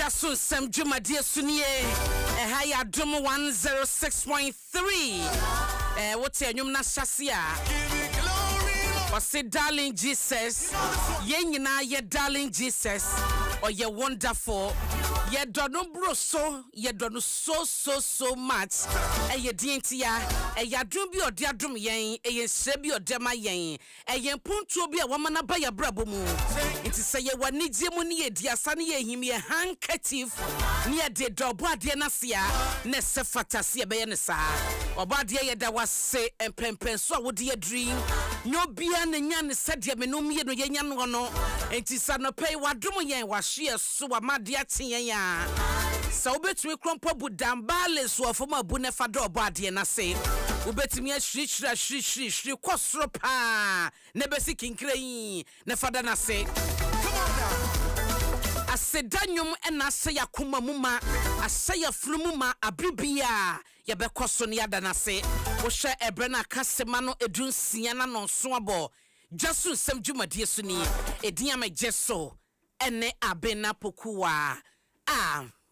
Dwaso Nsem Jumadie Sunie eha ya Adom 106.3 wote anyum na hyase a wase darling Jesus yenyina ye darling Jesus oye wonderful ye dono bro so ye dono so much eye dientia eye adom bi ode adom yen eye hye bi ode ma yen eye pontuo bi a wamana ba ya brabo mu nti se ye wanigye mu ne ye diasa ne ye him ye handkerchief ne ye de dobo ade na sia ne se fatase be ye ne sa obade ye da wase empempen so wode ye dream nyobia ne nya ne sede menum ye no ye nya no no enti sa no pay wadom yen wa hye so wa made aten yen ya sa obetumi krompo budambale so afoma bu ne fa do obade na se obetumi ahirihira kosoro pa ne besi kinkran ne fada na se asedanyum ena se yakoma muma asaya frumuma abribia ye bekoso ne yada na se wo hwe ebre na kasema no edunsia na no so abo Dwaso Nsem Jumadie Suni edin amejeso ene abena pokuwa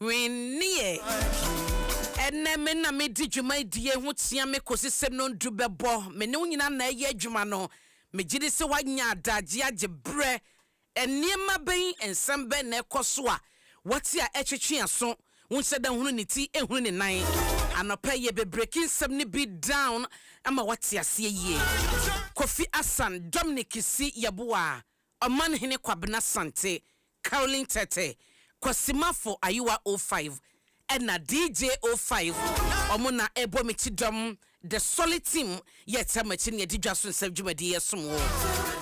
wenie ene me na me di dwuma die ho tia me kosisem no ndu bebo me ne nyina na ye adwuma no me gidi se wanya adaje agebre eniema ben ensem ben na ekoso a wati a etwetwe aso wonse da hunu ne ti ehunu ne nan anopa ye be breaking sem ne be down ama wati ase ye Kofi Asan Dominic si yaboa oman hene kwabena sante Caroline Tete Kwasimafo Ayuwa 05 ena DJ 05 omuna ebo mitidom the solid team yet amachi ne di Dwaso Nsem Jumadie yesomwo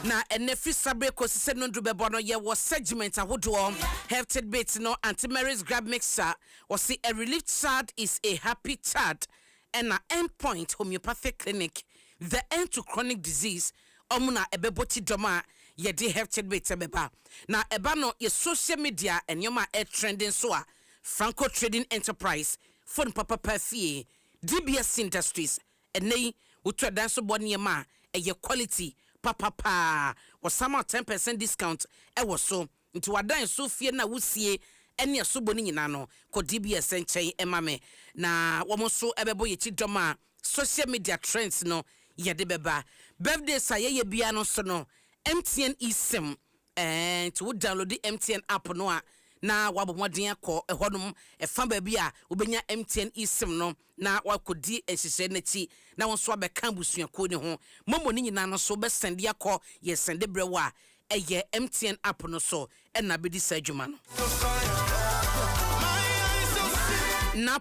na enefi sabre kosise no ndrubebo no ye wo segment ahodo hefted bit no Auntie Mary's grab mixer was see a relief child is a happy child and an endpoint homeopathic clinic the end to chronic disease omuna ebeboti doma ye di hefted bit ebeba na eba no ye social media and yoma trending so a Franco Trading Enterprise phone papa perfie DBS Industries enei utwa danso boniema eye quality papa wasama 10% discount ewo so nti wadan so fie na wusie ene asobo ni nyina no ko DBS enchen emame na womo so ebebo ye chidoma social media trends no ye de beba birthday saye bia no so no MTN eSIM to download the MTN app no a na wabomodin akọ ehonum efa ba bia obenya MTN eSIM no na wakodi ehihye nachi na won so abeka busuako ne ho momo ni nyina no so be sende akọ ye sende brewa eye MTN app no so na bedi sadwuma no na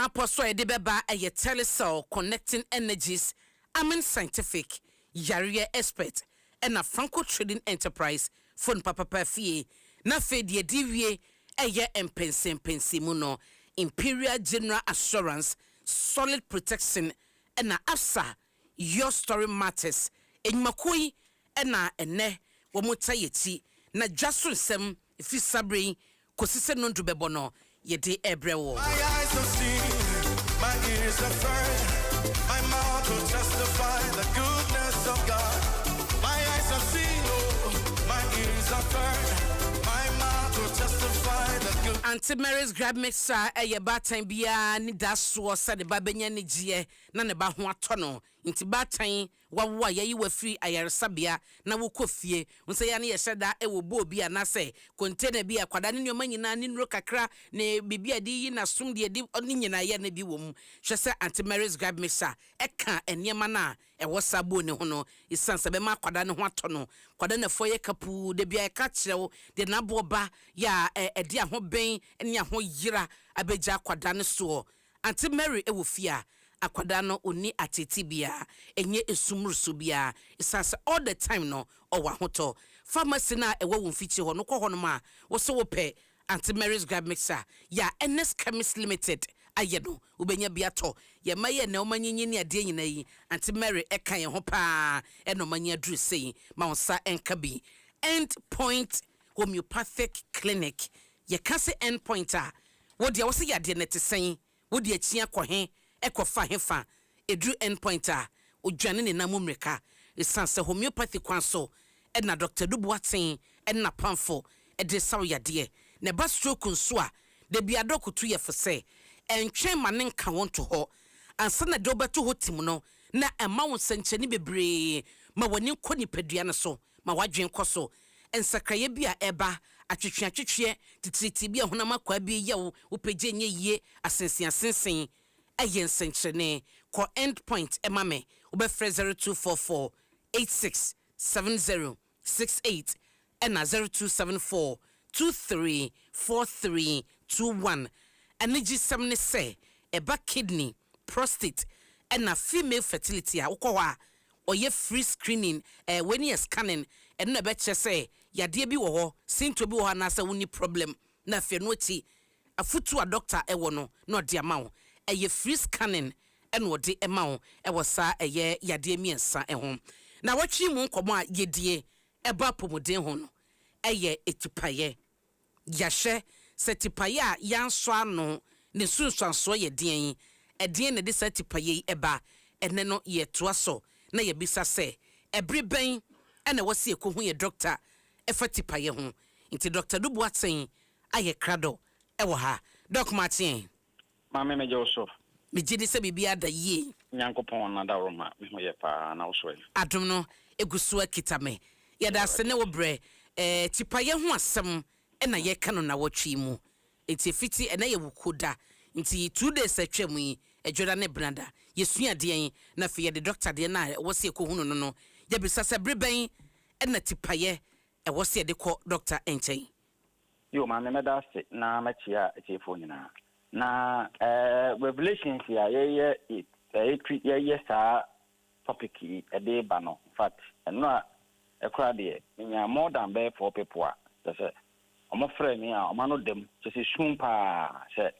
poso e de beba eye telecell connecting energies amen scientific yare expert na Franco Trading Enterprise phone papa perfie na fedie diwie eye empense mu no Imperial General Assurance solid protection na afsa your story matters enmakoi na ene wo mutayeti na Dwaso Nsem ifi sabre kosise no ndubebo no ye de ebrewo my eyes have seen my ears have heard my mouth will testify the goodness of God my eyes have seen my ears have heard my mouth will testify the good Auntie Mary's grab mixer eye batan bia ni daso sa de babenya ne gie na ne ba ho atono nti batan wawo ayi wafiri ayaresabia na wokofie nse ya ne ye hyeda e wo bo bia na se container bia kwada ne nyoma nyina ne nro kakra ne bibia di yi na som de di ne nyina ye na bi wom hwese Auntie Mary's grab mixer eka enema na e wo sabo ne ho no isanse be ma kwada ne ho atono kwada na foye kapu de bia e ka kirewo de na boba ya e de ho ben ene ho yira abeja kwada ne so Auntie Mary e wo fia akwada no oni ateti bia enye esumrusu bia isase all the time no owa hoto pharmacy na ewo wonfichi ho no kɔ no ma wo so wo pɛ Auntie Mary's grab mixer ya NS Chemist Limited ayedo ubenya bia to ye maye na omanyinyi ne ade nyina yi Auntie Mary eka ye ho pa e no manya dru sei ma onsa enka bi endpoint homeopathic clinic ye kase endpoint a wo dia wo se ya de net sen wo dia chia kɔhe ekofa hefa edru endpoint a odwane ne namumreka esanse homeopathy kwanso na Dr. Dubuaten na pamfo de saw yade ne ba stroke nso a de bia dokutu ye for say entwe ma ne nka won to ho ansa na de obeto ho tim no na ema wo sencheni bebre ma woni kɔ nipadua ne so ma wadwen kɔ so ensakraye bia eba atwetwe titiriti bia honama kwa bia ye wo pagye nye yie asensen ayen senchene ko end point ema me obefre 0244 867068 and 0274 234321 energy semne say eba kidney prostate and a female fertility a wokwa oye free screening when you scanning and no betche say ya de bi wo ho sinto bi wo na say woni problem na fe no ti afutu a doctor e wo no na de ama wo eye free scanning and wo de ema wo e wo sa eye ya de miensa e ho na watwi mu nkomo a yedie eba pomoden ho no eye etipaye yahye setipaye a yanso ano ne sunsuanso ye den edien ne de setipaye eba ene no ye toaso na ye bisa se ebri ben ene wose ekohu ye doctor efatipaye ho nti doctor dubu aten aye krado ewo ha doc martin Mama me Joso. Me jidi se bibia da ye. Nyankopon na da roma me ho ye pa na wo so. Adom no egusu akita me. Ye da se ne wo bre tipaye ho asem na ye ka no na wotwi mu. Enti fiti na ye wukoda. Nti 2 days atwam yi edwoda ne branda. Ye sua de na fe ye de doctor de na wo se ekohu no no. Ye bisa se breben na tipaye wo se de ko doctor enchen. Yo mama me da se na machia echefo nyina. Na revelations ya ye sa topic e dey ba no in fact no a ekra de nya more than be 4 people a say omo frɛ me a omo no dem say shumpa say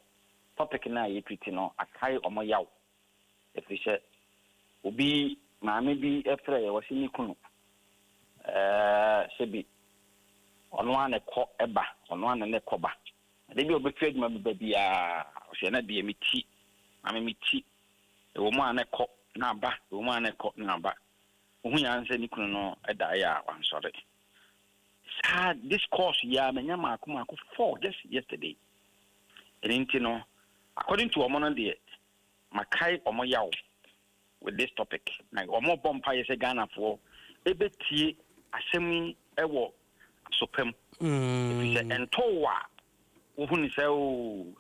topic na ye treat no akai omo yaw efi say obi maame bi efrɛ ye wasi ni kunu sebi ono ane kɔ eba ono ane ne kɔba de bi obetwe adwuma bi bia o se na de meti ame meti e wo mu anekọ na aba wo mu anekọ na aba ohu ya nse ni kunu no eda ya wansore sa this course ya menya mako 4 just yesterday enti no according to omo no de makai omo yawo with this topic na omo bompa ye se Ghana for ebetie asemi ewo sopem if say entowa uhuni say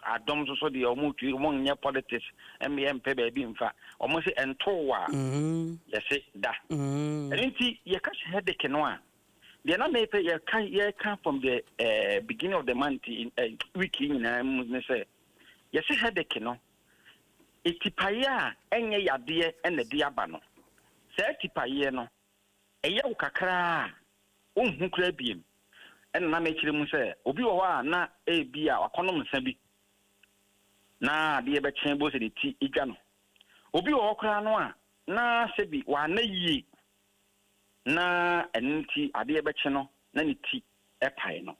Adom so de omutu omonye politics MP baby mfa omo say entowa yes da enti ye ka headache no a de na me ye can from the beginning of the month in week nyina mu say yes headache no etipaye a enye yade ene de aba no say etipaye no eye wo kakra onhu kra biem ene na me kire mu say obi wo ha na ebi a wakonom nsa bi na de be chen bo se de ti igwa no obi wo kra no a na se bi wa na yi na enti ade be chen no na ne ti epai no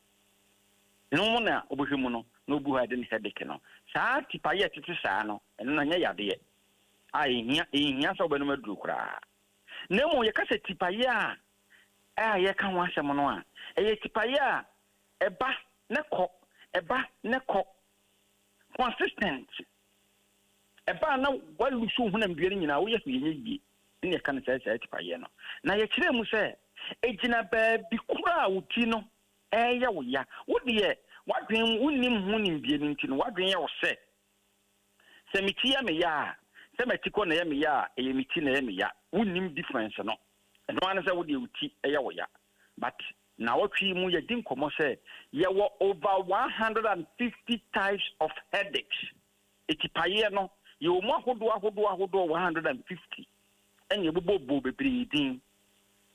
no na obohwemu no no bu ha de ne headache no saa tipaye tete saa no ene na nya yade ai hia so be no maduru kra na mo ye ka se tipaye a ye ka ho asem no a eye tipaye a eba ne ko consistent eba na walu so hu na mbiere nyina wo ye so ye yi ne ka ne sai tipaye no na ye kire mu se ejina ba bi kura wuti no eye wo ya wo de wadwen wonnim hu ne mbiere nti no wadwen ye wo se miti ya me ya se metiko na ya me ya eye miti na ya me ya wonnim difference no no an say wo de wuti eye wo ya but na wotwi mu ye din komo say ye wo over 150 types of headaches etipaye no ye wo mu ahodo 150 enye bobo bebre din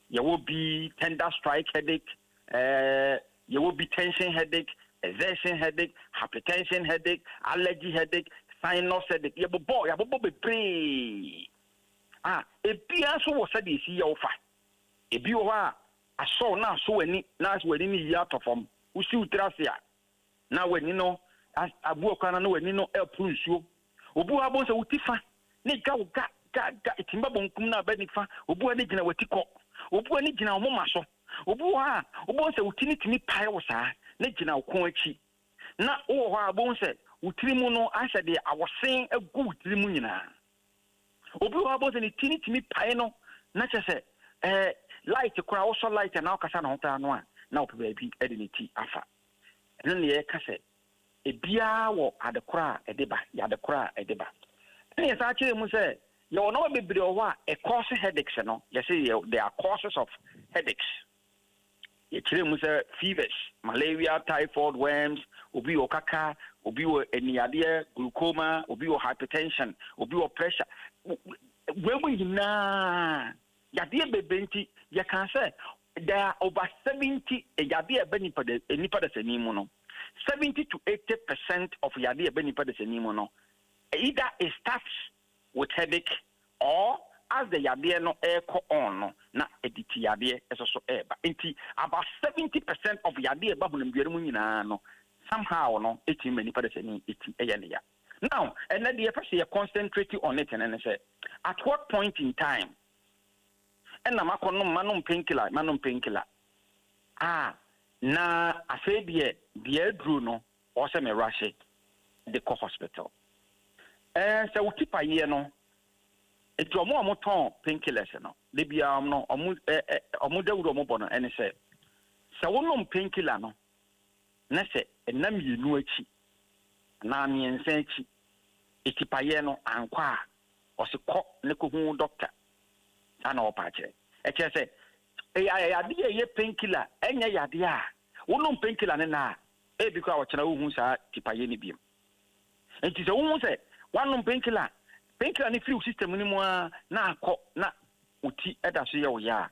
ye wo bi tender strike headache ye wo bi tension headache exertion headache hypertension headache allergy headache sinus headache ye bobo bebre ebi aso wo say de si ye wo fa ebi wo ha aso na so wani ni ya tofom usi utrasia na wani no abu okana na wani no elpu nsuo obu ha bon se utifa ne ga itimba bonkum na ba nifa obu ani gina watiko obu ani gina omoma so obu ha obu se utini timi pae wo saa ne gina okon achi na wo ho abon se utirimu no ahye de awosen agu utirimu nyina obi ho abon se ni timi pae no na chese light kura wo so light na okasa na hota no a na opeba bi ede ni ti afa eno ne ye ka se ebia wo adekora edeba ya adekora edeba ene sa kire mu se ye wo no bebre wo a cause headaches no ye say there are causes of headaches ye kire mu se fevers malaria typhoid worms obi okaka obi o eniade glaucoma obi o hypertension obi o pressure we na yade bebenti ye kan say there are over 70 yade benipa de sanimu no 70 to 80% of yade benipa de sanimu no either it starts with headache or as the yade no eko on no na editi yade eso eba nti about 70% of yade ba hunam biaru nyina no somehow no eti benipa de sani eti eyane ya now and then the person concentrate on it and say at what point in time and na makono manum painkiller na afebie die dru no o se me rush the hospital so we keep aye no etu omo ton painkillers no de bia no omo dawuro omo bono ene se wonum painkiller no na se enam yenu achi na miensa achi ekipaye no ankwa o se ko ne ko hu doctor ana opache eche se yade ye painkiller enya yade a wonum painkiller ne na biko a chena hu sa tipaye ne biem enti se hu se wanum painkiller ne free system ni mu na akọ na uti eda so ye wo ya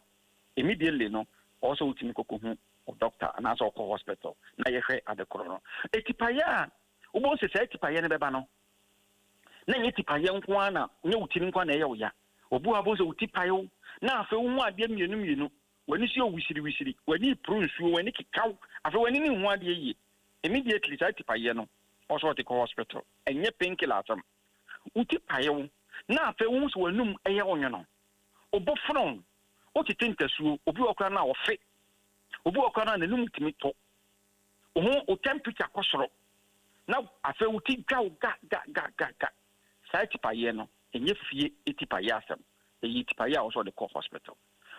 immediately no also utimi koko hu doctor na so ko hospital na ye hwe adekoro no etipaye a ubo se etipaye ne beba no na nye tipaye nko ana nye utimi nko na ye wo ya obu abo se utipaye na afa hu ade mienu wani si wisiri wani prunsu wani kikaw afa wani ni hu ade yi immediately sa tipaye no also at the hospital enye painkiller atam utipaye na afa hu so wanum eye onyo no obofron o titentasuo obi okra na ofe obi okra na nanum timi to o temperature kosoro na afa uti ga sa tipaye no enye fie etipaye asam eyi tipaye also the hospital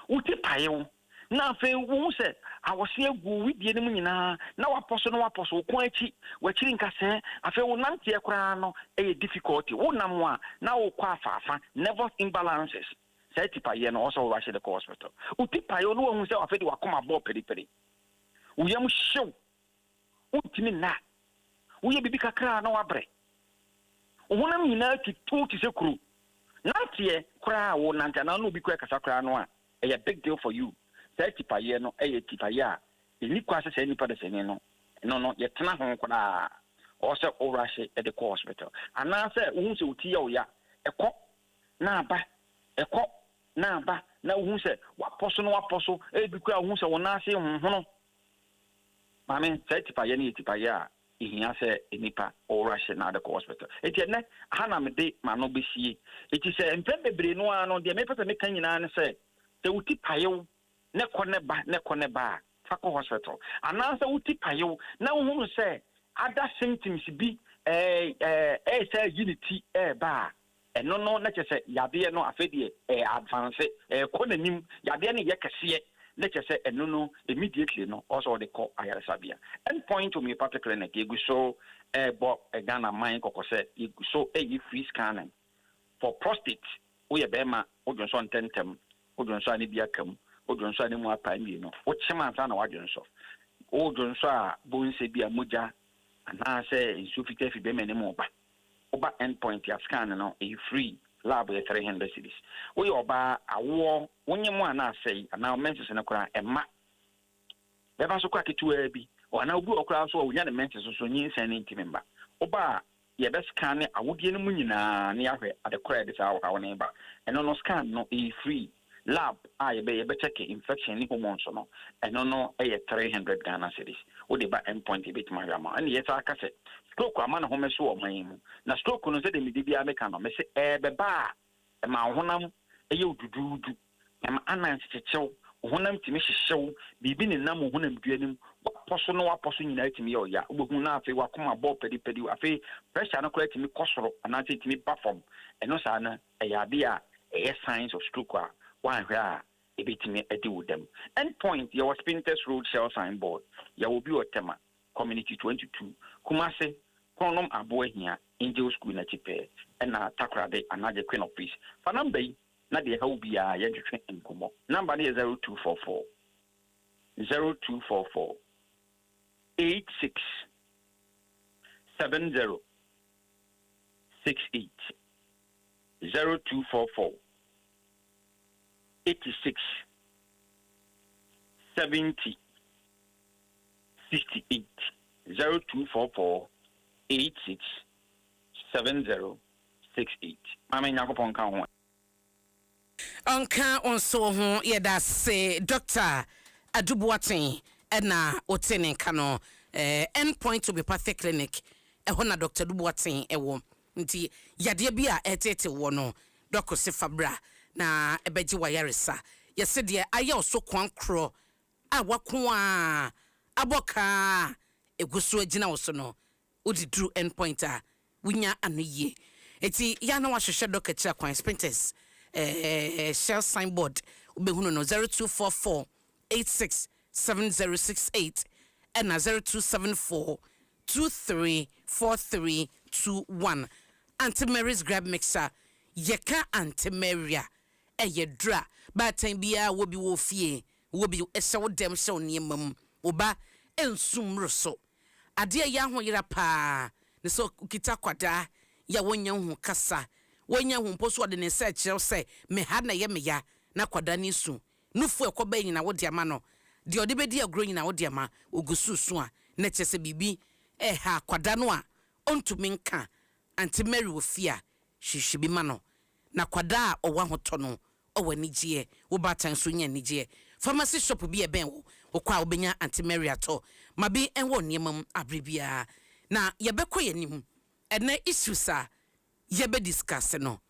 utipaye na afa hu se awose agu widie ne mu nyina na waposo ko achi wachiri nkase afa hu nante ekra no difficulty wonam a na wo kwa afafa nervous imbalances say tipaye no also rush the hospital utipaye no hu se afa de wakoma bo periperi uyam hyew utimi na uye bibi kakra na wabre wonam nyina tutu ti se kru nante ekra wo nante na no bi kwa kasa kra no a big deal for you say tipaye no tipaye a ni kwase say nipa de sene no ye tena ho kwada o se o rush at the hospital ana say hu se uti ya o ya ekọ na aba na hu se waposo bi kwa hu se wona ase hono mame say tipaye ni tipaye a ihia se nipa o rush na the hospital etienne hana me de ma no besie eti se empem bebre no ano de me pese me kan nyina ne se uti payew ne kone ba fako hospital anansa uti payew na hu se other symptoms bi say unity ba no na chese yade no afedie advance konanim yade ne yekese na chese no immediately no also they call ayaresabia end point to me particular na egu so bo Ghana mine kokose egu so free scanning for prostate we bema odwonso ntentem odwonso ani bia kam odwonso ani mu apa mi no wo chema ansa na wadwonso odwonso a bonse bia moja ana se insufficient fi be mene mu oba endpoint ya scan no free lab ya 300 cedis we oba awo wonye mu ana sei ana menses na kura emma beba so kwa ketu abi o ana obu okura so wonya na menses so nyin san ni ntimemba oba ye be scan awodie no mu nyina na yahwe adekora de sa wo ne ba eno no scan no free lab ye be check infection ni hormones no eno no 300 Ghana cedis wo de ba endpoint e bit mahama and ye ta kase stroke ama na homeso o man na stroke no se de medi bia meka no me se be ba ma honam udududu ma anan chechew honam timi hyehyɛw bibi ne nam honam duanim waposo no waposo nyina timi yɛ ɔya obehu na afei wakoma bɔ pedi afei pressure no kora timi kɔsoro anaa timi ba fam ɛno saa na ɛyɛ ade a ɛyɛ signs of stroke a wanhwɛ a ebetimi adi wo dam endpoint yɛ was Spintex Road Shell signboard yɛ will be Otema community 22 Kumase Konom Abohia Angel School na chipe na Takrade anaje Queen of Peace fa number yi na de how bia ye twetwe nkomo number is 0244 86 70 68 0244 86 70 68 0244 86 70 68 Mama Nyakopon ka ho Onka onso ho yeda se Dr. Adubuaten na otene kano endpoint homeopathic clinic ehona Dr. Adubuaten ewo nti yade bia etete wo no Dr. Sefabra na ebeji wayaresa yese de aye oso kwankro a wako a aboka eguso agina wo so no odi dru endpoint a wunya anoye eti ya na wahwehwe Dr. Chia kwan Spintex shell signboard ubehunu no 0244 86 7068 and 0274 234321 Auntie Mary's grab mixer yeka Auntie Maria yedra ba tan bia wo bi wo fie wo bi ehye wo dem hye oniemam oba ensum so ade ya ho yira pa ne so kita kwada ya wonya hu kasa wonya hu poso de ne se kire se me ha na ye me ya na kwada ni su nufu ekoba nyina wo de ama no de ode bedi agro nyina wo de ama ogususu a na chese bibi ha kwada no a ontumi nka Auntie Mary wo fia hwehwe ma no na kwada a owa hoto no owa nigye wo batan so nya nigye pharmacy shop bi e ben wo kwa obenya Auntie Mary ato mabi enwo niemam abribia na yebekọ yanim ene issues a yebe discuss no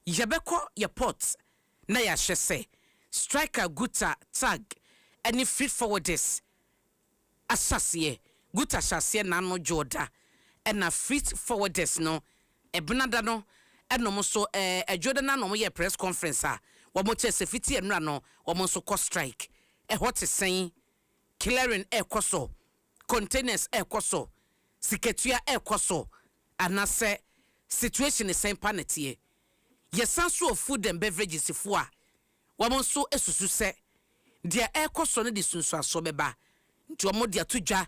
yebekọ ye port na ya hwese striker guta tag any feed forwarders asase guta shase na no joda ena feed forwarders no ebnada no enom so ejoda na no ye press conference a wo mo chese fiti enra no wo mo so ko strike hot sen clearing ekoso containers ekoso siketua ekoso anase situation is same panetie yesanso of food and beverages fo a wo mo so esusu se dia ekoso no de sunsu aso beba nti wo mo dia tudwa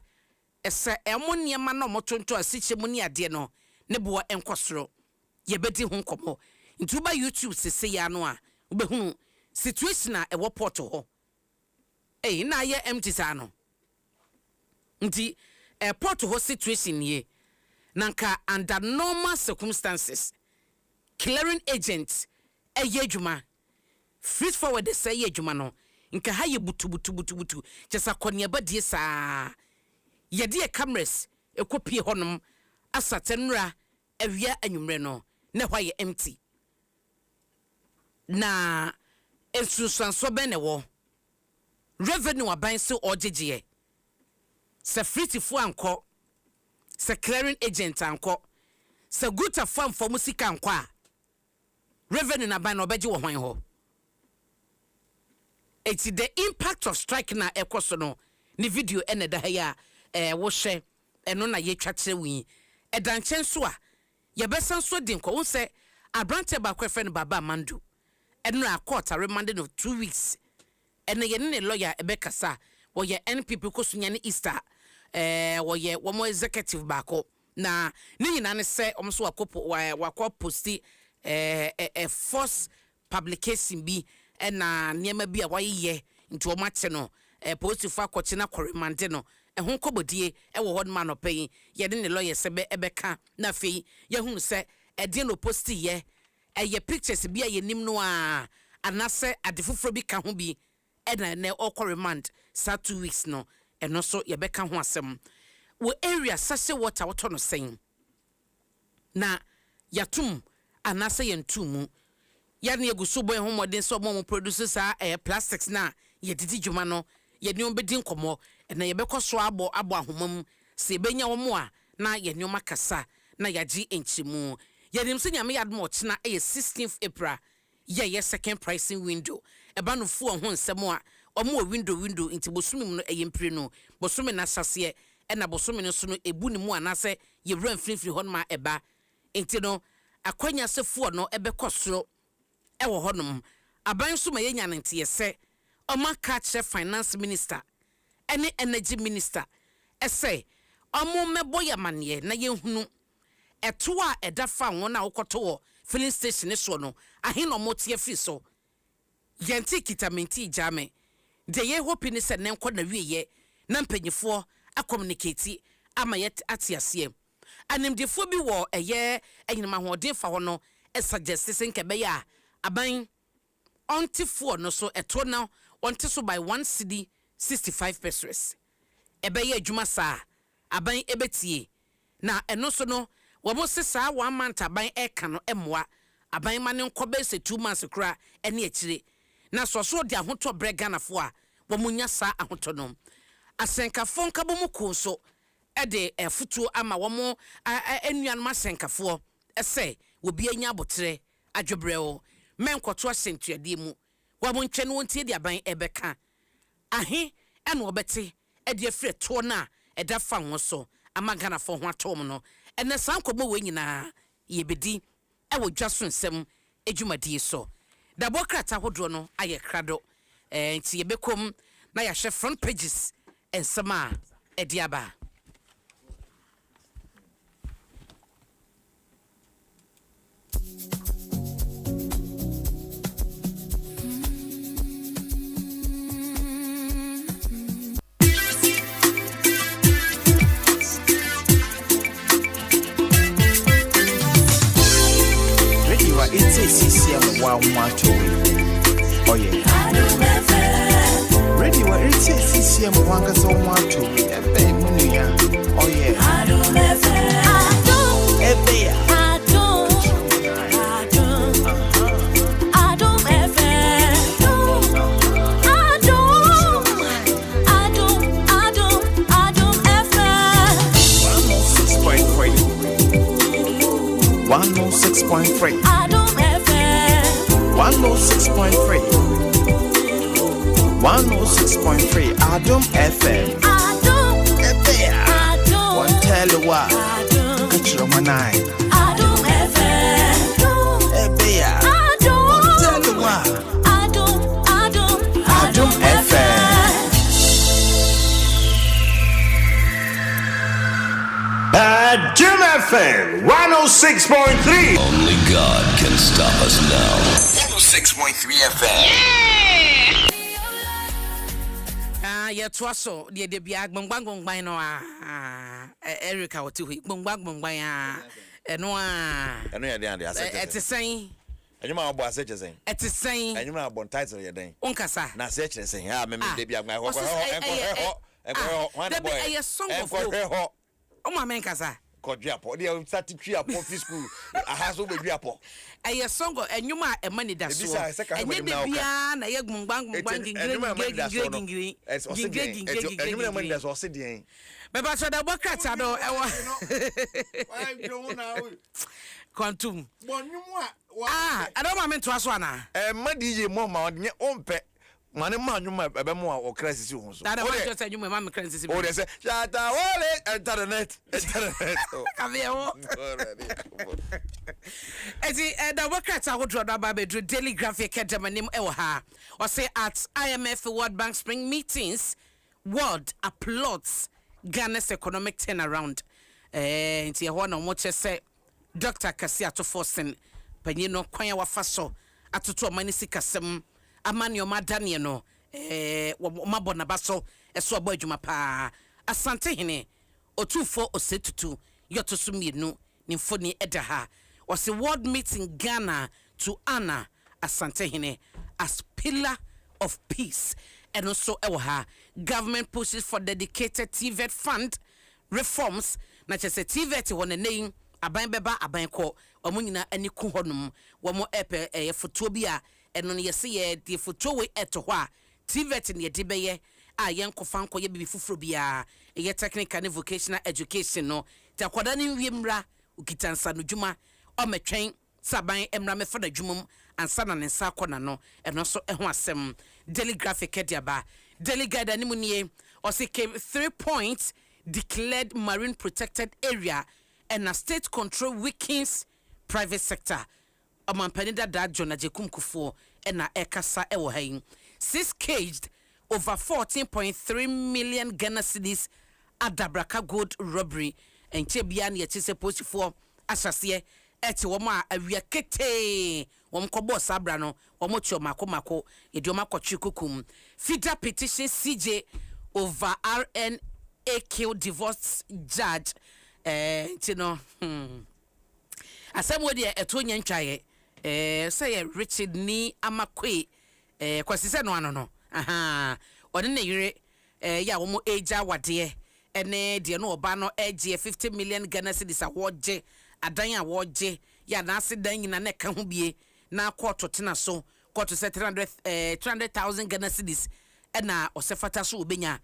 ese emo niema na mo tonto asiche mu ni ade no ne bo enkosoro yebedi hu nkomo nti uba YouTube sese ya no a ubehu situation a ewo port ho na ye empty sa no nti port ho situation ye nanka under normal circumstances clearing agents ye adwuma feed forward say ye adwuma no nka ha ye butu chesa konia badie saa ye de cameras ekopie honom asatenra awia anwumre no na hwa ye empty na ensusanso be ne wo revenue aban se ogegeye se fritifu anko se clearing agent anko se guta farm for musika anko a revenue na ban obeje wo hwan ho it's the impact of strike na ekoso no ni video ene da ya wo hwe eno na ye twakere wi edanchen so a ye besan so din ko wo se abrante ba kwefre no baba mandu eno a court a remanded of 2 weeks ene ye ne lawyer ebekasa wo ye NPP ko sunya ni Easter wo ye wo mo executive bako na ni nyina ne se o so wakọ posti force publication bi na niema bi a waye nti o mache no post for akọche na koremande no ho kobodie wo hod man opay ye ne lawyer sebe ebeka na fei ye hunu se de no posti ye ye pictures bi a ye nim no a anase adefoforo bi ka ho bi na ne okoremand sa 2 weeks no eno so ye beka ho asem wo area sase water woto no sen na yatum anase yentumu ya ne eguso boy ho modern so mo produce sa plastics na ye didi dwuma no ye ne obedi nkomo na ye bekɔ so abo ahomam se benya wo mo a na ye ne makasa na yaji enchimu ye nim se nyame yadom ɔkyena 16th April ye second pricing window eba no fu ho nsɛm a ɔmo window nti bosumi mu no mpire no bosumi na sase na bosumi no so no ebu ne mu anase ye wura mfimfiri hɔ no ma eba nti no akwanya sefuo no ebekɔ soro ɛwɔ hɔ nom aban so ma yenya ne nte yɛsɛ ɔma catch finance minister ɛne energy minister ɛsɛ ɔmo mɛbɔ yamane na yehunu ɛto a ɛda fa wɔn a wokɔtɔ wɔ filling station so no ahe no mo tie fi so yɛnti kitamenti jame de ye hope ni sɛ ne nkɔ na wieye na mpanyifo a communicate ama yet atiasie animdefo bi wɔ ɛyɛ enyima hoɔden fa hɔ no suggest sɛ nke bɛyɛ a aban ontifo no so ɛto na onti so by 1 cedi 65 pesos ɛbɛyɛ adwuma saa aban ebetie na ɛno so no wɔmo se saa 1 month aban ɛka no ɛmoa aban ma ne nkɔbɛ sɛ 2 months kura ɛne akyire na so de ahoto breganafo a wɔmo nya saa ahoto no asenkafo nkabo mu ko so ɛde ɛfutuo ama wɔmo anuanom asenkafo ɛsɛ obi anya abotre adwobrɛwo menkoto asentuade mu wɔmo ntwe no wontie de aban ɛbɛka ahe ɛna wɔbɛte ɛde afire to na ɛda fa ho so ama ganafo ho atom no ɛnɛ saa nkɔmɔ wɔ nyinaa yɛbedi ɛwɔ Dwaso Nsem adwumadie so dabo krata hodo no ayɛ krado nti yɛbɛkom na yɛhwɛ front pages nsɛm a ɛde aba It's a CCM one watch. Oh yeah. Ready what it's a CCM one gas on watch. Oh yeah. Adom 106.3 106.3 Adom FM One tell you what Catch your man Adom FM One tell you what Adom FM Adom FM 106.3. Only God can stop us now. 106.3 FM. Yeah, Dwaso, the bia gbangban no Erica otu gbangban eno eno ye den ade asete etisen enyuma abo asete sen etisen enyuma abo title ye den onkasa na asete sen ha me de bia gban ho a song of hope o ma men kasa kodua po de start twa po fi school aha so be dua po a song enyuma e mani da so enye de bia na ye gbangban gingiri enyuma mani da so se den beba so da bokata do e wa quantum I don't want to ask one. Madi mo ma ompe mane ma nwuma ebe mo o crisis hu so. That I just said you ma crisis. Oh they say shata wole internet. Come here. Ezi da wakata wodro da ba bedru daily graphic nim e wo ha. O say at IMF World Bank Spring meetings world applauds Ghana's economic turnaround. Nti ho na mo che say Dr. Kasia to Forsen Panino Kwanya Wafaso atoto manisi kasem amani omadanie no mabona baso eso abo adwuma pa asante hene otufo osetutu yotoso mienu ni mfoni edaha was a world meeting Ghana to honor asante hene as pillar of peace and also ewa government pushes for dedicated TVET fund reforms na chese TVET won name aban beba aban ko omo nyina ani ku honum wo mo epe foto bi a eno ne yese ye de foto we eto ho a TVET ne yɛde bɛyɛ a yɛnkɔfa nkɔyɛ bibi foforɔ biara ɛyɛ technical ne vocational education no te akwadaa ne wie mmra okita nsa no dwuma ɔmɛtwɛn saban mmra mɛfa na dwuma mu ansa na ne nsa akɔ na no ɛno so ɛho asɛm daily graphic ɛde daily guide animu nie ɔse came 3 points declared marine protected area and a state control weakens private sector Omampani dada John Ajekum Kufuor and Ekasa Ewohain. 6 caged over 14.3 million Ghana cedis at Dabraka gold robbery and Chebian Yachise post for Ashasie eti woma awia kete womkobo sabrano womocho mako idioma kwachukukum FIDA petition CJ over RNAQ divorce judge asem wo de eto nyantwaye say Richard ni amakwe kwasi se no ano no aha one ne yire ya wo mo eja wade ene de no oba no eje 50 million Ghana cedis awoje adan awoje ya na ase dan nyina na ka ho bie na court tena so court se 300,000 Ghana cedis ena osefata so obenya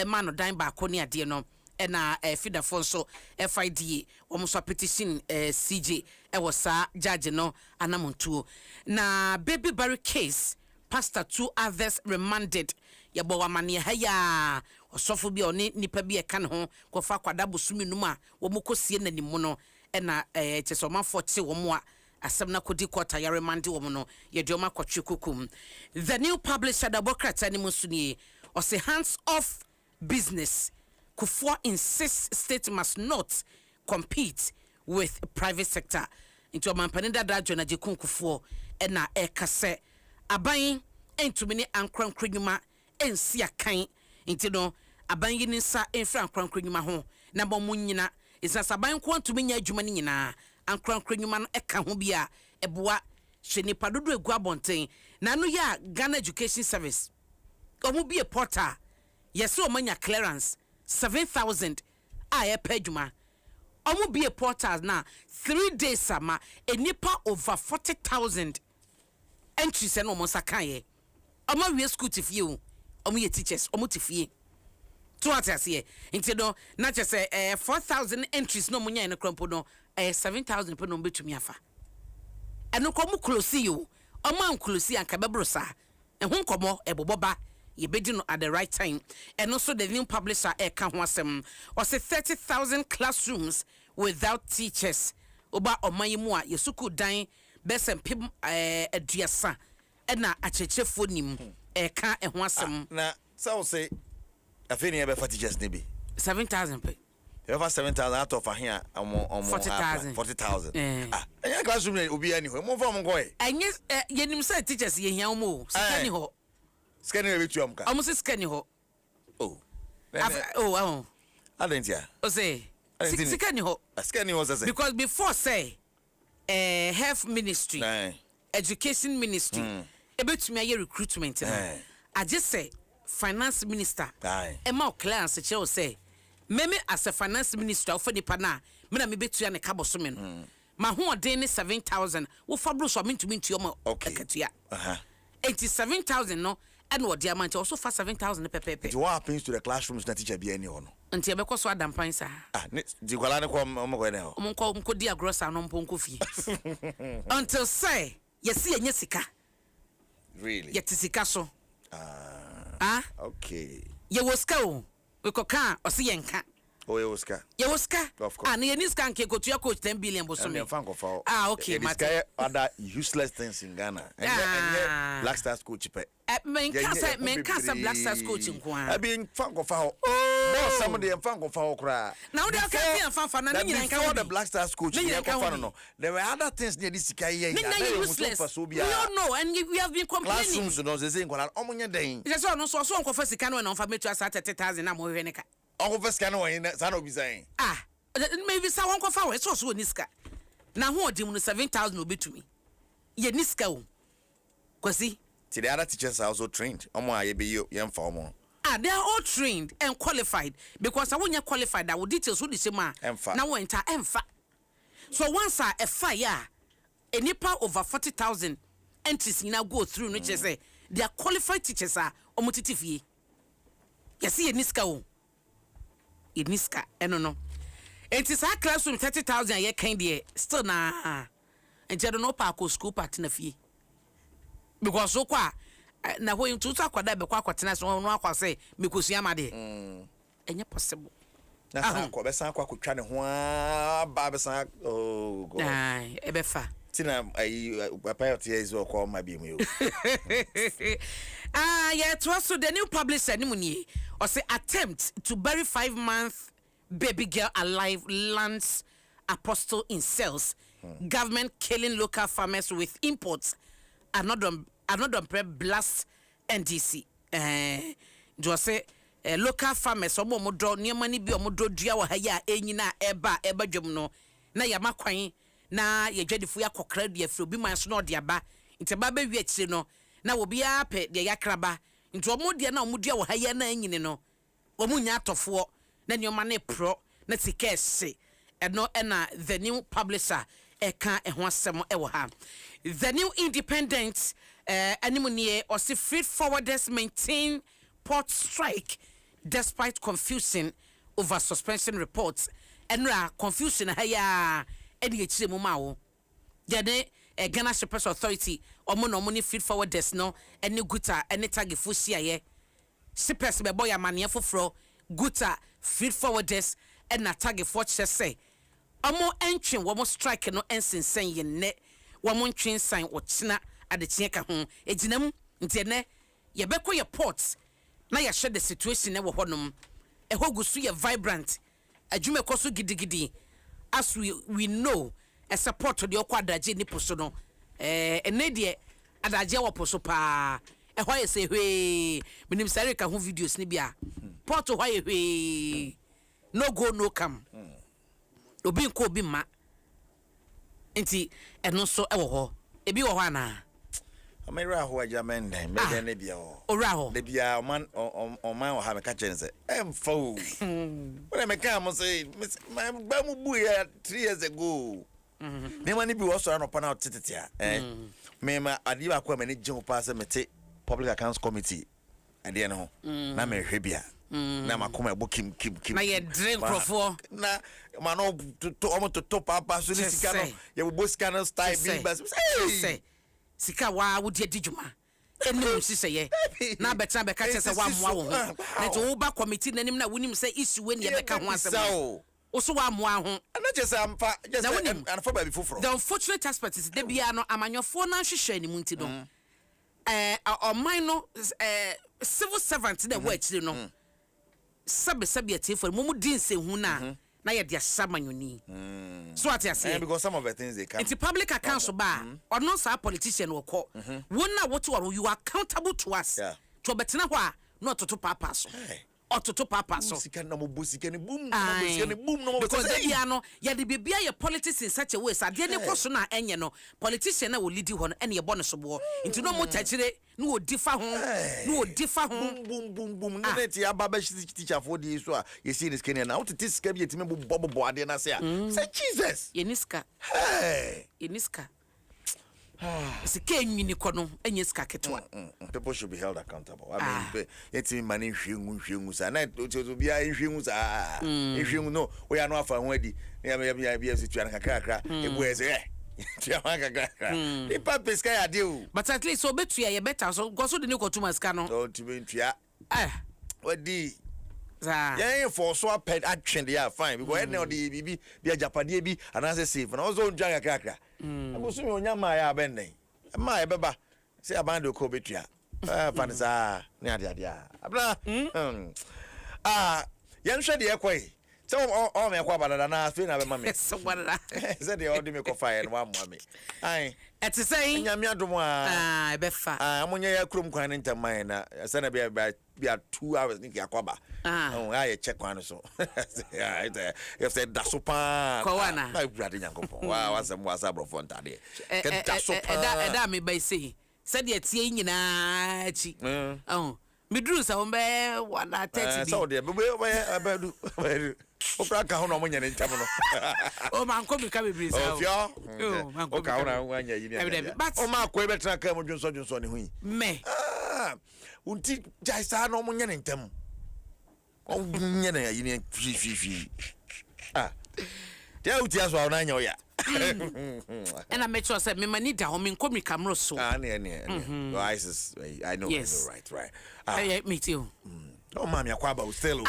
ma no dan ba ko ne ade no ena FIDA fonso FIDA omuso petition CJ was judge no anamontuo na baby Barry case pastor 2 others remanded yabo wamane haya osofo bi oni nipa bi eka ne ho kofa kwada bosumi num a wo mokosie nanim no ena chesoma 40 wo mo a asem na kodi kwata ya remande wo no ye de oma kwatwe kokum. The new publisher Dabokrata ni musuni or say hands off business. Kufuor insists state must not compete with private sector. Into Omampani dada John Ajekum Kufuor ena ekase aban entumi ne ankran krenwuma ensi akan into no aban yi nsa enfra ankran krenwuma ho na bɔ mo nyina isa aban ko ntumi nya adwuma ne nyina ankran krenwuma no eka ho bia eboa hwe nipa dodo egu abonten na no ya Ghana Education Service omo bie portal yesi omanya clearance 7,000 a per adwuma omo bie portals na 3 days sama enipa over 40,000 entries no mo sakaye omo we school tifie o omo ye teachers omo tifie to atase nti no na che say 4,000 entries no mo nya ne krampo no 7,000 pe no betumi afa eno ko mo close yo omo an close anka bebrosa ehun komo eboboba ye bedi no at the right time and also the new publisher eka ho asem or say 30,000 classrooms without teachers oba omayimu a yesuku dan besem pim aduasa na achechefo nim eka ho asem na so say afeni ebe for teachers ne bi 7,000 pe over 7,000 out of here 40,000 anya classroom obi ani ho mo fo mo go e anye yenim say teachers ye hia mo sikani ho scanning a bit you amka almost scanning ho adentia o say scanning ho scanning ho say because before say health ministry education ministry ebetumi aye recruitment I just say finance minister e ma clearance che o say meme as a finance minister of nipa na me na me betua ne kaboso me no ma ho odin ne 7,000 wo fabro so mentumi ntuo ma akatua 87,000 no and what the amount also for 7,000 pepe. What happens to the classrooms na teacher be any ono? Until be so adam pan sa. Di kwala ne ko mo go ne ho. Mo dia grocer no mponko fie. Until say, yesi enye sika. Really? Yeti sika so. Okay. Ye woska o. We ko kan o se yenka. Oh, ye woska. Ye woska. Of course. And ye niska nke ko tuya coach 10 billion boso me. Okay, Mate. Other useless things in Ghana. And Black Stars coach pe. Men kasa Black Stars coaching kwa. I been fanko fa. Oh, some of them fanko fa okra. Now they can fanfa na nyina nka all the Black Stars coaching no. There were other things near this sika here. Useless. We don't know and we have been complaining. Classrooms no say nkwala omunye den. Just so no so nkofa sika no na onfa metu asa 30,000 na mo hwe ne ka. Onkofa sika no yin sa no bi say. Maybe sa wonkofa we so niska. Na ho odim no 7,000 obetumi. Ye niska o. Kwasi the other teachers are also trained. They are all trained and qualified because I won't qualified that would details who the same now enter emfa. So once a fire a nipa over 40,000 entries now go through which say they are qualified teachers are omutiti fie yesi ye niska o ye niska eno no enti sa classroom 30,000 ye kan de still na enti do no pa ko school part na fie because so kwa na ho yin tutu akwada be kwa kwatena so no akwa say mekosu amade enye possible na sa ko be san kwa kotwa ne ho ba be san oh god ai e be fa tina papa yote is ko ma bi mu yo yeah, it was so the new publisher ni or say attempt to bury 5-month baby girl alive lands apostle in cells. Government killing local farmers with imports. Another blast NDC. Do say local farmers omo mo do niam ni bi omo do dua wa ha ya enyina eba dwom no na ya makwan na ye dwadifo ya kokra dua fro bi man so no de aba nteba ba wi akire no na obi a pe de yakraba nti omo de na omo dua wa ha ya na anyine no omo nya atofo na nioma na pro na tikese eno na the new publisher eka ho asem e wo ha the new independent animunie or say freight forwarders maintain port strike despite confusion over suspension reports enra confusion ha ya e de akire mu ma wo de Ghana Shippers Authority omo no money freight forwarders no any guta any tag fusia ye shippers be boy amane foforo guta freight forwarders and na tag for say omo entwin wo mo strike no ensensen ye ne wo mo ntwin san wo kina adechie ka ho eginam nti ne ye beko ye ports na ye share the situation ne wo honom e hogusu ye vibrant adwume koso gidigidi as we know a support to the okwadaje ni poso no ene de adaje wo poso pa e ho ye se hwe minim sare ka ho videos ni bia port ho ye hwe no go no come obi nko obi ma enti eno so e wo ho ebi wo ho ana amira ho aja menden me de ne bia ho ora ho de bia man o ha me ka chense emfa o when me ka mo say my gba mu bu ya 3 years ago me mani bi wo so na pa na titete a me ma adi ba kwa me ne gye pa se mete public accounts committee ade ne ho na me hwe bia na makoma ebo kim na ye drink crofo na mano to omo to papa so ni sika no ye bo sika no style bi bas say sika wa wo de adijuma enim sise ye na betra be ka chese wa moa wo ho na to wo ba committee nanim na wonim say issue we ne ye be ka ho asem wo so wa moa ho na chese ampa just and for baby foforo the unfortunate aspect is de bia no amanyofo na hwehwe animu nti no o mine civil servant de wo akire no sabe atiefo mo din se hu na ye dia samanyoni so what you say because some of the things they can it's public accounts ba or no sa politician wo ko wona what you are accountable to us to betina ho a no to papa so ototo papa so sika na mo bosika ni boom na mo bosika ni boom na mo because they are no ya de bibia your politics in such a way so de ne koso na enye no politician na wo lead ho no ene ye bono so bo into no mo tachire no wo difa ho boom na net ya baba teacher for the so you see this Kenya na what it is ka bi etime bobo ade na say Jesus yeniska yeniska sika enwini kono enye sika ketwa people should be held accountable I mean yetimi mani hwengu sa na to bia hwengu sa hwengu no we are no afa ho adi ya bia situa na kakra ebu eze tia kakra the papa sky ade o but at least so betua ye better so go so de ne kotuma sika no o ti bentua wadi za yeah for so aped atwen they are fine because any of the bibi bia japade bi anase safe na also ntwa kakra agosumi onyama ya benne ma ebeba say abando ko betua fanisa ne ade abna yan hwe de ekoi so o me kwa badada na afi na be mame so badada say de o de me ko fire no am mame ai eti say nyame adom e be fa amunye ya krom kwan ntaman na sana bia 2 hours ni yakwaba I check one so yeah if say dasopa na brade nyankopon wa wasem wasa brofo ntade ke dasopa eda me by say said ye tie nyina chi midru sa hombe 130 so de be abadu okra ka ho no mo nyane ntam no o man ko mi ka bebre sa o fio o ka ho na wanya yi ni but o ma ko e betra ka mo dwonso ne hu me unti jaisa no munya ntem o munya na yini fi dia uti aso na nya oya and I make sure say me mani da ho me nkomi camera so I know right me too oh mami akwaba o still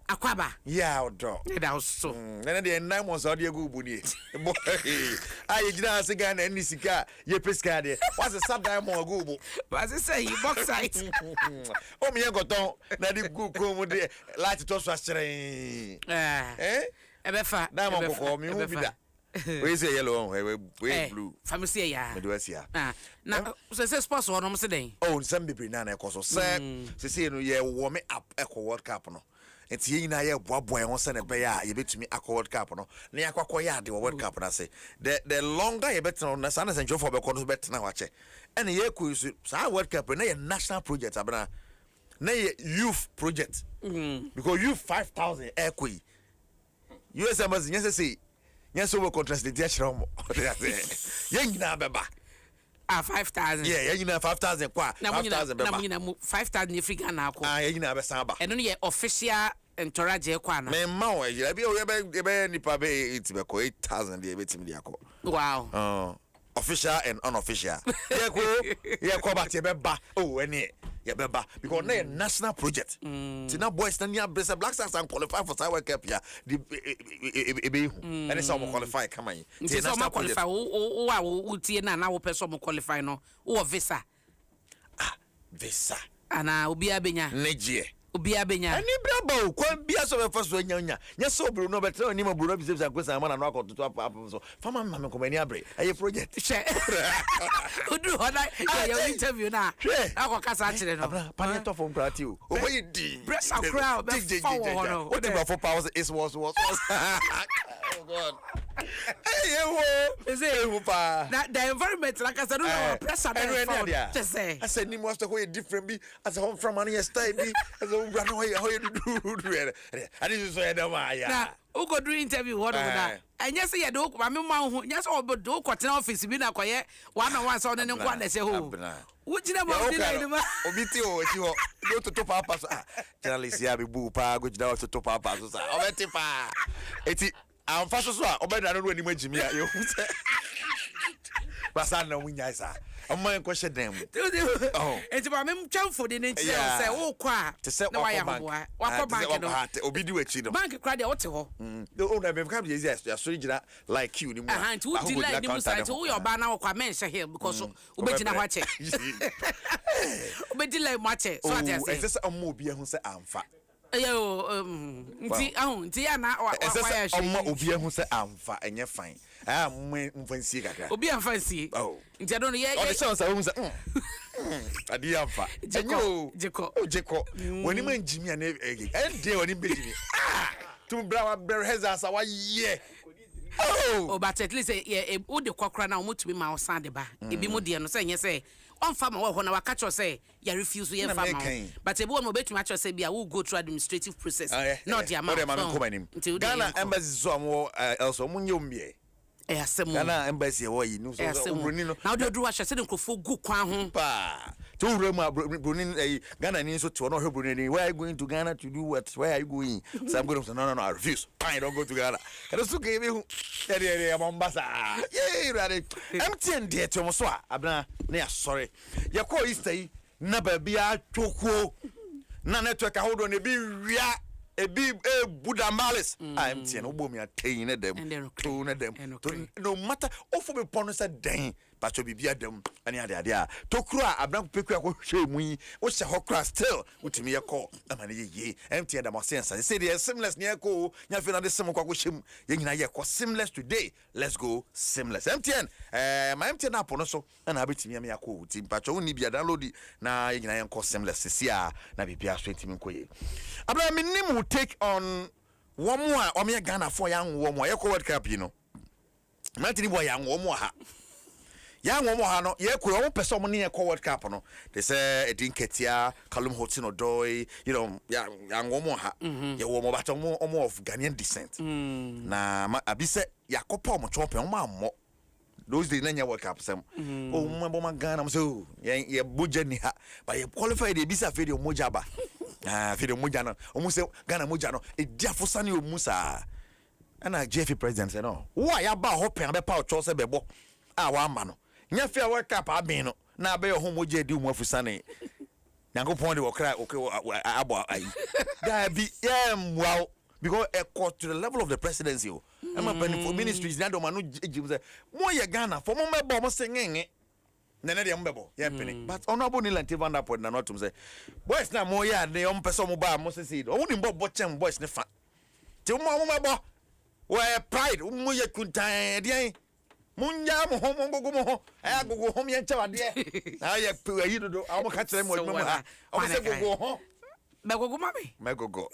akwaba odo that was so na dey 9 months o dey go buni boy aye gina asiga na ni sika ye pesika de what's the sadan mo go bu but I say he box site o mi goton na di go ko mu de light to so asere ebefa na mo ko mi hu bi da we say yellow we blue family ya me do asia na say sports one no say den nsem bebre na na ekoso say no ye wo me up eco world cup no enti yin na ye boaboa ho se ne be ya ye betumi akọ world cup no na yakwakọ ya de world cup na say the longer ye betno na sana senjo for be ko no betna wache ene ye ku sa world cup na ye national project abana na ye youth project because youth 5000 ekoi US embassy nyese yes, we contrast the diashroom. Young na beba. 5,000. Yeah, you know 5,000 kwa. 5,000 beba. 5,000 Africa na ko. You know be samba. Eno ye official entourage kwa na. Me ma o ye be nipa be it be ko 8,000 dey betimi dey akọ. Wow. Official and unofficial. Yeah ko ba te be ba. Oh, ene ye beba because na national project. Tina boys na near Black Stars and qualify for World Cup ya. The and it's all qualify come on. It's all qualify. Who tie na wo person mo qualify no. Wo visa. Visa. Ana obi abenya. Negie. Obi abenya. Ani brabo kwan bia so be faso nya. Nya so bro no betre oni ma bro no bi se kwesa ma na no akoto to so. Fama ma me ko mani abre. Aye project. She. Odu hoda ya interview na. Akọ kasa kire no. Pan to from prati o. O boy di. Press a crowd be forward no. What the for powers is was. Oh God. Hey, the environment, like I said, no press up. I said, "You must have different be as a home from money style be as a run away. How you do? I didn't say that. Who go do interview? What over that? And yes, you do. I mean, yes, all but do quarter office. Be na quiet. One on one, so then one they say who. Which number? Obiti o you go to top up. Journalist ya be boo pa go down to top up. So, obeti pa. Eti. I'm fast so obeda no ani magimi ya you say basa na wunya isa amman question dem enti ba mem twamfo de nti say wo kwa na wa ya hoboa wa bank no obi di wachi no bank credit wote ho o na be come yes ya so gina like you ni mu nti wo di like ni mu site wo your ba na wo kwa mention here because obegina ho ache obedi like mo ache so ati say ese ammo obi ehun say amfa nti ya na wa ya shi ọmọ obi ehun se amfa enye fine mfansi kakra obi amfansi nti adon ye o de sound sa se adi amfa jeko woni man jimi ana de woni be jimi tu bra wa ber heza sa wa ye but at least o de kwakra na o mutumi ma o sande ba ebi mu de no se nye se on farm wo na waka cho say ya refuse ye farm but ebi won obetumi acho say bia we go through administrative process not the amount Ghana embassy so am also munye ombie asem Ghana embassy wo yi no so broni no na do ahwe se de nkofo gu kwan ho pa to wura mu broni Ghana ni so to no hwe broni ni where are you going to Ghana to do what where are you going so I'm going to say no I refuse I don't go to Ghana and so give me ya Mombasa yeah ready MTN de to mo so abna na ya sorry ya call Easter na ba bia twokuo na network ahodo na bi wia ebi budamales MTN obo mi atain na dem to na dem no matter ofo be pono say den pacho bibia dem ani ade a tokura abran peku akọ hwe mu yi wo hye hokra still utimi ye call amane ye MTN da mo sense say the seamless ne ko nya fe na de sim kwakọ hye mu ye nyina ye ko seamless today let's go seamless MTN my MTN app no so na abetimi am yakọ uti pacho ni bia download na ye nyina ye ko seamless sia na bibia so entimi nkoye abran minim take on one more o me Ghana for yan wo mo ye ko World Cup you know matini boy yan wo mo ha yan wo mo ha no ye ko wo person mo ne ye ko World Cup no they say edin ketia Kalum Hotino Doy you know yan wo mo ha ye wo mo ba to mo of Ghanaian descent na abise yakopa mo chompion mo ammo those days nanya World Cup some oh my Ghana I'm so yeah budget ni ha but you qualify the bisa fe de moja ba fe de moja no almost say Ghana moja no e dia fosani o musa ana GF president say no who ya ba ho pen be pa o cho se be bo wa ma no nya fe World Cup abin no na be ho moja di mu afusane Yankopon de okra okay abo ai da bi wow because to the level of the presidency I'm a penny for ministries na do manu ejim say mo ye Ghana for mo mebo mo singing na na de mbebo ye penny but honorable Nilanti Van Der Poel na not say boys na mo ya de on person mo ba mo say o ni mbo chem boys ne fa ti mo mebo we pride mo ye kuntan de munja mo ho mo gogo mo ho aya gogo ho ye ncha wade aya ayi dodo am ka kire mo mo ha o say gogo ho me gogo mami me gogo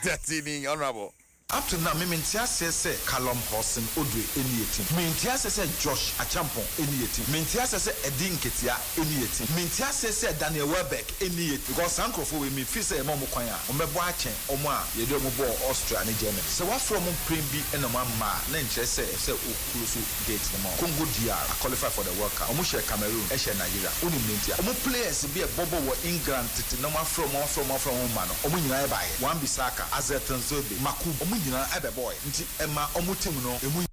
that's it honorable. Up to now, Mintia says, Callum Horson, Odre, any 18. Mintia says, Josh Achampon, any 18. Mintia says, Edin Ketia, any 18. Mintia says, Daniel Welbeck, any 18. Because Uncle for me, Fisa, Momokoya, Omeboachen, Oma, Yedomo, Austria, and Germany. So what from Primby and a mamma, Nenche say, Ukulusu gates the mall. Congo DR, qualify for the World Cup. Omusha Cameroon, Esha Nigeria, Uni Mintia. Omu players be a Bobo or England, no more from Omano, Omuni by one Bisaka, Azetan Zobe, Maku, Ebe boy nti ema omutim no emu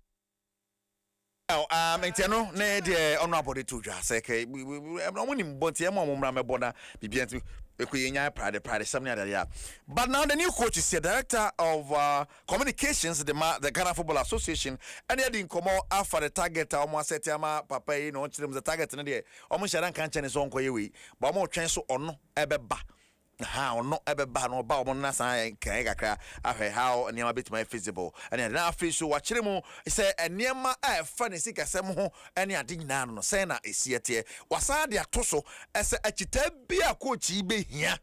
Mentiano na de honorable de tuja say ke no woni mbonti ema omumra mebona bibia nti ekuyenya pride something like that. But now the new coach is the director of communications the Ghana Football Association and he didn't come out after the target almost set ama papa you know the target na de omo sharan kan chene so nkoye we but omo twen so ono ebeba how no ever ban or bow on Nasa Kagaka after how near bit my feasible and then after so watch him say and near my funny sick as some any I didn't know Sena is yet here was I their tosso as a chita be a coach be here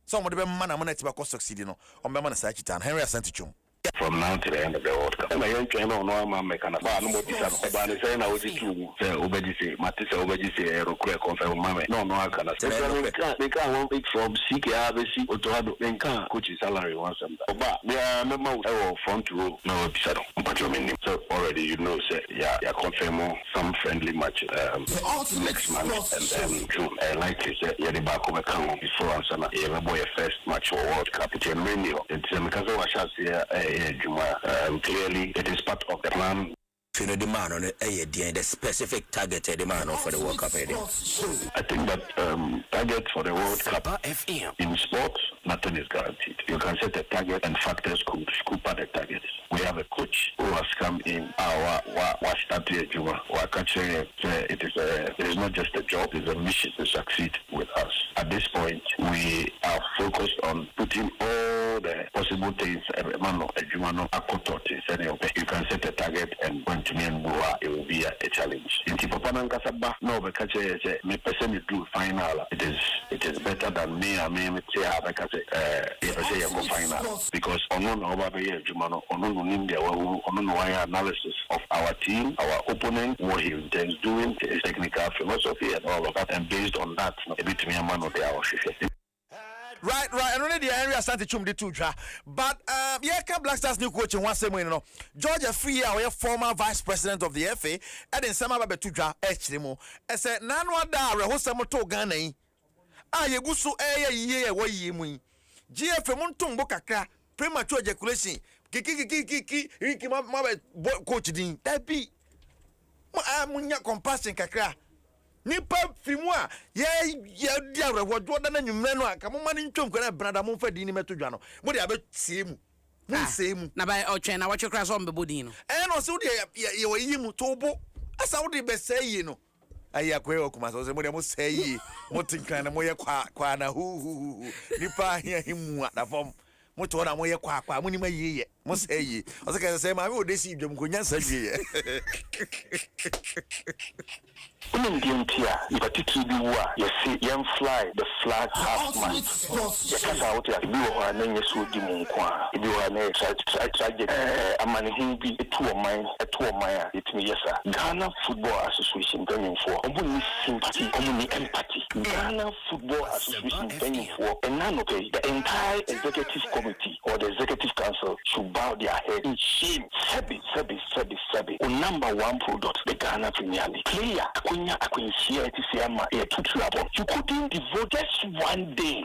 some of the man I'm not succeeding on my man Sachitan Henry Santichum. From now to the end of the World Cup. My young trainer, no one make an about no more disaster. But I say, I was to obey Matissa, obey Roque, confirm Mamma. No, I cannot. They can't pick from CKRBC or to have they can't coach salary once. But they are member of front row, no episode. But you mean so already, you know, say, yeah, confirm some friendly match next month and then June. Like you said, yeah, the back of the camp before us and a boy first match for World Cup. It's because I shall say, clearly it is part of the plan. The demand on the specific target demand for the World Cup. I think that target for the World Cup in sports, nothing is guaranteed. You can set a target and factors could scoop at the targets. We have a coach who has come in our it is not just a job, it is a mission to succeed with us. At this point, we are focused on putting all the possible things you can set a target and when to me and Boa, it will be a challenge. In Tipopana Kasaba, no, because me person do final. It is better than me. I mean, say I go final because on Jumano, on India, on analysis of our team, our opponent, what he intends doing, his technical philosophy, and all of that, and based on that, a bit me a man of the hour. Right. And only the area started to the two but Black Stars new coach in one same way, George Free, our former vice president of the FA, and then some other two Echrimo. I said, Nanwa da Rehosamoto Gane. You go so ye what ye mean. GF Monton Bokaka, premature ejaculation, Kiki, Ricky Mama coach Dean, that be Munya compassion Kakra. Nipa fimwa ye dia rewodo na nyumenu aka mo mani ntwom kwana brada mo fa di ni metodwa no mo de abetiemu mo nsemu na ba otwen na wacho kra so mbebodi no no so de ye wayimu tobo asa wo de be sayi no aya kwe okuma so se mo de mo sayi mo tinkran na mo ye kwa na hu nipa hia himu da fom mo to na mo ye kwa mo ni ma yeye mo sayi o se ka se ma we odesi dwom ko nyansa dwie If a tiki be war, you see, young fly, the flag half man. You can't out there. You are name you so dimunqua. If you are name, tragic, a man who be a tour mine, it's me, yes, sir. Ghana Football Association paying for only sympathy, only empathy. Ghana Football Association paying for, and none of the entire executive committee or the executive council should bow their head in shame. Sebi. Number one product, the Ghana Premier League. Player, you couldn't devote just one day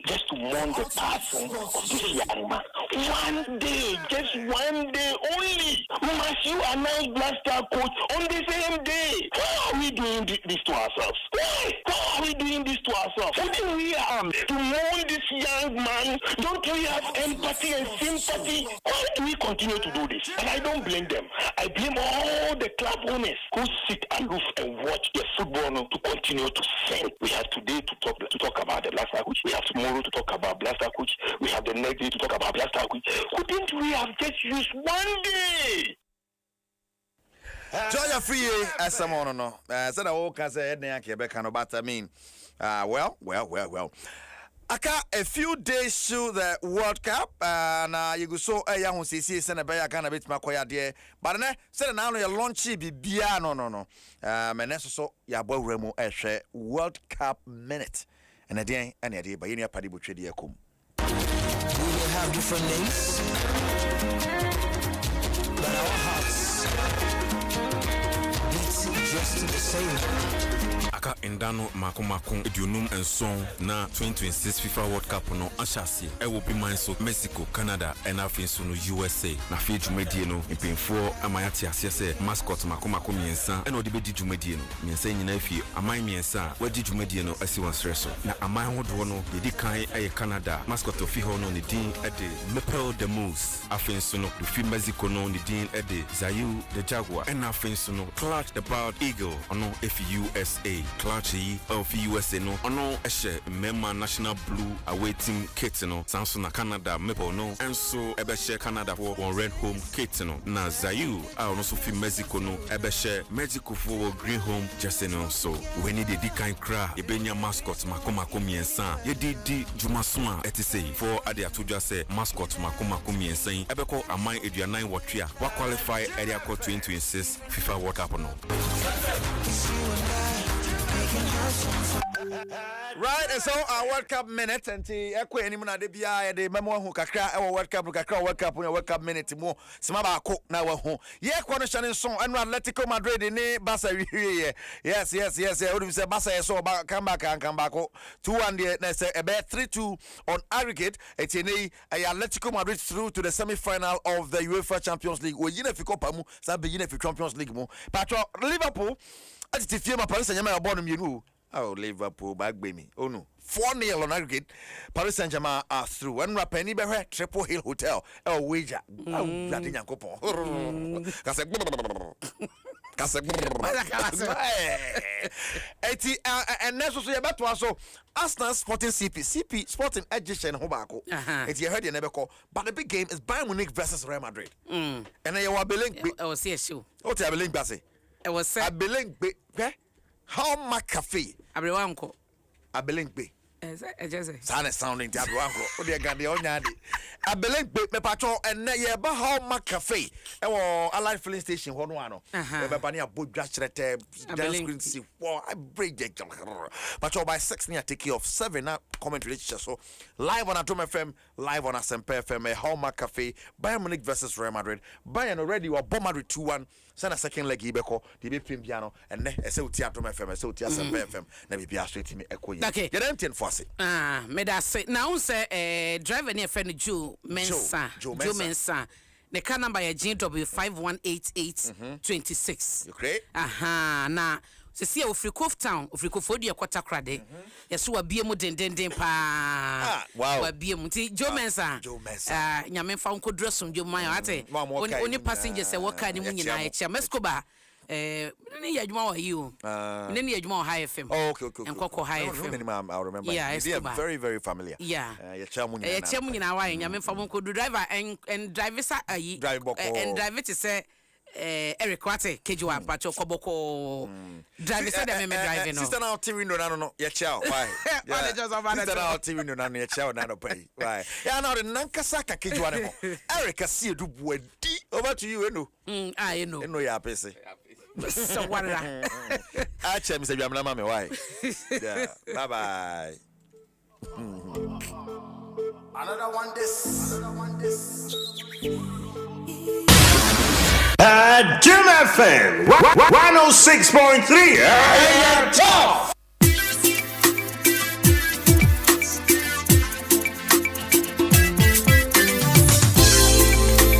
just to mourn the passing of this young man. One day, just one day only. Must you announce Blaster coach on the same day? Why are we doing this to ourselves? Why are we doing this to ourselves? Wouldn't we have to mourn this young man? Don't we have empathy and sympathy? Why do we continue to do this? And I don't blame them. I blame all the club owners who sit aloof and watch the football to continue to send. We have today to talk about the Blaster coach. We have tomorrow to talk about Blaster coach. We have the next day to talk about Blaster coach. Couldn't we have just used one day? Georgia free as someone no. Said I walk as a head Quebec and about I mean. Well. Aka a few days to the World Cup na you go so young CC send a bear kind of bit makoya there. But ne said now you launchy be bia no. Meneso so ya boy remo share World Cup minute. And a day by any party bu trade yakum. We will have different names, but our hearts beat just the same. Aka Indano Makomakon Edunum and Song na 2026 FIFA World Cup no Ashasi. Will be mine so Mexico, Canada, and Africa no USA. Na Fiji Mediano, in Painful, Amayati Asiase, mascot Makomako Miensa, and Odibedi Jumediano. Miensa in Nefi, Amai Miensa, where did Jumediano as he was wrestle. Na Amai Wodono, the Dikai a Canada, mascot of Fihono, the Dean Ede, Mepel the Moose, Afinsuno, the Fi Mexico no, the Dean Ede, Zayu, the Jaguar, and Afinsuno, Clutch the Bald Eagle, ono FUSA. Clutch of USA no ono ehye member national blue away team kit no Samsung Canada Maple no enso ebehye Canada for one red home kit no na Zayu ono so fi Mexico no ebehye Mexico for green home jersey no so we need the kind cra ebenya mascot makomako miensa ye di jumaso a etise for ade atodwa say mascot makomako miensa ebeko aman eduanan wotwe a wa qualify area code 2026 FIFA World Cup no. Right, and so our World Cup minute and the Equa Animal de Bia, the Memo who Kakra, our World Cup, World Cup minute more. Smaba cook now home. Yeah, Cornishan song and Atletico Madrid in Bassa. Yes. What do you say? Bassa so come back 2-1. That's a bet 3-2 on aggregate. It's in Atletico Madrid through to the semi-final of the UEFA Champions League. We if you Copamu, Sabi if you Champions League more. But Liverpool. As the firm Paris Saint-Germain born you. Oh, Liverpool back by me. Oh no. 4-0 on aggregate. Paris Saint-Germain are through. One penny bear Triple Hill Hotel. Oh, wager. Oh, nothing coupon. And that's also about to also Arsenal Sporting CP Sporting Education Hobako. It's you heard you never call. But the big game is Bayern Munich versus Real Madrid. And then you are Belink. Oh, see you. Oh, tell Belink Bassy. I was saying, I Belink. How much cafe? Abriwanko. I Belink be. Sana sounding to Abriwanko. Oh, dear God, the onyadi. I Belink be me patrol and yeah, but how much cafe? Oh, a live filling station, one. Everybody a boot just screen see. Wow, I break the patrol by 6 near take care of 7 now. Commentary so live on Adom FM, live on Asempe FM, how much cafe? Bayern Munich versus Real Madrid. Bayern already were bomb Madrid 2-1. Send a second leg Ibeko, the big piano, and then a Sauti Adom FM, a Sauti Asempe FM. Never be straight to me. Okay, you're empty and fussy. May I say now, say, driver near friend Joe Mensa. The car number is GW 518826. You great? Now. See, of Free Town, of Free Quarter Crade. Yes, who are BM den pa. Wow, BM Joe Mensa. Yamen found could dress from Joe Maya. Only passengers say what kind of money I Mescoba. You. High FM. Okay. And Coco High FM. I remember. Yeah, it's very, very familiar. Yeah. Chairman in our Yamen from could driver and drivers and drive it to say. Eric Wate, Kejua, Pacho Koboko. Driver said I'm driving. Sister now TV no no. Yeah, chow. Why? Sister now TV no no. Yeah, chow no pay. Why? Yeah, now the Nankasaka Kejua. Eric, I see you do wedi. Over to you, know. I know. No, you're busy. So what? I check Mr. Jamla Mami. Why? Yeah. Bye bye. Another one. Adom FM 106.3. Hey, tough.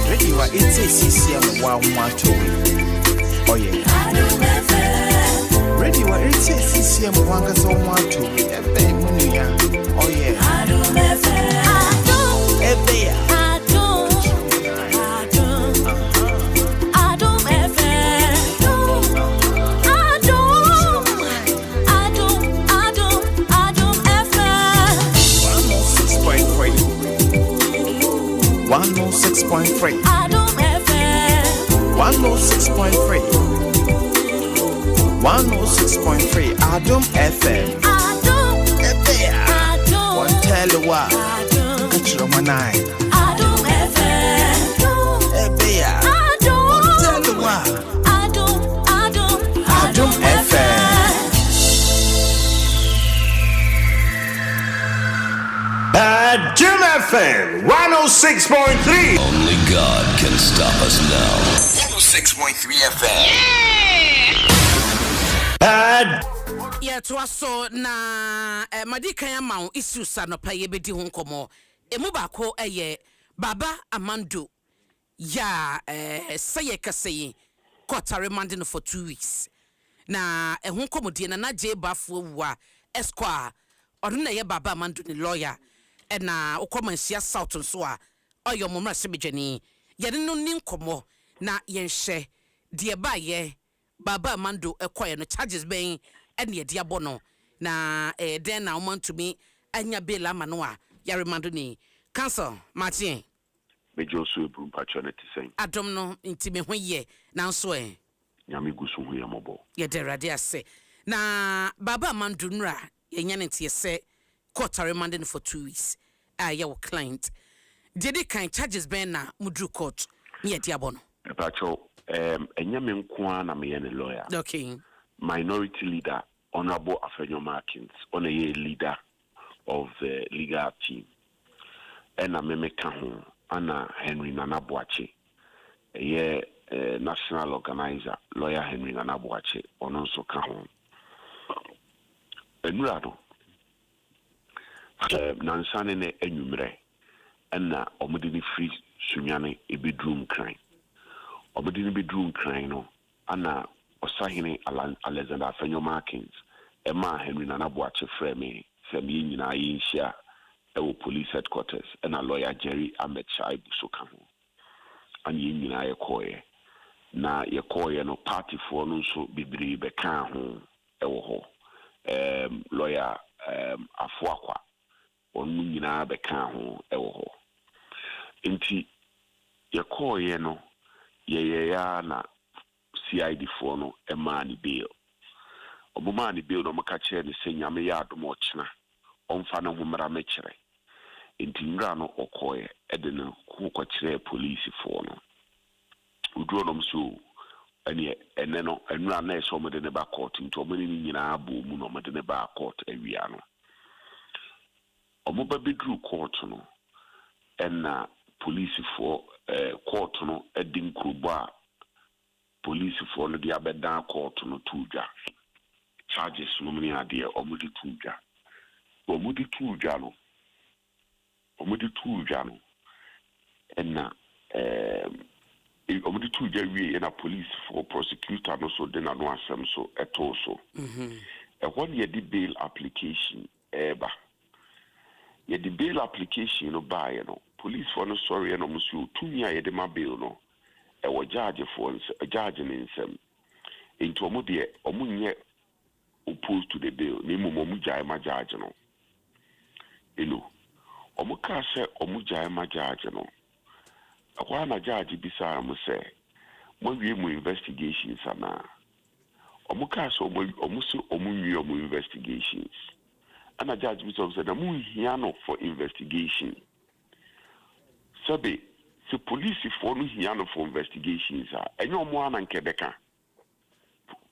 Ready, what it's a CCM 112. Oh, yeah. Ready, what it's a CCM 112. Oh, yeah. Adom 106.3. Adom FM 106.3. 106.3. Adom FM. Adom FM. One tell you what. Catch your man eye. Adom FM. Adom. One tell you what. Adom FM. Adom FM 106.3. Only God can stop us now. 106.3 FM. Yeah, Dwaso na madika ya maun isu sa no pa ye bedi ho nkomo. Emu baako eye Baba Amando ya say kase court remanding for 2 weeks. Na ho nkomo die na je bafo wa esquire ono na ye Baba Amando ni lawyer. Na okomansia south nso a oyo momra sebejani ye no ni nkomo na ye nhye de ba ye Baba Amando ekoye no charges ben ene ye de abono na den na woman to me anya bail amano a ya remando ni cancel Martin mejo so ebru patronity sen Adom no ntime ho ye na nso nyame gusu ho yamobo ye de rade ase na Baba Amando nra ye nya ntie se court remanding for 2 weeks. Your client. Did it kind charges ben na mudru court? Me at Yabono. Pacho, enyame nkwa na me ne lawyer. Okay. Minority leader, Honorable Afenyo Markins, on a leader of the legal team. Ena meme kaho, Anna Henry Nanabuache, a national organizer, lawyer Henry Nanabuache, on also kaho. Enurado. Nansane ne enyumre enna omudini free sunyane ebedroom crane omudini bedroom crane no ana osahene Alexander Afenyo Markins ema Henry Nanabuache frame semi nyina yinhia ewo police headquarters enna lawyer Jerry Amecha ibusoka ho ani nyina yekoye na yekoye no party for no so bibiri beka ho ewo ho lawyer Afuakwa onu nyina beka ho ewo ho enti yekoye no ya na CID for no emani bail obumani bail no makache ne senyame ya Adom ochina omfa na humra mekire enti ngra no okoye ede no kwokire police for no udro no mso ene no enra na eso mo de ne ba court enti omani nyina abo mu no mo de ne ba court awia no omoba bedru court no enna police for court no edin kruba police for no dia bedan court no tuja charges no mini ade omudi tuja enna omudi tuja wie na police for prosecutor no so de na no asem so eto so when you di bail application eba ye the bail application no buy no police for no sorry no musu tumia ye de ma bail no e wo judge for judge Nsem into omo de omo nye opposed to the bail ni mo jai ma judge no omo ka se omo jai ma judge no akwa na judge bisa mo se mo wie mo investigations ana omo ka se omo so omo wie omo investigations. And a judge said, "The moon hiano for investigation." Sabe, the police for no hiano for investigations are. And no more than Quebeca.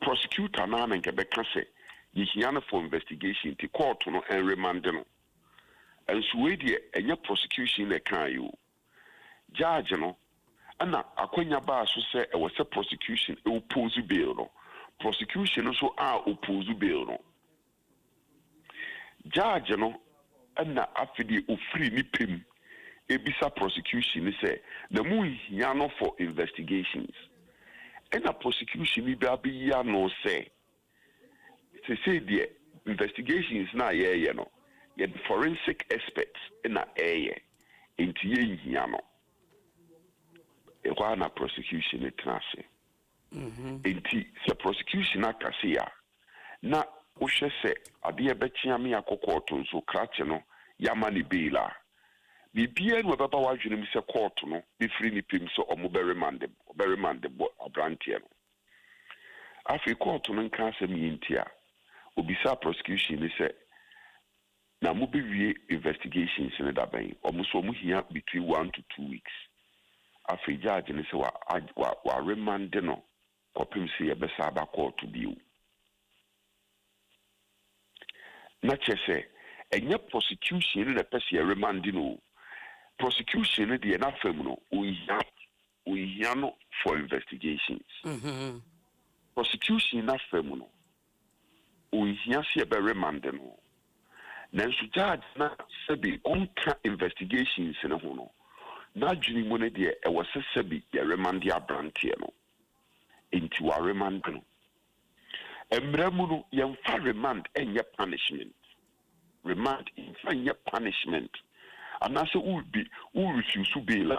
Prosecutor nan and Quebeca say, "Ye hiano for investigation to court no and remand no." And so we and your prosecution the can you. judge no ana akwanya ba so say e was a prosecution e oppose bail no prosecution so oppose bail no judge no ana afidi ofiri ni pem ebisa prosecution ni say na mu hia no for investigations ana prosecution ni ba bi ya no say the investigations na ye no ye forensic experts na enti ye hia no e kwa na prosecution ni trase enti se prosecution akase ya na wohwe se ade ebechia me akokɔɔto nso krache no yama ni baila bibia no baba wadwene mi se court no be free ni pim so omoberemande bo abrantie no afi court no nka asem yintia obisa prosecution ni se na mo be wie investigations in da ban omuso mu hia between 1 to 2 weeks afi judge ni se wa remand no kopim se yebesa aba court biu na chese enye prosecution na pese remand no prosecution de na fam no ohia no for investigations prosecution na fam no ohia se be remand no na nso judge na sebi onka investigations no ho no na dwini mo ne de e wose sebi ye remand ya brantie no enti wa remand no emramu no yemfa remand enye punishment remand enye punishment and also will refuse to bail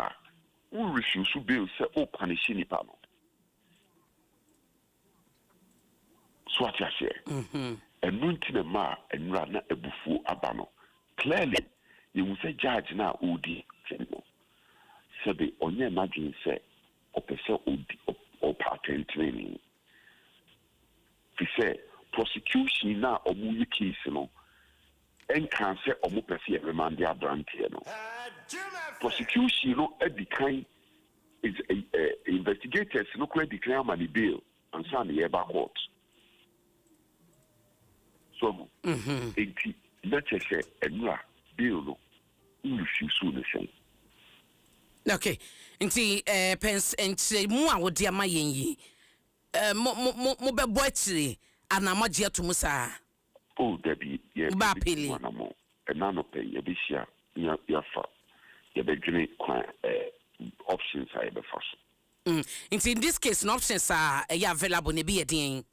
say punish ni pa no so what I say enunti na ma enra na ebufu aba no clearly you will say judge na odi sabe onye imagine say opese odi o patent training fi say prosecution na omu case no and can say omu pese remand dia brantie no prosecution no edikan is investigators no kwa declare money bail and send the back court so enti na chese enura bail no refuse to listen. Okay, nti pens enti mu a wodi ama yenyi mo be boitire ana magia to musa oh debi ye ba pili anamo enano pe ye bisia ya fa ye be dwene kwa options I be fast in this case no options are available ne be ye din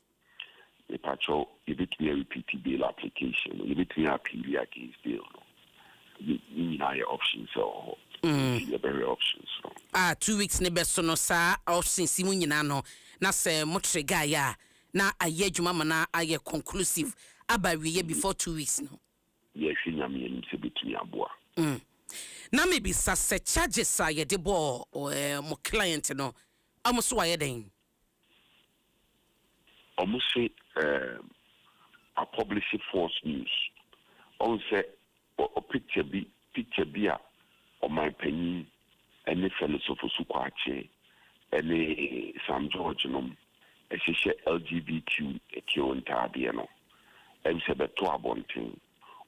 e pacho you bit me repeat bail application you bit me appeal against bail you need options so you very options so 2 weeks ne beso no sa options simu nyina no na se motre guy ya na aye dwuma mana aye conclusive aba wiye before 2 weeks no yes nyame nim se betumi aboa na maybe sa se charges are de bo mo client no amuso aye den almost a publish false news on say a picture be on my penny any fellows of Sukwache any Sam George no a LGBTQ etion and said a 2 abonting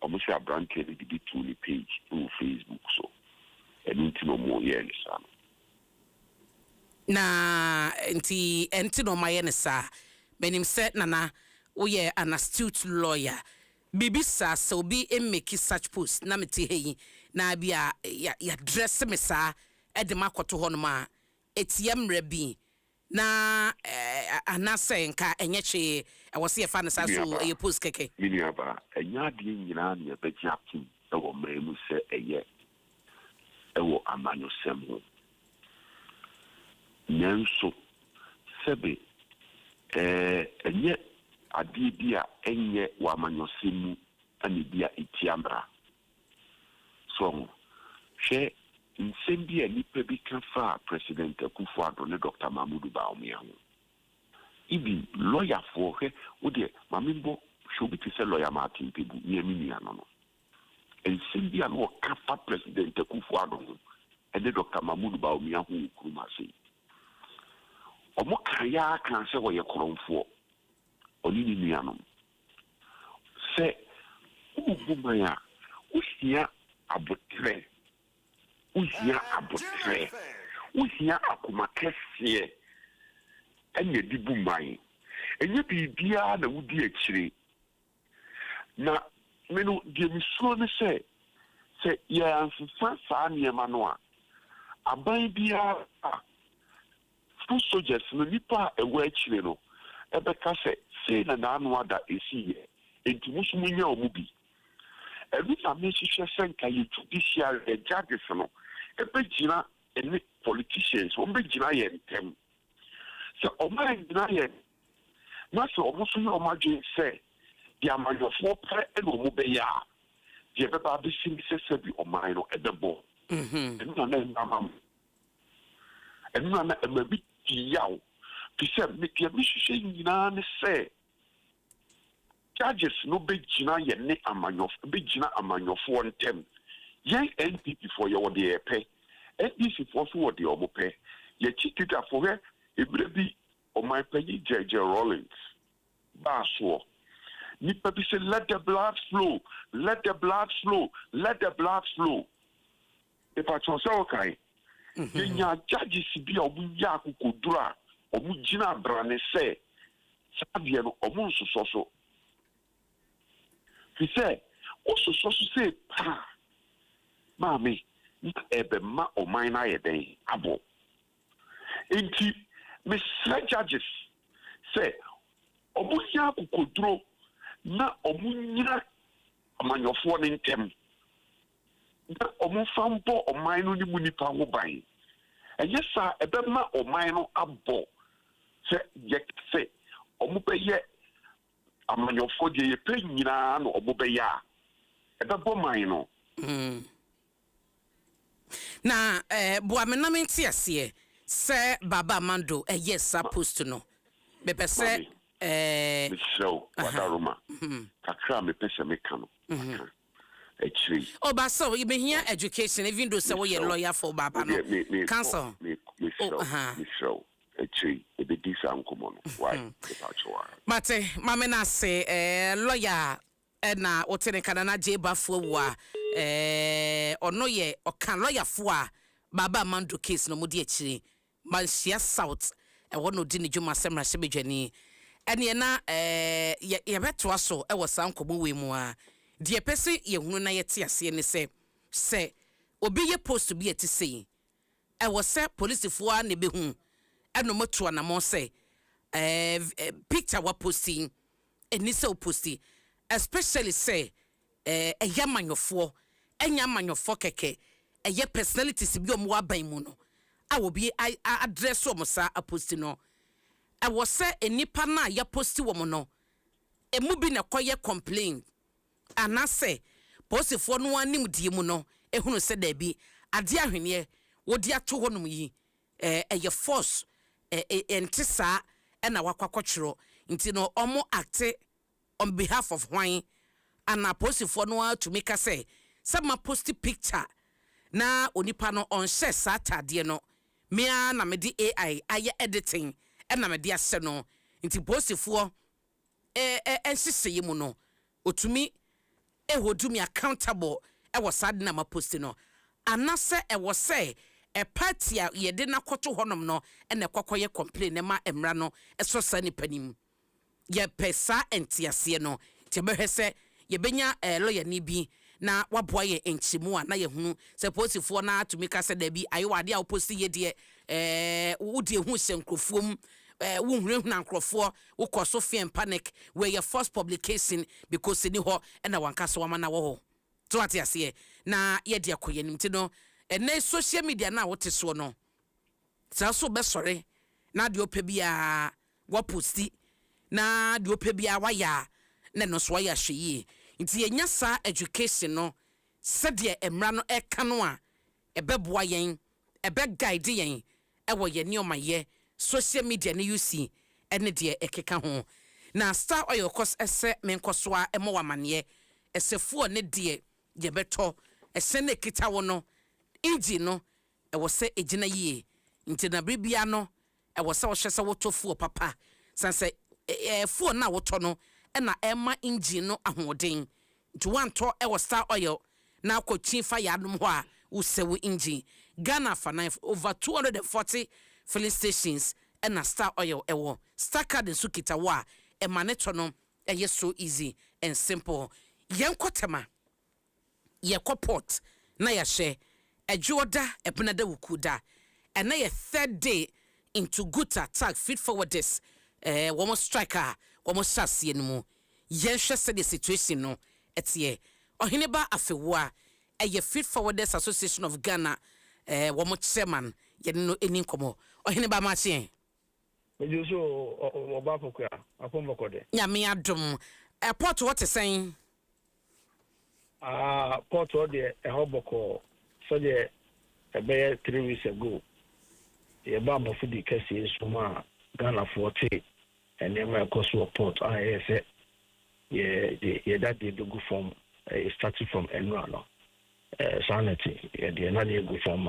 almost a brand the B2 page on Facebook so and into no more years na enti no mayenesa benim set nana we an astute lawyer bibisa so be make such post na meti heyi na bia ya dress me sa edema kwato ho no ma etiem rabi na anase nka enyeche e wose ye fa na sa so e post keke miniaba enya de nyina na be jakim e wo mremu se eye e wo amanyo sem ho nyanso sebe enye ade bia enye wa amanyo semu ani bia etiamra so she nsɛm a nipa bi ka fa president Akufo-Addo ne Dr. Mahmoud Bawumia ho even lawyer for he wo de mamembo should be say lawyer Martin Pebu ni amia no nsɛm bi a no ka fa president Akufo-Addo ho and Dr. Mahmoud Bawumia ho kuruma sei omo kaya kan se wo ye koromfo oni ni nuanom se ubumaya uhia abotre wohia abotre wohia akoma kɛseɛ ɛnyɛ di bu man ɛnyɛ biribiara na wodi akyire na meno deɛ misuo ne sɛ yɛansefa saa nneɛma no a aban biara foot soldiers no nipa a ɛwɔ akyire no ɛbɛka sɛ sei na naano ada ɛsiyɛ enti mo so munya ɔmo bi ɛno na mehyehyɛ sɛ nka yɛ judiciary judges no ɛbɛgyina ɛne politicians wɔn bɛgyina yɛ ntɛm sɛ ɔmo agyina yɛ na sɛ ɔmo so yɛ ɔmo adwene sɛ deɛ amanyɔfoɔ pɛ ɛna ɔmo bɛyɛ a deɛ ɛbɛba abɛsi ne sɛ bi ɔman no ɛbɛbɔ ɛno na ɛnama mo ɛno na ɛma bi di yaw fi sɛ deɛ mehyehyɛ nyinaa ne sɛ judges no bɛgyina yɛ ne amanyɔfoɔ ntɛm yɛn NPP foɔ yɛwɔ deɛ yɛpɛ NDC foɔ so wɔ deɛ ɔmo pɛ yɛkyi titafoɔ hɛ ebire bi ɔman panyin J.J. Rawlings baa soɔ nipa bi sɛ let the blood flow let the blood flow let the blood flow ìpàtàn sɛ ɔkae yɛnya judges bi a ɔmo yɛ akokoduro a ɔmo gyina abrane sɛ saa deɛ no ɔmo nsosɔ so fi sɛ ɔsosɔ so sɛ paa maame na ɛbɛma ɔman no ayɛ dɛn abɔ nti mesrɛ judges sɛ ɔmo yɛ akokoduro na ɔmo nyina amanyɔfoɔ ne ntɛm na ɔmo fa mbɔ ɔman no ne mu nipa ho ban ɛnyɛ saa ɛbɛma ɔman no abɔ sɛ yɛsɛ ɔmo bɛyɛ amanyɔfoɔ deɛ yɛpɛ nyinaa na ɔmo bɛyɛ a ɛbɛbɔ man no na boame na mente aseɛ sɛ baba amando ɛyɛ sa post no bɛpɛ sɛ mesrɛw wadaroma kakra a mepɛ sɛ meka no akyire Oba so you be here education even though say we are lawyer for baba no council mesrɛw akyire ebedi sa nkomo no why mate mame na say lawyer na wotene kana na je bafo wa ono ye okan lawyer fo a baba amando case no mudi akyire mansia south wo no di ne dwuma semra hye bedwani ene na ye beto so e wo san komo we mu a die pese ye hunu na ye te ase ne se obi ye post bi eti sei e wo se police fo a ne be hu eno moto na mo se picture wa posting eni se o posti especially say eya manyofo enya manyofo keke eye personalities bi o mo aban mu no a wo bi address o mo sa aposti no e wo se enipa na ya posti wo mo no emu bi na koye complain anase posifo no anim die mu no ehunu se da bi ade ahwene wodi ato honum yi eye force entisa na wakwakotwero nti no omo acte on behalf of wine and posifo no to make us say some post picture na onipa no on share Saturday no mea na me di AI aye editing na me di ase no nti posifo ensise yi mu no otumi hold me accountable was sad na ma post no anase was say a party ye did na koto honom no and a kokoye complain ma emra no eso sani panim ye pesa entiase no tebe se ye benya lawyer ni bi na waboa ye enchimu a na ye hunu se posifo na to make us da bi ayo ade a post ye de wodi hu hyenkrofom wo hunhuna nkrofo wo koso fear panic where your first publication because ni ho na wanka so wama na wo ho to ate ase na ye de akoye nim ti no na social media na wote so no sa so be sore na de opa bia wo posti na de opa bia wa ya na no so ya hweye nti enya sa education no se de emra no eka no a ebeboa yen ebe guide yen ewo ye ne omaye social media ne you see ene de ekeka ho na star oil cost ese menkoso a emo wamane esefo ne de ye beto ese ne kita wo no engine no ewo se ejina yie nti na bibia no ewo se wo hwese wo tofu papa sanse fo na wo to no na ema engine no ahoden nti wanto ewo star oil na akɔtwi fa ya adom ho a usewu engine Ghana for over 240 filling stations and a Star Oil ewo Star Card nso kita wa e maneto no eye so easy and simple yenkotema port na ya she ejuoda ebenada wukuda and na ye third day into good attack feed forward this one striker one chassis no yen hwese the situation no etie oheneba afewa eye feed forwarders association of Ghana one chairman yen no eni nkomo oheneba machi meju so obafokua apombokode nyame adom port what is saying port ode ehoboko so the about 3 weeks ago the baba for the case is from Ghana 40 and then my cost report I say that they do go from starting from Enrano sanity the another go from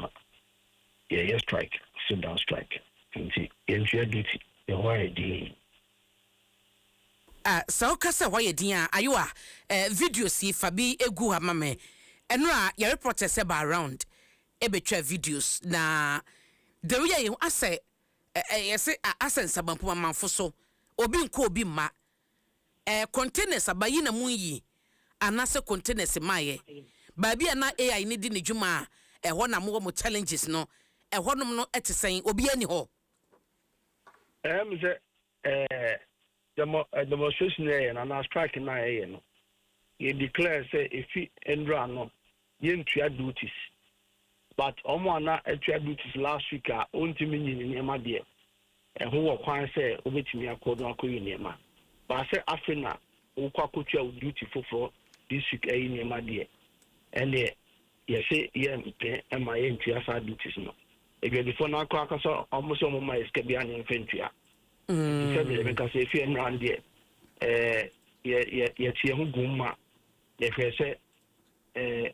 strike sit down strike and the duty the why the so kasa why dia ayoa video si fabi egu ha mame enra your reporter say ba around ebetwa videos na the way you ase say asensa bampo manfo so obi nko obi ma containers abayi na munyi anase containers maye baabi na AI ni di ne dwuma ho na mo challenges no ho nom no etesen obi ani ho demonstration na strike na no you declare say if endra no yentua duties but omo na etua duties last week ontimi nyini niema de ho wo kwan say obetimi akodo akoyi niema but say afina wo kwakotua duty foforo this week niema de and ye say ye mpe ema ye ntua sa duties no ebe before na akọ akaso omo so omo ma eske bia ne mfentua say because if you run there ye tie ho gumma ye hwe say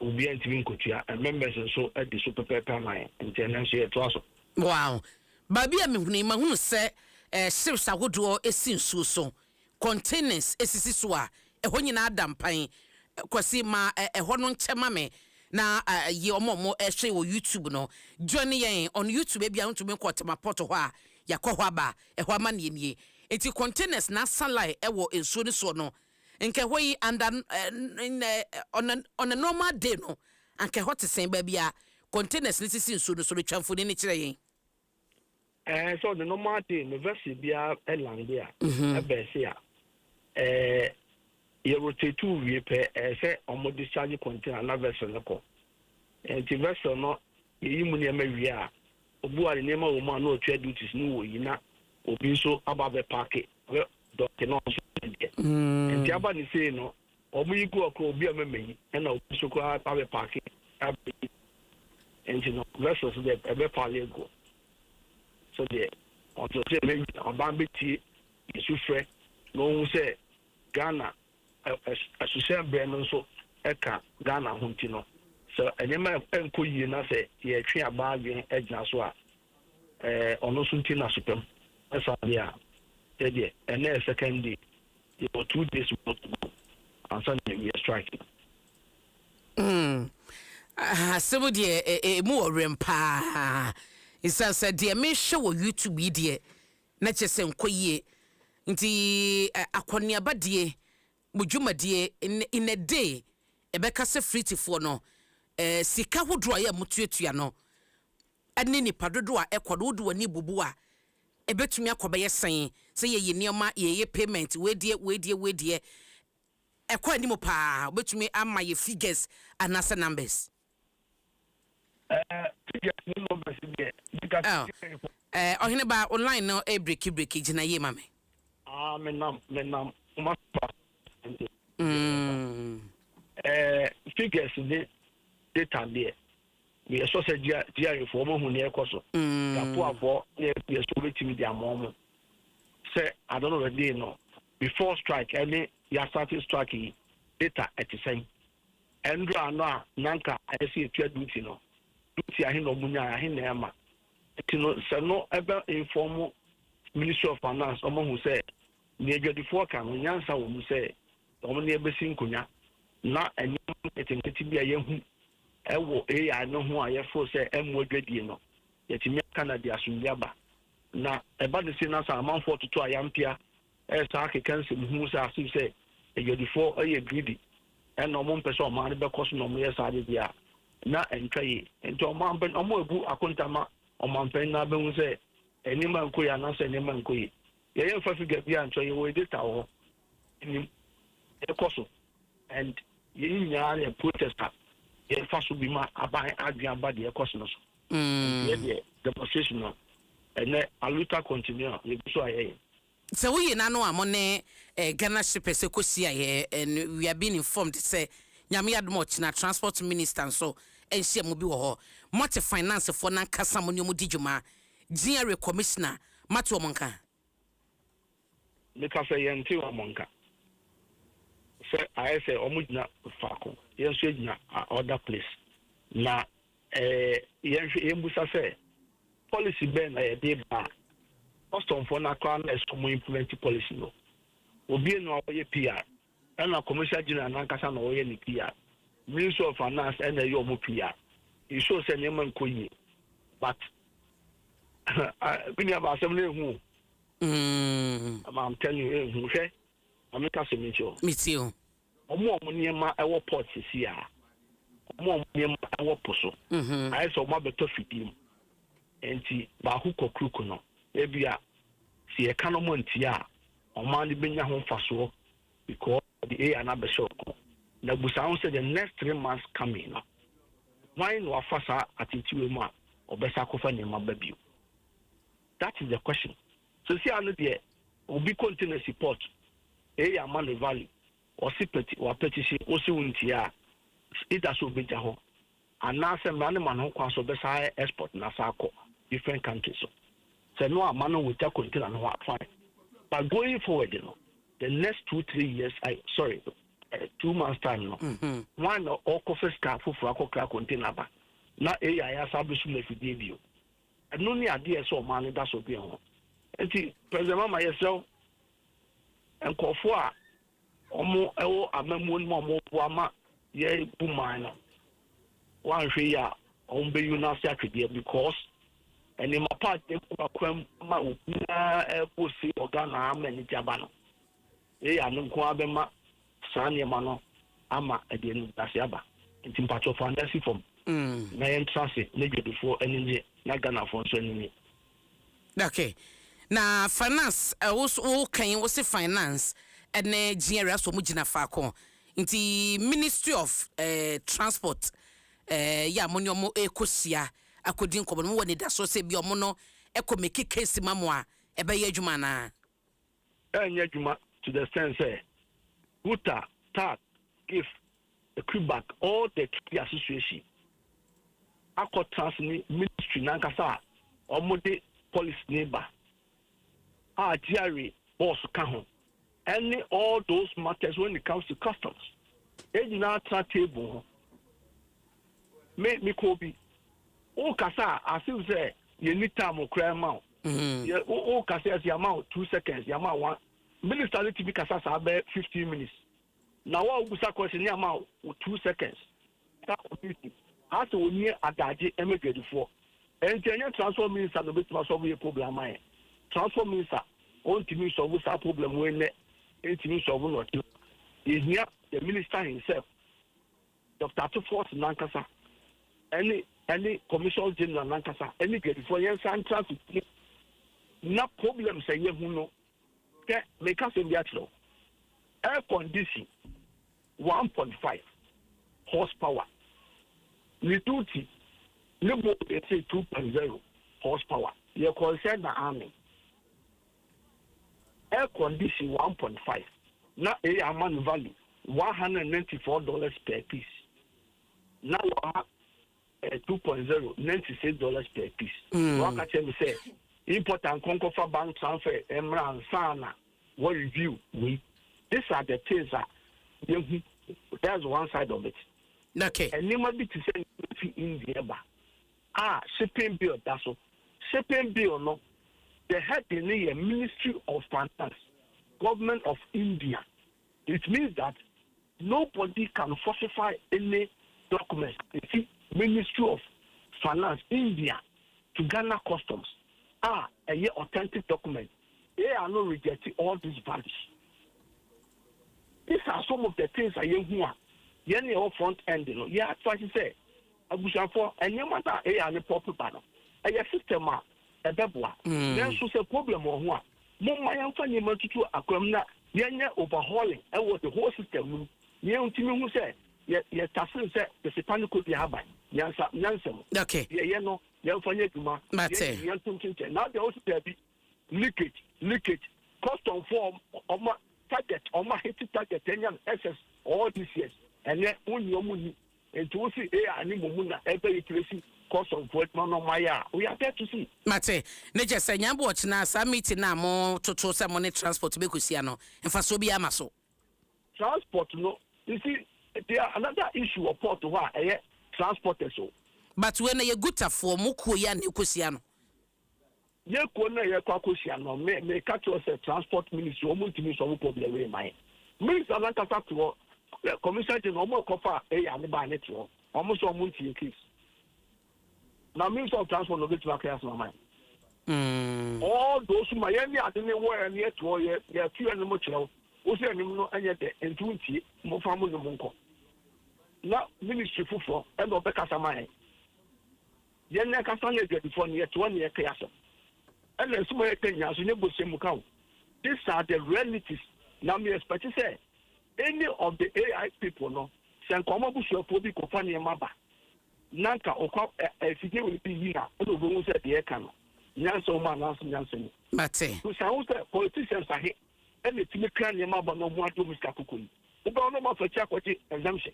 obi antimi nkotua members so at the super paper mine international ye to aso wow babi a mehunu ma hunu se ships agodo esi nsuo so containers esisi so a ɛhɔ nyina adampan kwasi ma ɛhɔ no nkyɛma me na ye omomo ehwe wo YouTube no join yen on YouTube bia ntumi kwotema poto hɔ a yakɔ hɔ aba ɛhɔ ama ne nie enti containers na salai ɛwɔ ensuo ne so no nke hɔ yi under on a normal day no anke hɔ te sen ba bia containers ne sisi nsuo no so betwamfo ne kyerɛ yen so the normal day no vessel bia eland there ebe se a you rotate to we pe say omo discharge container na vessel no ko enti vessel no yimu ne ma wi a obu ari ne ma wo ma no twa duties no wo yi na obi so aba be park we doctor no so de enti aba ni say no omo yi go ko obi amemyi na obi so ko aba be park enti no vessel so de ebe park go so de on to say me oban beti isu frɛ no say Ghana association brand so eka Ghana hunti no so enyema enko yie na say ye twe abaagwe agina so a ono so nti na sopem esa dia de ene second day you 2 days to go and Sunday we are striking sebo de mu orempa isa said de me hwe wo YouTube yi de na kyese enko yie nti akoniaba de mujumade in a day ebeka se free no sika hodro ya mutuatua no ane ni padodo a ekodo do ani bubu a ebetumi akoba yesen se ye nioma ye payment wedie ekọ ani mo pa obetumi ama ye figures anasa numbers figures numbers be because ohene ba online no e break gina ye mame menam umapa figures the data there we so say GRA for mo hu ne ekoso yapo afọ na e so betimi dia mo say I don't know the day no before strike any ya started striking data at the same endra no nanka I see twa duty no duty ahe no munya ahe na ema etino se no ebe inform Ministry of Finance omo hu say ne adwadifo ka no nyansa wo mu say omo ne ebesi nkonya na enye etimeti bia ye hu ɛwɔ AI no ho a yɛfo sɛ ɛmmo adwadie no yɛtumi aka na de asomdwaba na ɛba de se na sa amanfoɔ toto a yampia saa keka nsɛm hu sɛ asem sɛ adwadifoɔ ɛyɛ greedy ɛna ɔmo mpɛ sɛ ɔmaa no bɛkɔ so na ɔmo yɛ saa de bia na ɛntwa yi nti ɔmo abu akontama ɔmampɛn na bɛhu sɛ ɛnima nkɔ yi anaasɛ ɛnima nkɔ yi yɛyɛ mfa figa bi a ntwa yɛwɔ data wɔ nim ɛkɔ so and yɛn nyinaa yɛ protester yɛfa so bi ma aban adwene aba deɛ ɛkɔ so no so yɛdeɛ demonstration no ɛnɛ aluta continue a yɛbi so ayɛyɛ sɛ woyɛ na no a mo ne Ghana shippers kɔsi ayɛ and we are being informed sɛ nyame adom ɔkyena transport minister nso ɛnhyia mu bi wɔ hɔ mote finance for na nkasa mo ne mu di dwuma GRA commissioner mate wɔ mo nka meka sɛ yɛnte wɔ mo nka sɛ ayɛ sɛ ɔmo gyina faako yɛn nso gyina other place na yɛmbusa sɛ policy bɛn na yɛde ba customfoɔ no akora na ɛsɛ ɔmo implement policy no obi no a ɔyɛ PR ɛna commercial general nankasa na ɔyɛ ne PR Ministry of Finance ɛna ɛyɛ ɔmo PR iso sɛ nneɛma nkɔ yie but bini aba asɛm no ehu I'm telling you ehu hwɛ ameka sɛ mekyɛ metio ɔmo nneɛma ɛwɔ port sisi a ɔmo nneɛma ɛwɔ po so ayɛ sɛ ɔmo abɛtɔ fidie mu enti baako kɔ kruku no ebi a si ɛka no mo ntia a ɔmo de benya ho mfasoɔ because the A and abɛhyɛ ɔkɔ na busa ho sɛ the next 3 months coming no why no afa saa atitiwe mu a ɔbɛsa akɔfa nneɛma ba bio that is the question so see ano deɛ obi container support A ama ne value ɔsi pɛti wapɛti osi wuntia ida so obɛgya hɔ anaasɛ mmara ne ma no ho kwan so ɔbɛsa export na sa akɔ different countries so sɛ no ama no wotwa container no ho fine but going forward you know the next 2-3 years 2 months time no one or coffee scarf for akɔkra container ba na ya sabisu na fidie bio ɛno ne adeɛ sɛ ɔma no da so bi ho nti president mama yɛsɛw nkɔfo a ɔmo ɛwɔ amamuo no ɔmo po ama yɛ buman no wanhwɛ yi a ɔmo bɛyi no ase atwedeɛ because ɛnima part ɛkɔkwam ma obina ɛbɔsi ɔgana ama ne gyaba no ya no nko abɛma saa nneɛma no ama ɛdeɛ no dase aba nti mpatwɔ fantasy fam na yɛntra se ne dwadifoɔ ani nye na Ghanafoɔ nso ani nye okay na finance wo kan wo se finance ene GRA so mo gina faako nti Ministry of Transport ya mo nyomo ekosia akodi nkomo no woni da so se bi omo no ekomeki case mamo a ebeye adwuma na enye adwuma to the sense say Uta, TAG, GIF, the Quebec, all the key association. Ako transni ministry nankasa omode police neighbor. GRA boss kaho. Any all those matters when it comes to customs. Eji na table. Me kobi. O kasa asif say you need time o cry amount. O kasa as amount 2 seconds, amount 1. Minister let be kasa sa be 15 minutes. Now what we question ni amount 2 seconds. That community. As we near adaje emegede for. Engineer transfer minister no bit solve your problem ai. Transfer minister on to solve that problem when it solve not. Is near the minister himself. Dr. Tufos Nankasa. Any commissioner general Nankasa. Any get for yen central na problem say you know. Make us in the actual air condition 1.5 horsepower. Nituti, Nibo, they say 2.0 horsepower. You're concerned the army. Air condition 1.5. Now, a man value $194 per piece. Now, 2.0 $96 per piece. What I tell you say. Important conquer bank transfer, Emran Sana, what review we. These are the things that there's one side of it. Okay. And you might be to send in the shipping bill, that's all. Shipping bill, no. The head in the Ministry of Finance, Government of India. It means that nobody can falsify any documents. You see, Ministry of Finance, India, to Ghana Customs. A authentic document. They are not rejecting all these values. These are some of the things I hear. Yen your front end, yeah, try to say. Abusha for any matter a proper banner. A system, a bebwa. Then so say problem or one. No, my unfunny to a criminal, yen overhauling, and what the whole system. Yen to me who say, yet Tassin said the Satanic could be harbor. Yansam. Okay. Yeah, no, yan funny to my. Now they also be leakage, custom form of my target, on my hit target, 10 years SS all these years. And then when your money and to see Mumuna every tracing cost of what man on my we are there to see. Mate, Nature say watch now, some meeting now more to some money transport to Becusiano and for so be Amaso. Transport, no, you see, there are another issue of port to what transport so. But when you good for Mukuya Nicusiano. Ye kona ye Kwakusiano, may catch us a transport ministry, almost to me some problem away my. Minister Lankasa to commission is almost cover and buy it almost a multi case. Now, Minister of Transport will get to class my mind. All those who Miami are didn't wear and yet to your few and much now, who say no and yet and 20 more family monko. Now, Ministry for and of the Casamine. Yen Casania get before near 1 year class. And then some 10 years in your same account. These are the realities. Now, me expect to say. Any of the AI people, no, send come up with your public company maba. Nanka or if you will be here, and the rules at the Ekan. Yanso man, Nansen. Mate. Who sounds that politicians are here, and it's me can your maba no more to Mr. Kukun. The government of a chakwati exemption.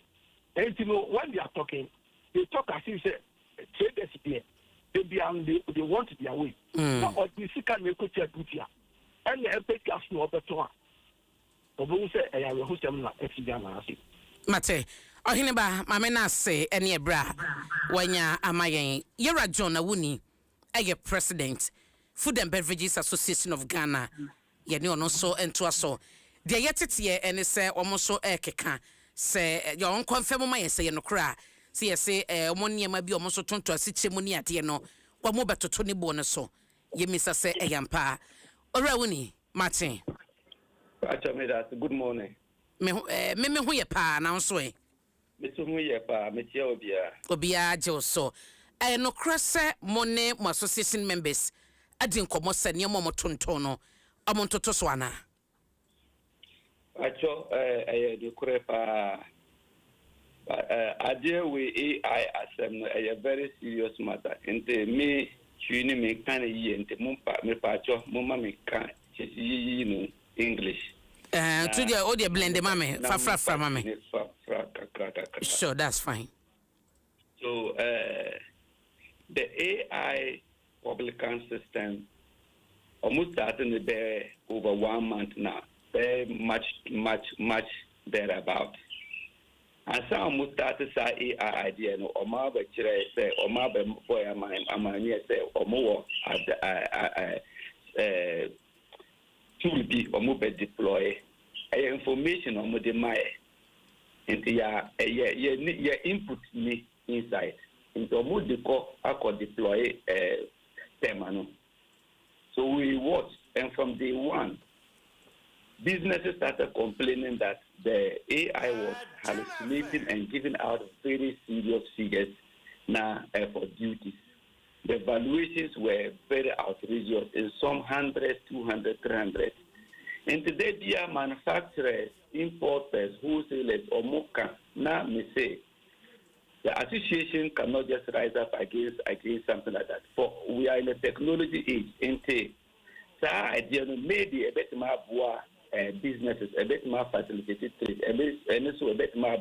And you know, when they are talking, they talk as if traders here. They want it their way. Now, or the second make it a and the epic gas no better. Mate, Ohineba, Mamena say, any bra, when ya amayen, Yera John Awuni, a president, Food and Beverages Association of Ghana, Yenio no so and to us so. The yet here and say almost so ekeka, say your own confirm my say no cry. See, say, one year might be almost turned to a ceremony at Yeno, what more better 20 bonus so. Ye miss us say a yampa. Orawuni, Martin. Good morning. Me who ye pa now so eh. Mr. Huye pa, Metia Obia Joso. No cross money mo association members. Adin komo senior momo tontono. Amonto to swana. Acho the kurepa idea we AI asem a very serious matter. Inte me chuni me kan yi inte mumpa me pacho mumma me kan chisi no English. To the audio blend the mame, fra mame. Sure, that's fine. So the AI publican system almost starting to be over 1 month now. Very much thereabout. And some almost started say AI idea no or ma be say or ma be boy amani say or more will be or move deploy information or mode into your input me inside into mode the call I could deploy terminal. So we watched, and from day one businesses started complaining that the AI was hallucinating and giving out very serious figures now for duties. The valuations were very outrageous, in some 100, 200, 300. And today, dear manufacturers, importers, wholesalers, or moka, now me say, the association cannot just rise up against something like that. For we are in a technology age, and so idea maybe a bit more businesses, a bit more facilitated trade, and also a bit more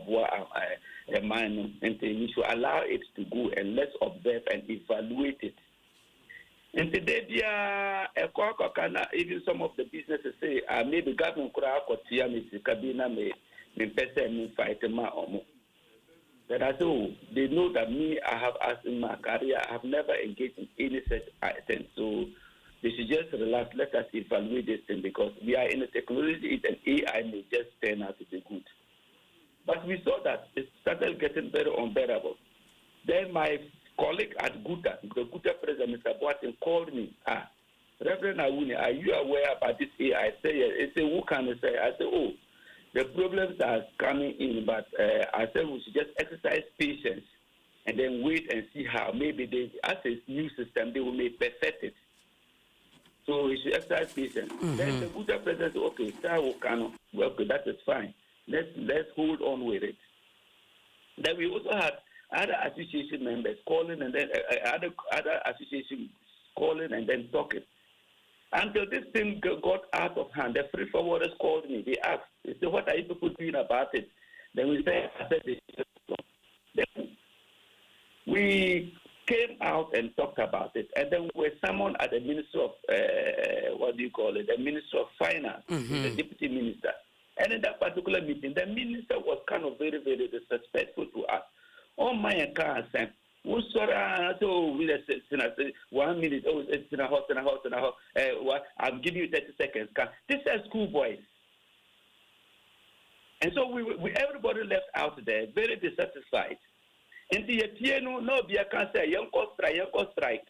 a minor, and we should allow it to go and let's observe and evaluate it. And today, even some of the businesses say, maybe government could have got Kabina may fight omo. But I say, they know that me, I have, as in my career, I have never engaged in any such item. So they should just relax. Let us evaluate this thing because we are in a technology and AI may just turn out to be good. But we saw that it started getting very unbearable. Then my colleague at Guta, the Guta president, Mr. Boateng, called me. Reverend Awuni, are you aware about this AI? I say, yes. He said, who can I say? I said, oh, the problems are coming in, but I said we should just exercise patience and then wait and see how. Maybe they, as a new system, they will make perfect it. So we should exercise patience. Then the Guta president said, okay, okay, that is fine. Let's hold on with it. Then we also had other association members calling and then other associations calling and then talking. Until this thing got out of hand, the free forwarders called me. They asked, they said, what are you people doing about it? Then we said, then we came out and talked about it. And then we were summoned at the Ministry of, the Ministry of Finance, the Deputy Minister. And in that particular meeting, the minister was kind of very, very disrespectful to us. On my account, so 1 minute, it's in a house. I'll give you 30 seconds. This is schoolboys. And so we everybody left out there, very dissatisfied. And the no be a cancer, young strike.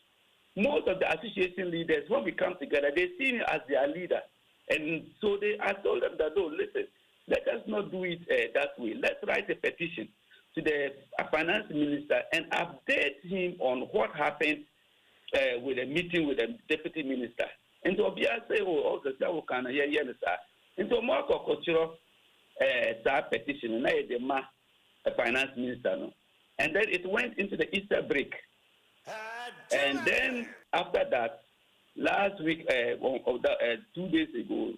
Most of the association leaders, when we come together, they see me as their leader. And so I told them that, oh, listen, let us not do it that way. Let's write a petition to the finance minister and update him on what happened with a meeting with the deputy minister. And so I say, oh, okay, so can I hear you, sir? And so Marco Kochiro petition, and I the finance minister, no? And then it went into the Easter break. And then after that, last week, 2 days ago,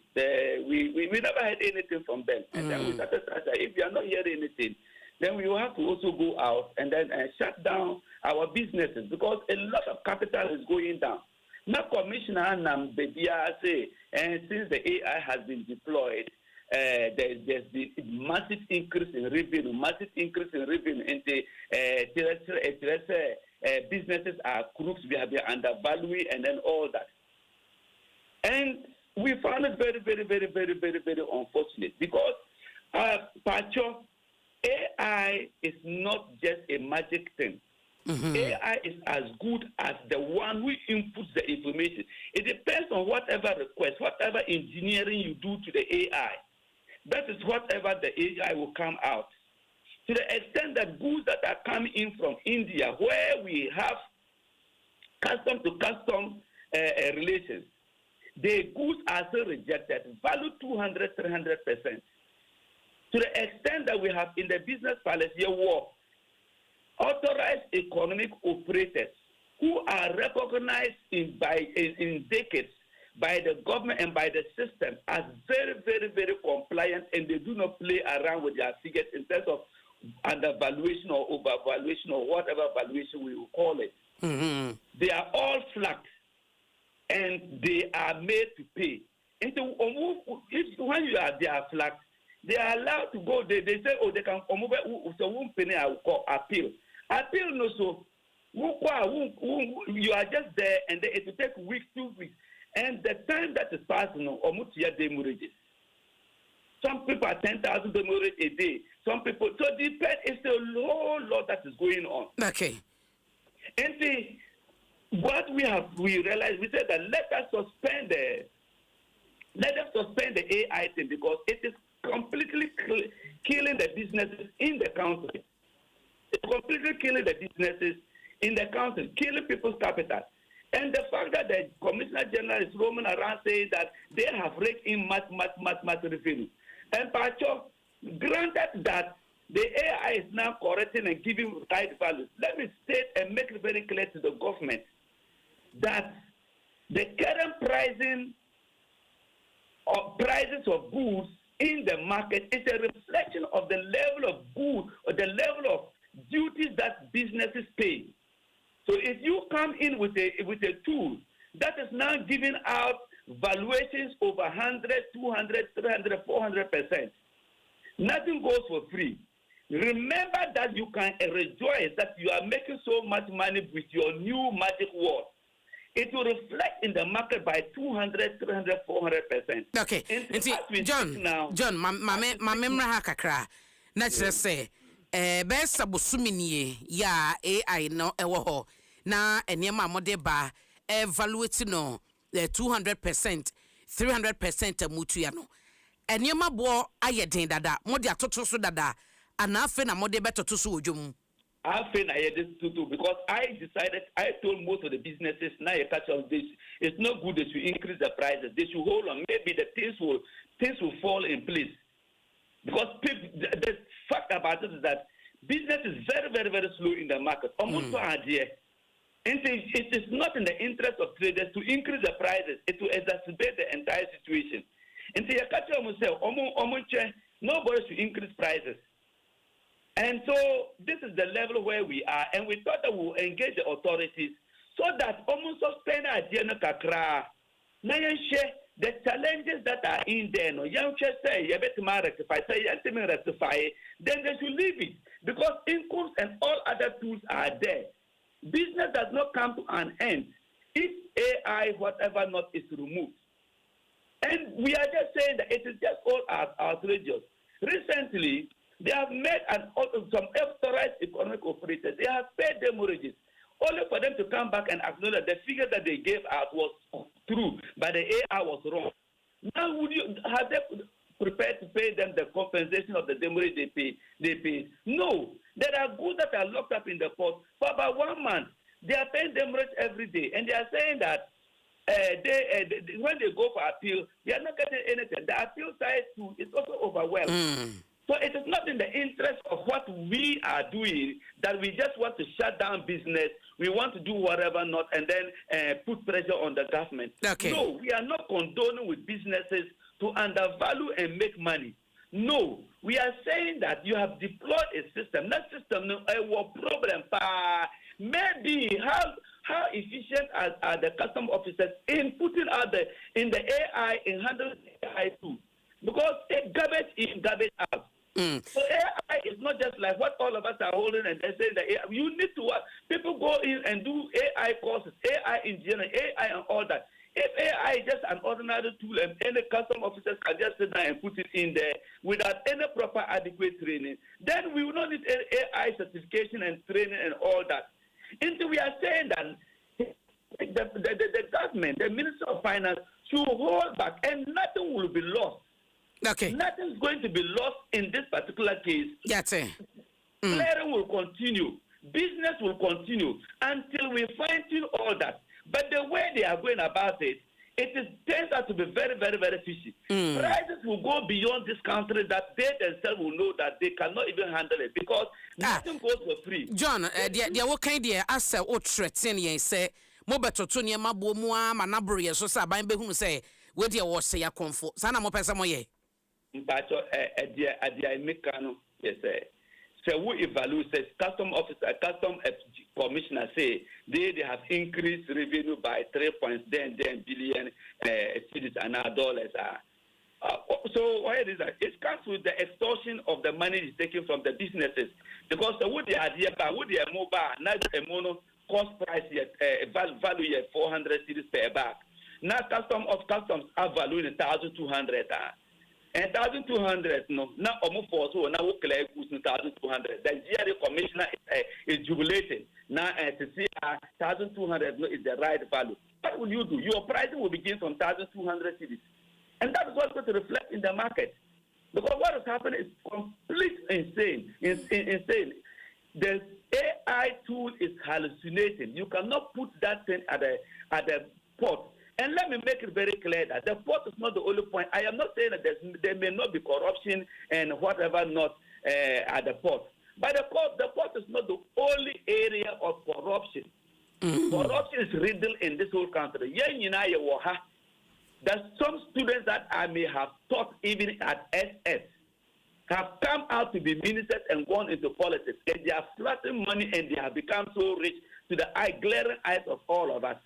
we never had anything from them. And then we started saying, if we are not hearing anything, then we will have to also go out and then shut down our businesses because a lot of capital is going down. Now, Commissioner Nam Bebia say, and since the AI has been deployed, there's the massive increase in revenue, and the businesses are crooks, we are undervalued, and then all that. And we found it very, very, very, very, very, very unfortunate because Pacho, AI is not just a magic thing. AI is as good as the one who inputs the information. It depends on whatever request, whatever engineering you do to the AI. That is whatever the AI will come out. To the extent that goods that are coming in from India, where we have custom to custom relations, the goods are still rejected, value 200-300%. To the extent that we have in the business policy war, authorized economic operators who are recognized in decades by the government and by the system as very, very, very compliant, and they do not play around with their figures in terms of undervaluation or overvaluation or whatever valuation we will call it. They are all flagged and they are made to pay. And so when they are flagged, they are allowed to go. They say, oh, they can come over. So one penny I will call appeal. Appeal no so. You are just there, and then it will take weeks, 2 weeks, and the time that is passing, almost year demurrages. Some people are 10,000 demurrage a day. Some people. So depend. It's a whole lot that is going on. Okay. And see, what we realized, we said that let us suspend the AI thing because it is completely killing the businesses in the country. It's completely killing the businesses in the country, killing people's capital. And the fact that the Commissioner General is roaming around saying that they have raked in much revenue. And Pacho, granted that the AI is now correcting and giving right values, let me state and make it very clear to the government that the current prices of goods in the market is a reflection of the level of goods or the level of duties that businesses pay. So if you come in with a tool that is now giving out valuations over 100, 200, 300, 400%, nothing goes for free. Remember that you can rejoice that you are making so much money with your new magic word. It will reflect in the market by 200, 300, 400%. Okay. And see, John, my memory ha kakra. Na kyerɛ sɛ besa bosumini ya AI no ewo ho na enema mode ba evaluate no 200% 300% mutu ya no enema bo ayeden dada mode atoto so dada anafe na mode betoto so odwom. I think I had this too because I told most of the businesses now you catch on this. It's not good that you increase the prices. They should hold on. Maybe the things will fall in place. Because the fact about it is that business is very, very, very slow in the market. Almost idea. And it is not in the interest of traders to increase the prices. It will exacerbate the entire situation. And so you catch on say, nobody should increase prices. And so this is the level where we are, and we thought that we will engage the authorities so that almost spend idea no kakra. Now the challenges that are in there, no, young say you better rectify, say you rectify, then they should leave it because incomes and all other tools are there. Business does not come to an end if AI, whatever not, is removed. And we are just saying that it is just all outrageous. Recently, they have made some authorized economic operators. They have paid them wages, only for them to come back and acknowledge the figure that they gave out was true, but the AI was wrong. Now, have they prepared to pay them the compensation of the demurrage they pay? No. There are goods that are locked up in the port for about 1 month. They are paying demurrage every day, and they are saying that when they go for appeal, they are not getting anything. The appeal side too is also overwhelmed. So it is not in the interest of what we are doing that we just want to shut down business. We want to do whatever not and then put pressure on the government. Okay. No, we are not condoning with businesses to undervalue and make money. No, we are saying that you have deployed a system. That system no problem. Maybe how efficient are the custom officers in putting out in the AI in handling AI too? Because it's garbage in, garbage out. So AI is not just like what all of us are holding and they say that AI, you need to people go in and do AI courses, AI in general, AI and all that. If AI is just an ordinary tool and any custom officers can just sit down and put it in there without any proper adequate training, then we will not need AI certification and training and all that. And so we are saying that the government, the Minister of Finance should hold back and nothing will be lost. Okay. Nothing's going to be lost in this particular case. That's it. Clearing will continue. Business will continue until we fine-tune all that. But the way they are going about it, turns out to be very, very, very fishy. Prices will go beyond this country that they themselves will know that they cannot even handle it because nothing goes for free. John, there what kind of as a threaten ye say mobeto to niema bo mu ama na bro ye so say ban be hu say we dey wo say ya konfo. Sana mo pese mo ye. Mpacho adia mekano yes so we evaluate says custom commissioner say they have increased revenue by 3.10 billion cedis and dollars. So why is that? It comes with the extortion of the money is taken from the businesses because the wood the idea about wood the mobile not a mono cost price yet value yet 400 cedis per bag. Now customs are valuing 1,200. And 1,200 no now almost for so now we clear 1,200. The GRA commissioner is jubilating now to see 1,200 no is the right value. What will you do? Your pricing will begin from 1,200 cedis, and that is what's going to reflect in the market. Because what is happening is complete insane. The AI tool is hallucinating. You cannot put that thing at the port. And let me make it very clear that the port is not the only point. I am not saying that there may not be corruption and whatever not at the port. But the port is not the only area of corruption. Corruption is riddled in this whole country. There's some students that I may have taught even at SS have come out to be ministers and gone into politics. And they are flattering money and they have become so rich to the glaring eyes of all of us.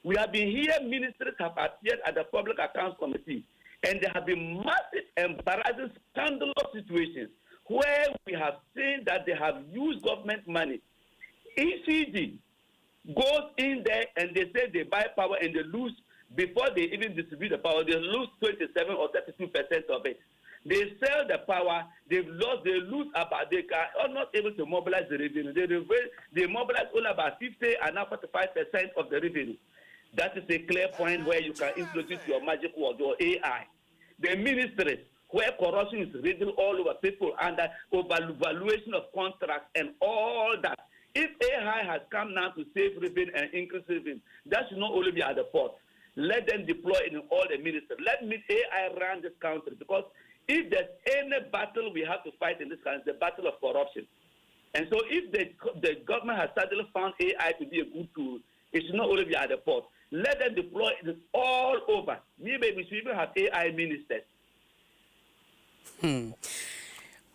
We have been here, ministers have appeared at the Public Accounts Committee, and there have been massive, embarrassing, scandalous situations where we have seen that they have used government money. ECG goes in there and they say they buy power and they lose, before they even distribute the power, they lose 27 or 32% of it. They sell the power. They lose about. They are not able to mobilize the revenue. They mobilize only about 50 and now 45% of the revenue. That is a clear point where you can introduce your magic word, your AI. The ministries where corruption is reading all over people under overvaluation of contracts and all that. If AI has come now to save revenue and increase revenue, that should not only be at the port. Let them deploy it in all the ministries. Let AI run this country, because if there's any battle we have to fight in this country, it's the battle of corruption. And so if the government has suddenly found AI to be a good tool, it should not only be at the port. Let them deploy it all over. Maybe we should even have AI ministers.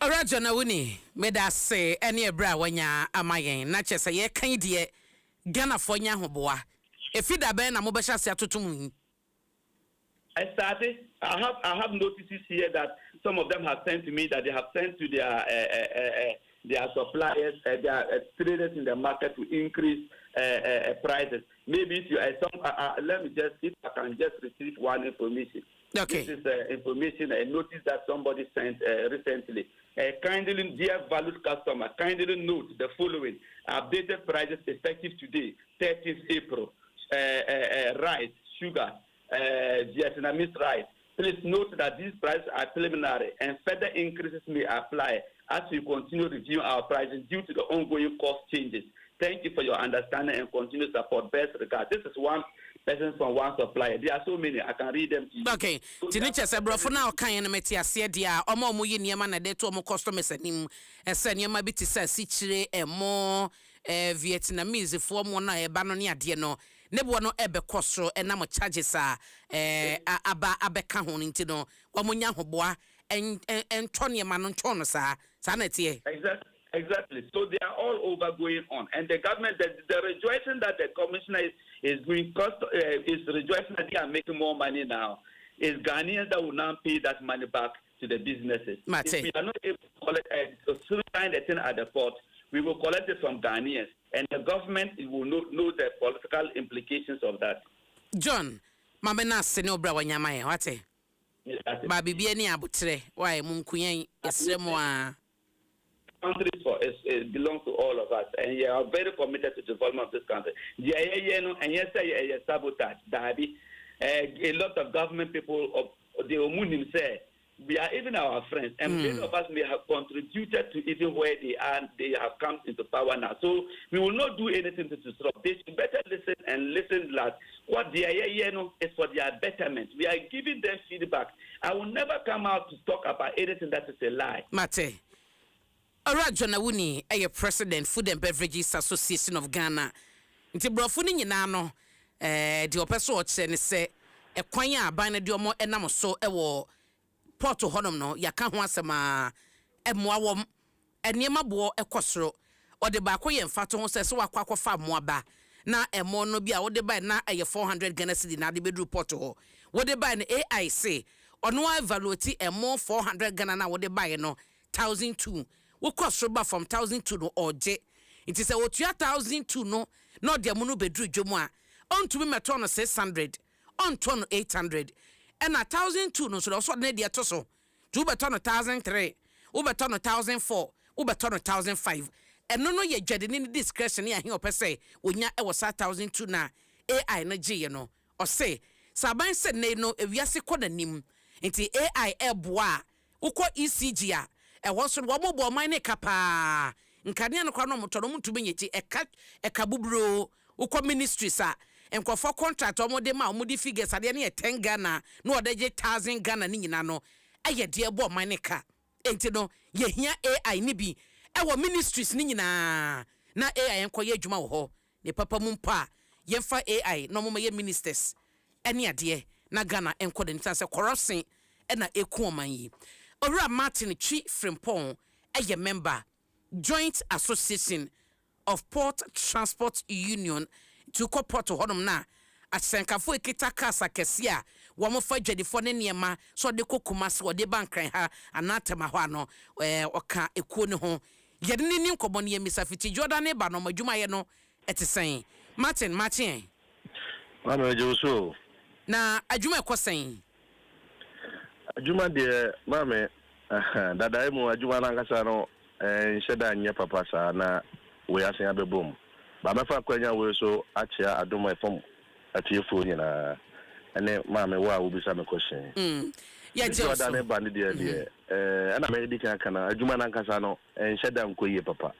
Alright, na wuni meda say any bra wanya amayen na chese ye kan die Ghana for nya hoboa efida ben na mo be hyase atotum. I have notices here that some of them have sent to me that they have sent to their suppliers, their traders in the market to increase prices. Maybe if you let me just, if I can just receive one information. Okay. This is information, a notice that somebody sent recently. Kindly, dear valued customer, kindly note the following: updated prices effective today, 30th April. Rice, sugar, Vietnamese rice. Please note that these prices are preliminary and further increases may apply as we continue reviewing our prices due to the ongoing cost changes. Thank you for your understanding and continued support. Best regards. This is one person from one supplier. There are so many. I can read them to you. Okay. Tinicha se brofo na okan na meti ase dia omo yi niema na de to omo customers anim ese niema bi ti se sichire emo Vietnamese fo mo na e ba no ne ade no nebo no ebe kosoro e na mo charges aba abeka ho nti no wa mo nya hoboa ento niema no ntwo no sa na tie. Exactly. So they are all over going on. And the government, the rejoicing that the commissioner is doing, is rejoicing that they are making more money now. It's Ghanaians that will now pay that money back to the businesses. If we are not able to collect the thing at the port, we will collect it from Ghanaians. And the government will know the political implications of that. John, Mamena Seno Brawanyama, what? Baby Bieni Abutre, why Munkuyen is more. Countries belong to all of us, and we are very committed to the development of this country. And yes, sabotage. A lot of government people, the Omunim say, we are even our friends, and many of us may have contributed to even where they are. They have come into power now, so we will not do anything to disrupt. They should better listen that what they are is for their betterment. We are giving them feedback. I will never come out to talk about anything that is a lie. Mate. Alright, John Awuni, President, Food and Beverages Association of Ghana. Nti brofo ni nyina no di opeso o che ne se ekwan a ban na di omo enam so ewo port honom no yaka ho asema emoa wom eniema bo ekosoro ode ba ko ye mfato ho se wakwa akwafa moaba na emo no bi a wode ba na 400 Ghana cedi na de bedru port ho wode ba na AIC ono evaluate emo 400 Ghana na wode ba no 1002 we cost roba from 1002 no oje it is a wotua 1002 no no de mu no bedru dwomu a on to me meto no 600 on to no 800 and a 1002 no so so na de to so to beto no 1003 we beto no 1004 we beto no 1005 and no ye dwede ni discretion ya he opese onya e was 1002 na AI na gye no o say saban se ne no ewiase kɔ nanim nti AI eboa ukɔ ECG a ɛwɔ so wo mobɔ man ne kapa nkane no kwa no motɔ no mutumi nyechi eka bubro ukɔ ministries a enkɔfɔ contract ɔmo de ma ɔmo di figures ade ne 10 Ghana no ɔdagye 1000 Ghana ni nyina no ɛyɛ de ɛbɔ man ne ka enti no ye hia AI ni bi ɛwɔ ministries ni nyina na AI enkɔ ye adwuma wɔ hɔ ne papa mu mpa yɛmfa AI no mo ye ministers ɛne ade na Ghana enkɔ de ntanse corruption ɛna eku ɔman yi Ora Martin Chi Frimpong a member Joint Association of Port Transport Union to Port Honum na asenkafo ekita kasa kesia wo mo fa dwadifo ne niema so de kokumas wo de bankran ha anatema ho ano oka ekuo ne ho yede ne nim kobo ne misafiti Jordan ba no madwuma ye no etesen Martin Mama Joso na adwuma ekosen Juma de mame dada emu adwuma na nkasa no nhyeda nya papa sa na we asen abebom ba mefa kwanya we so achia Adom FM atiefo nyina ene mame wa obisa me question ya je so ba ne de ana me di kan kana adwuma na nkasa no nhyeda nkoyie papa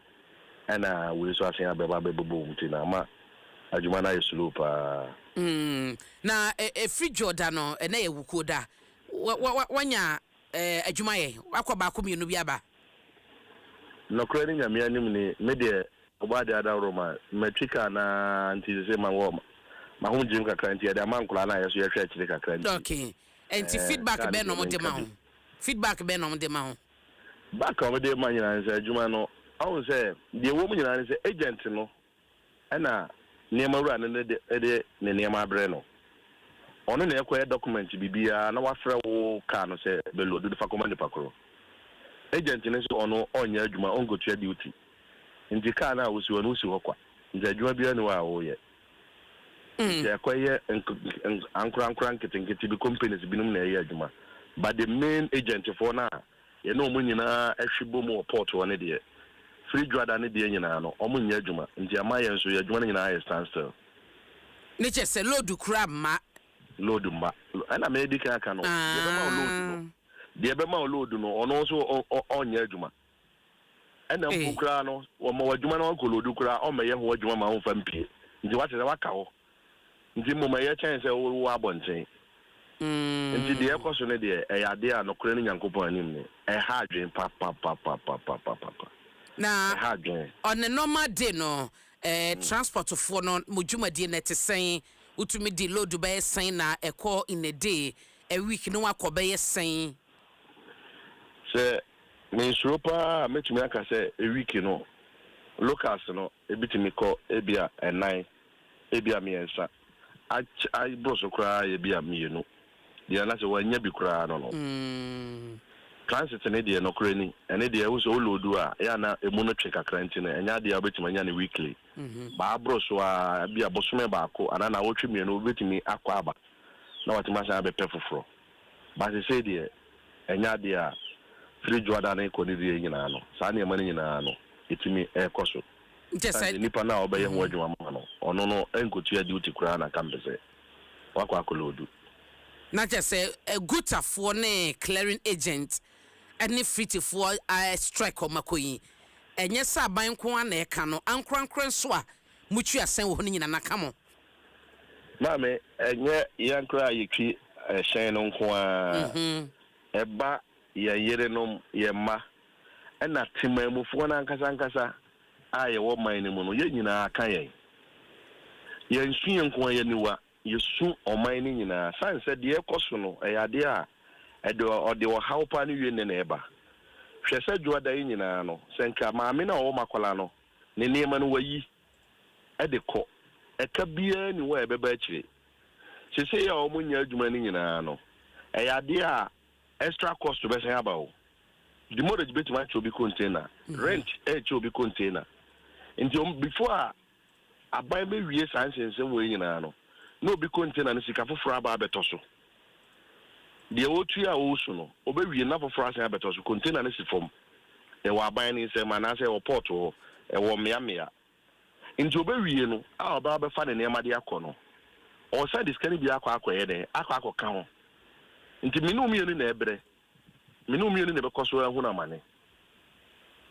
ana we so asen abebom tina ma adwuma na yesulu pa na free Jordan no ene ye wukoda wanya adwuma ye akwa ba ko mienu bi aba no kredi nya mi anim ni me de obade ada roma matrika na nti se ma wo ma hu jim kakra nti de man kula na yeso ye hwe chire kakra nti okay enti feedback be no mo de ma ho feedback be no mo de ma ho back o de ma nyina nse adwuma no awu se de wo mu nyina nse agent no na niema wura ne de ne niema abre no ono na ekwe document bibia na wafre wo ka no se be load de fa command pakoro agent ne so ono onya adwuma ongo tua duty nti ka na wosi wonu si hokwa nti adwuma bia ne wa wo ye ya kwaye ankura nkete bi companies binum na ye adwuma but the main agent for na ye no munyina ahwibo mu port one de free Jordan ne de nyina no omunya adwuma nti amaye nso ye adwuma nyina aye standstill ne che se load kura ma load mba ana me di kan aka no ye be ma load no de be ma load no ono so onya adwuma ana mpukra no wo ma adwuma no ko load kura o me ye ho adwuma ma ho fa mpie nti wate na waka ho nti mo ma ye chen se wo abonten nti de ekoso ne de e ya de a no kura ne nyankopon anim ne e ha adwen pa na on a normal day no transport for no mujuma de na te sen utumi di load by sen na ekọ in a day a week no akọ by sen se me sropa metumi aka se a week no locals no ebitimi ko ebia enai ebia miensa ai broso kra ebia mienu dia na se wanya bi kra no transit ne de no krani ene de wo so lodu a ya na emu no twe kakra ntine enya de obetimi anya ne weekly ba broso a bia bosome ba ko ana na wotwe mienu obetimi akwa aba na watima sa be pefoforo ba se say de enya de a free Jordan e ko ni de nyina no sa na ema nyina no etimi ekoso nipa na obaye ho adwuma ma no ono no enkotu duty kura na kambese wakwa akolodu na just say a good for ne clearing agent any free for strike o makoyi enye sa ban ko na e ka no ankrankran so a mutu asen wo nyina na ka mo mame enye yankra yiki shen no nko a eba ye yere no ye ma na timamufo na nkasa aye wo man ni mu no ye nyina aka ye nsu nko ye niwa yesu oman ni nyina sanse de ekoso no eyade a ode wo hawpa ni wie ne na eba hwese juada yi nyina no senka maame na wo makola no ne niema no wayi ede ko eka bia ni wo ebeba akire sese ya wo nya adwuma ni nyina no eyade a extra cost be sen abawo the mortgage bet ma chobi container rent chobi container nti before abai be wie sansense wo nyina no no bi container no sika foforo aba betoso de otu a wo su no obewie na foforo asan betoso container no si fom e wa abai ni se ma na se wo port ho e wo mea nti obewie no a oba be fa ne nema de akono o sa diskani bi akọ de akọ ka ho nti minu mienu na ebre minu mienu ne bekoso hu na mane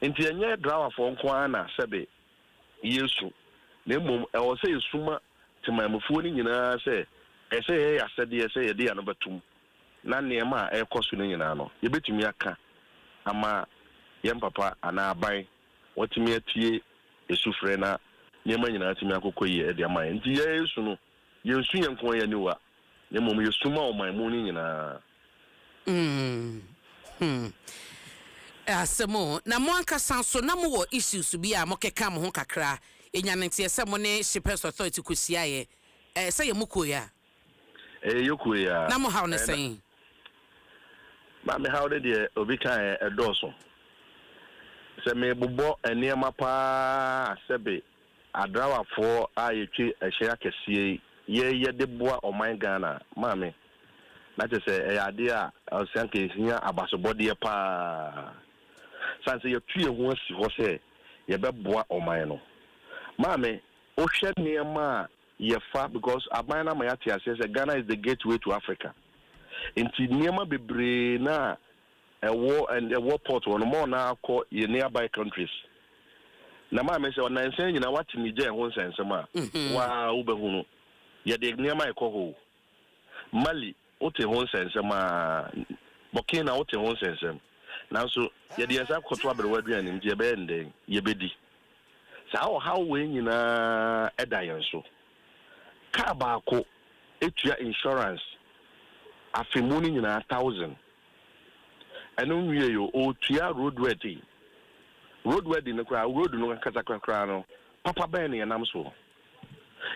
nti enye driver fo nko ana sebe yesu na mom e o se yesuma timamufuo ni nyina se ese ya sede ese ye de ya no batum na niema a ekoso ni nyina no ye betumi aka ama yem papa ana abai wotimi atie esufre na niema nyina atimi akokọ yi e de ama nti ye yesu no yesu yenko ye niwa ne mom yesuma o man mu ni nyina asemo na mo anka sanso na mo wo issues bi a mo keka mo ho kakra enyanentie se mo ne Shippers Authority kusia ye se ye mukoya yokoya na mo how ne sen ma me how de obi kan edoso se me bobo eniema pa sebe adrawa fo a yetwi ehye akesie ye de boa o man Ghana ma me na te say idea osanke hia abasobode pa sanse ye tue ho asi ho say ye beboa oman no maame o hwe niema ye fa because aban na ma ya tia say Ghana is the gateway to Africa inti niema bebre na ewo port one more na akọ ye nearby countries na maame say onansen nyina wati ni je ho nsensem a wa ubehunu ye de niema ekọ ho Mali ote ho nsensem a Burkina ote ho nsensem nanso ye de yesa koto aberewa aduane nje be nden ye bedi sa o how we nyina edayen so ka ba ko etua insurance afemuni nyina 1000 eno nwie yo o tua road wedding no kra road no kasa kra no papa ben ne nam so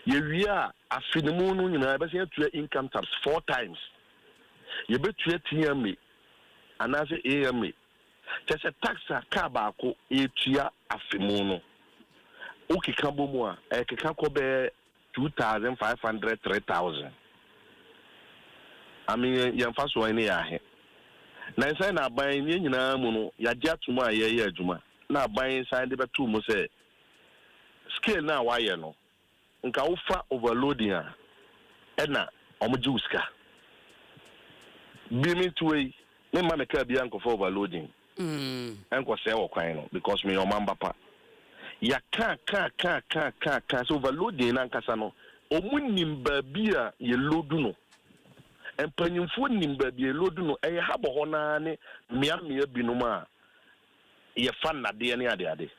ye wi a afenimu no nyina be se tua income tax 4 times ye betua tiame anase ame tese taxa ka ba ko etua afemu no ukika bomu a ekeka ko be 2500 3000 ami yemfa so ani ya he na nsan na ban ni nyina mu no ya gya tumu a ye adwuma na ban san de betu mu se scale na wa ye no nka ufa overloading a ena omuji uska bi mi tuwe me ma me ka bi anko for overloading enko se wo kwan no because me your mamba pa ya ka so overloading na nkasa no omunim ba bi a ye lodu no empanyimfo nim ba bi ye lodu no eye habo ho na ne mia binum a ye fan na de ne ade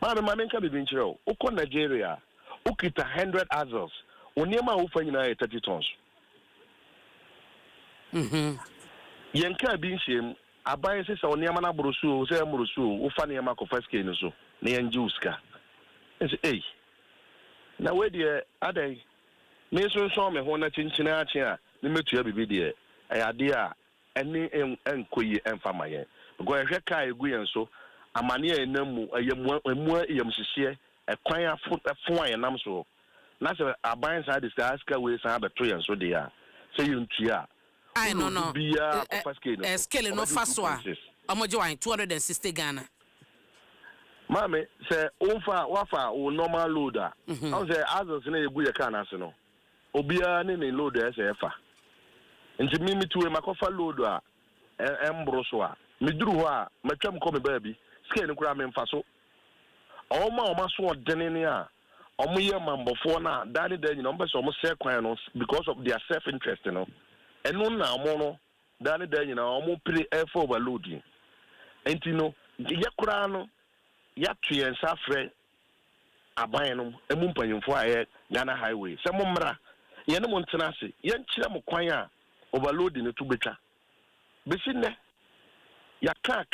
ma me nka bi nkyere o uko Nigeria ukita 100 adults oniema wo fa nyina 30 tons yenka bi nshem aban se oniema na brosu se mrosu wo fa niema ko first cane so na yenji uska say na we de adai me so me ho na chinchina achi a ne metua bibi de ayade a eni enkoyi emfa maye go ehwe ka egu yen so amane enamu ayemu yemhihye ekwan afo ayenam so na se aban sa discuss ka we sa beto yen so de a se yuntua I no scale no faswa omoje wan 260 Ghana mame se wafa o normal loader on say azos na egu ye kan ase no obia ne loader se efa nti mimi tuwe makofa loader a embro so a meduru ho a matwam ko me baabi scale nkura me mfa so oma so odenene a omoye mambofo na dani nyina ombese omo se kwan no because of their self interest no enu na omo no dani nyina omo pre for overloading enti no ye kura no ya tuyen safre aban no emu mpanyimfo aye Ghana highway se mo mra ye ne mo ntena se ye nkire mo kwan a overloading no tubetwa besine ya ka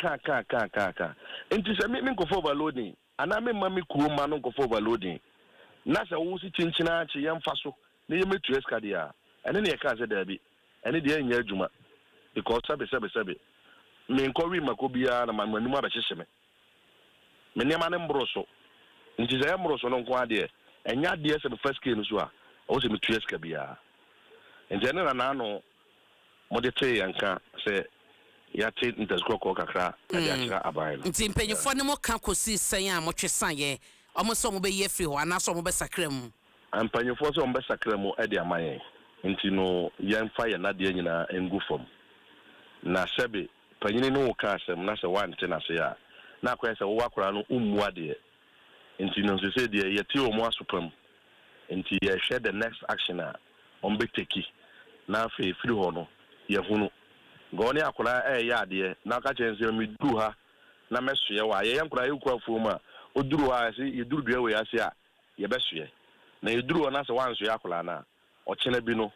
enti se me nkofo overloading ana me mami kuo ma no nkofo overloading na se wo si chinchina achi ye mfa so na ye metu eskade a ene ne ye ka se da bi ene de anya adwuma because sabe me nkori makobia na manmu abehye me nema ne mbroso nti ze mbroso no nko ade enya de se first cane so a o se metu eska bia nti ene na no mo de te yanka se ya te nteskroko kakra ade akira aban nti mpanyifo ne mo ka kosi sen a mo twesan ye omo so mo be ye free ho ana so mo be sakra mu mpanyifo so mo be sakra mu ade amaye nti no yemfa ye na de nyina engu fom na sebe panyini no ka asem na se wante na se ya na kwa se wo akora no ummu ade nti no se de ye ti o mo asopam nti ye share the next action a on be teki na fe free ho no ye hunu goni akora ya ade na ka chense mi du ha na mesoye wa ye yankora ye kwa fo mu a oduru ha se ye duru dua we ase a ye besoye na ye duru na se wanso ya akora na o chena bi no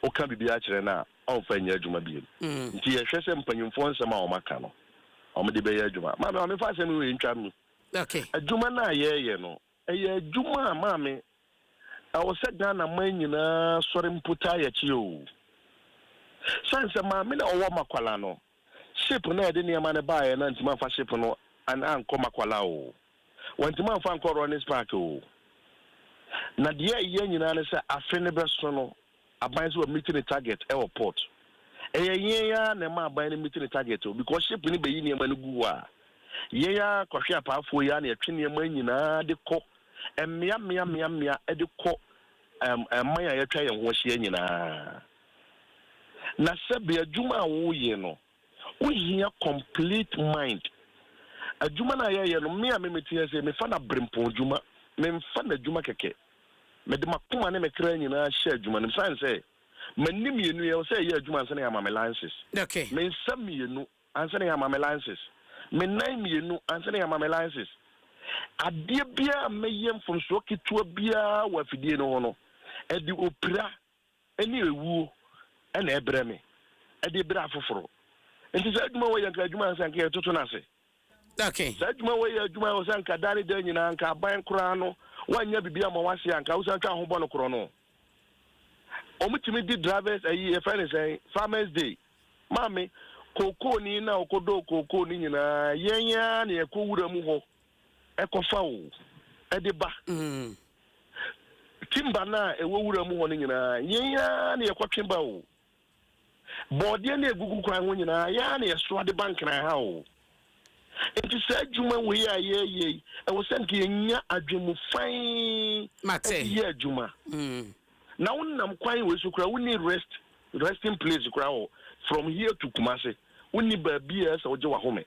o ka bibi a kire na on fa nya adwuma bi nti ye hwese mpanyimfo nsema o maka no o me de be ya adwuma ma me fa asem we ntwa mu okay adwuma na ye no eye adwuma ma me awo se Ghana man nyina sori mputa ya chi o sanse ma me na owo makwala no ship na ede ne ma ne ba ye na ntima fa ship no an anko makwala o wantima fa anko Ronis Park o na de ye nyina ne se afe ne be so no aban so meeting the target airport ya na ma ban meet the target because ship ni be yi ne ma no gu a ya kwahwe apaafo ya na yetwe ne ma nyina de kɔ mmea de kɔ man ya yetwa ye ho hye nyina na sɛbe adwuma a wo ye no wo hia complete mind adwuma na ye no me a me metie sɛ me fa na brempo adwuma me fa na adwuma kɛkɛ me de makoma ne me kra nyina hye adwuma no san sɛ manim yenu ye sɛ ye adwuma ansa na ya mame licenses okay me nsam yenu ansa na ya mame licenses me nan yenu ansa na ya mame licenses adeɛ bia meyɛ mfonso ketewa bia wa fidie no ho no ɛde opira ɛne ewuo ɛna ɛbrɛ me ɛde brɛ afoforo nti sɛ adwuma wɔ yɛ nka adwuma ansa nka yɛtoto no ase okay sɛ adwuma wɔ yɛ adwuma wɔ sɛ nka dare da nyinaa nka aban koraa no wanya bibia ma wase anka wo sɛ twa ho bɔ no korɔ no omutimi di drivers ayi e friend say farmers day mame koko ni na okodo koko ni nyina yenya na ekowura mu ho ekofa wo e de ba timba na ewowura mu ho ni nyina yenya na ekotwemba wo body na egugu kwan ho nyina ya na yeso de bank na ha wo enti sɛ adwuma wo ya ye e wo sɛ nke yenya adwemu fan mate ye adwuma na wonnam kwan we so kra we need resting place kra from here to Kumasi we need baabia sɛ woje wa home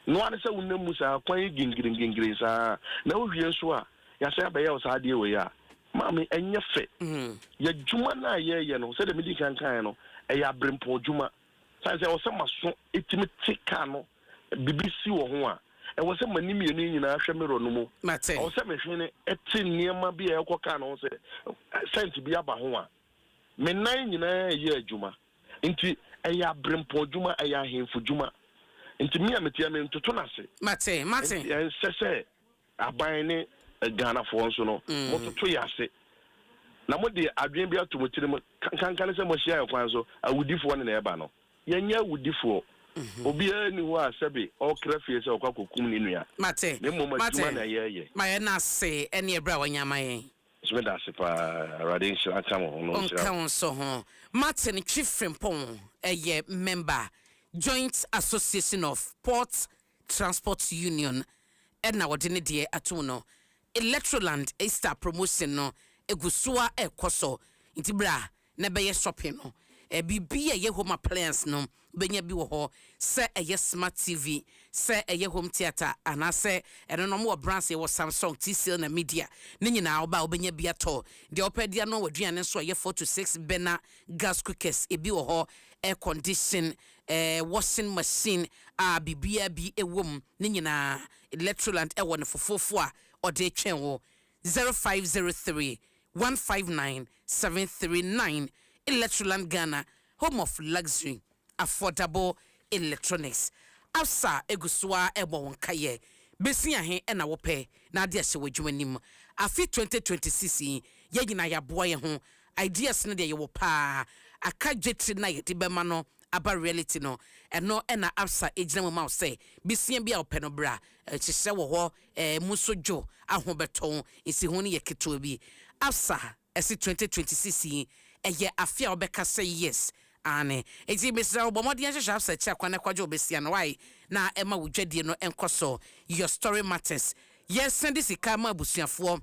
no ane sɛ wonnam mu sa kwan gingiri sa na wo hwie so a ya sɛ abayɛ wo sa ade we ya maame enye fe ya dwuma na ye no sɛ de medi kan no ɛyɛ abrempo dwuma sɛ sɛ wo sɛ maso etimi tika no bibisi wo ho a ɛwɔ sɛ manim yɛ no nyinaa hwɛ mero no mu ɛwɔ sɛ mehwene ɛte nneɛma bi a ɛkɔ ka no sɛ sent bi aba ho a me nan nyinaa yɛ adwuma nti ɛyɛ abrempo adwuma ɛyɛ ahemfo dwuma nti me a metia me ntoto no ase mate ɛnsɛ sɛ aban ne Ghanafoɔ nso no mototo yɛ ase na mode adwen bi ato mo tiri mu kankan sɛ mohyia yɛ kwan so awudifoɔ ne na ɛba no yɛnyɛ awudifoɔ obiara ni ho a sɛbe ɔkra fie sɛ ɔkɔ kokum ne nua mate ne mmom adwuma na yɛyɛ ma yɛ na se ɛne ɛbrɛ a wɔnyama yɛn so da se pa radin shira chamo no shira on so ho Martin Chifrimpong ɛyɛ member Joint Association of Port Transport Union ɛna wɔde ne deɛ ato no Electroland Easter promotion no egusua ekoso nti bra na bɛyɛ shopping no bibi ye home appliance no benya bi wo ho se eye smart TV se eye home theater anase eno no mo brands ye wo Samsung TCL na media ne nyina oba obenya bi ato de opedia no waduane so ye 4 to 6 bena gas cookers ebi wo ho air condition washing machine bibia bi ewom ne nyina Electroland ewo ne fofofo a ode twen wo 0503 159 739 Electroland Ghana, home of luxury, affordable electronics. Afsa eguswa ebo wonkaye. Besi ahe ena wope na ade ahye wadwumanim. Afi 2026 ye nyina ya boye ho. Ideas ne de ye wo pa. Aka jetri na ye de bema no aba reality no. Eno ena afsa ejina mo ma say. Besi bia ope no bra. Chihye wo ho musojo ahobeton isi ho ne ye keto bi. Afsa esi 2026 eye afia obeka say yes ane eti Mr. Obomodi ahye afsa cha kwana kwaje obesia no why na ema wudwadie no enkoso your story matters yes send this kama abusuafo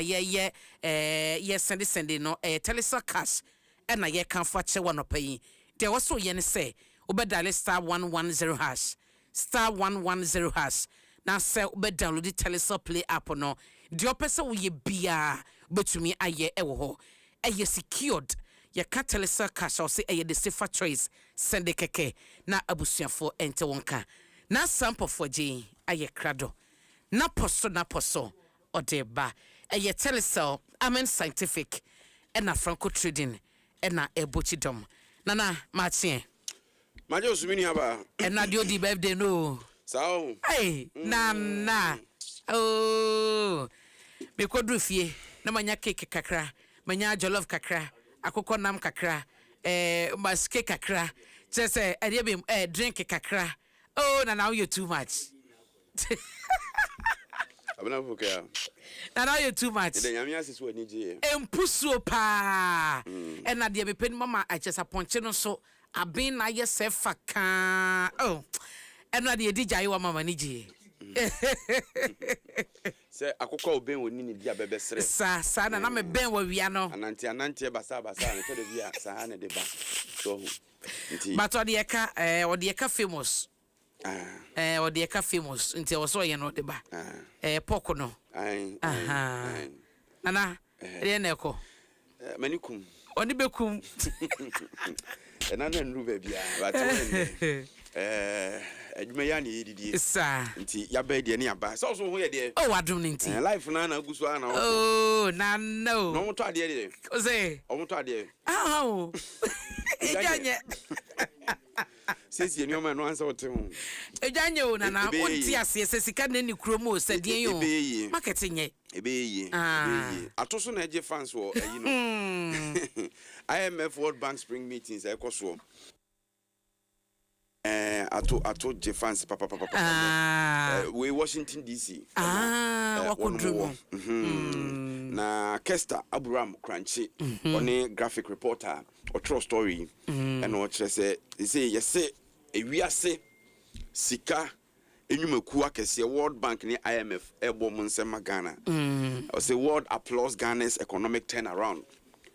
ye send no telesa cash na ye kan fa che wono payi de woso ye ne say obedale *110# *110# na say obedownload the telesa play app no de opese wo ye bia betumi aye ewo ho eye secured ya catalyst cash or say the safer choice send the keke na abusuafo ente wonka na sample for J aye krado na poso odeba eye telecel amen scientific na franco trading na ebochidom nana machie majo sumini haba na dio di birthday no sao hey na oh be kodru fie na manya cake kakra manya jollof kakra akoko nam kakra maske kakra say adebim drink kakra oh na now you too much abana fuka na now you too much de nyame aseso ani je empusuo pa na de be pen mama ajesa ponche no so abin na ye se faka oh eno de edi jai wa mama ni ji se akokọ oben woni ni dia bebesere sa na me ben wa wia no ananti basa na tede bia sa na de ba so nti but odi eka famous odi eka famous nti wo so ye no de ba poko no aha nana re na eko manikum oni bekum na nru ba bia but adwuma ya na yedidie nti ya ba de ne aba so ho ye de Adom nti life na aguso ana na no no to ade de oze o to ade ejanye sesi eni o ma no ansa ote ho ejanye o nana onti ase sesika na ni kromo o sadien yo marketing ye ebeye atoso na eje fans wo ayi no IMF World Bank Spring meetings ekoso ato je fans papa we Washington DC wakudrumo na Kester Abraham Crunchy one graphic reporter or true story and what say yes ewiase sika enyumaku akese World Bank ni IMF Adom 106.3 Ghana I say world applause Ghana's economic turnaround.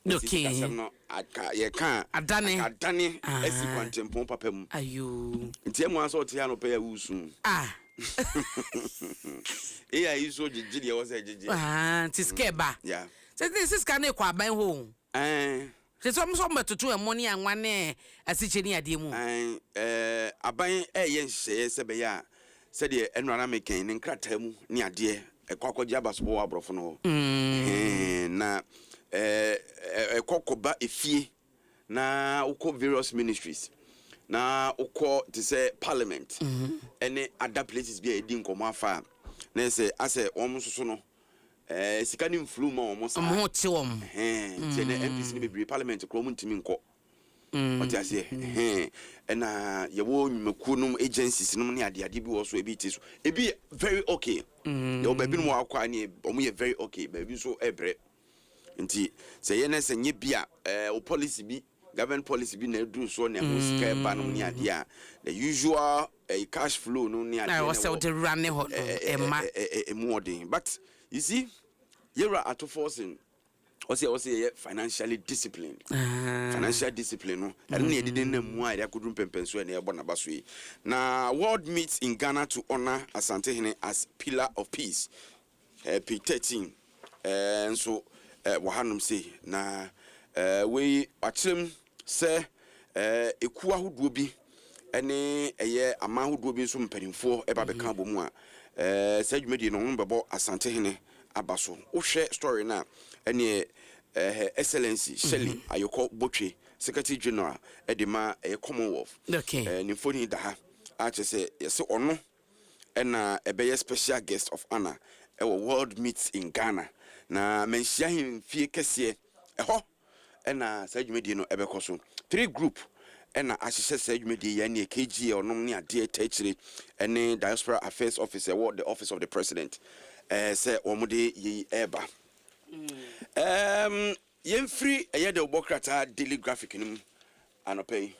Okay. Ye can adane esi kwantempon papam ayo nti emu aso te ya no pe ya wusu ya iso jijiri e wo se jiji nti skeba yeah say this is can e kwa ban ho say some metoto e money anwane asicheni ade mu aban ye nhye se be ya se de enwara meken ne nkrata mu ne ade e kwakwaji abaso wo abrofo no na kokoba efie na uko various ministries na uko to say parliament any other places be edi nkomo afa na say ase omusoso no sika ni mflu ma omusa mo ti wom say na MPs ni bebre parliament kro mu ntimi nko oti ase na yewo nyumaku num agencies num ne ade bi wo so ebi ti so ebi very okay yo baby no akwa ni omu ye very okay baby so ebre nti say ye na se nye bia o policy bi government policy bi na do so na ho sika ba no ni ade a the usual cash flow no ni ade na was the run ho modern but you see you're at forcing also financially disciplined financial discipline no and na didn't na mu a yakudum pempenso na ebo na baso yi na world meets in Ghana to honor Asante Hene as pillar of peace P13 and so wahanum say na we akyem se eku ahoduo bi ene eye ama ahoduo bi so mpanimfo eba beka bomu a se dwumadi no bebo Asante Hene abaso wo hwe story na ene excellency Shelley Ayoko Botwe secretary general edema Commonwealth ni foni da ha a che se yese ono ena ebeye special guest of honor world meets in Ghana na menhia him fie kese ho ena sadwumadi no ebekoso 3 group ena ahihye sadwumadi ya ne KG onom ne ade tachire ene diaspora affairs officer the office of the president say omude yi eba yemfri eyede obokrata daily graphic nim anopay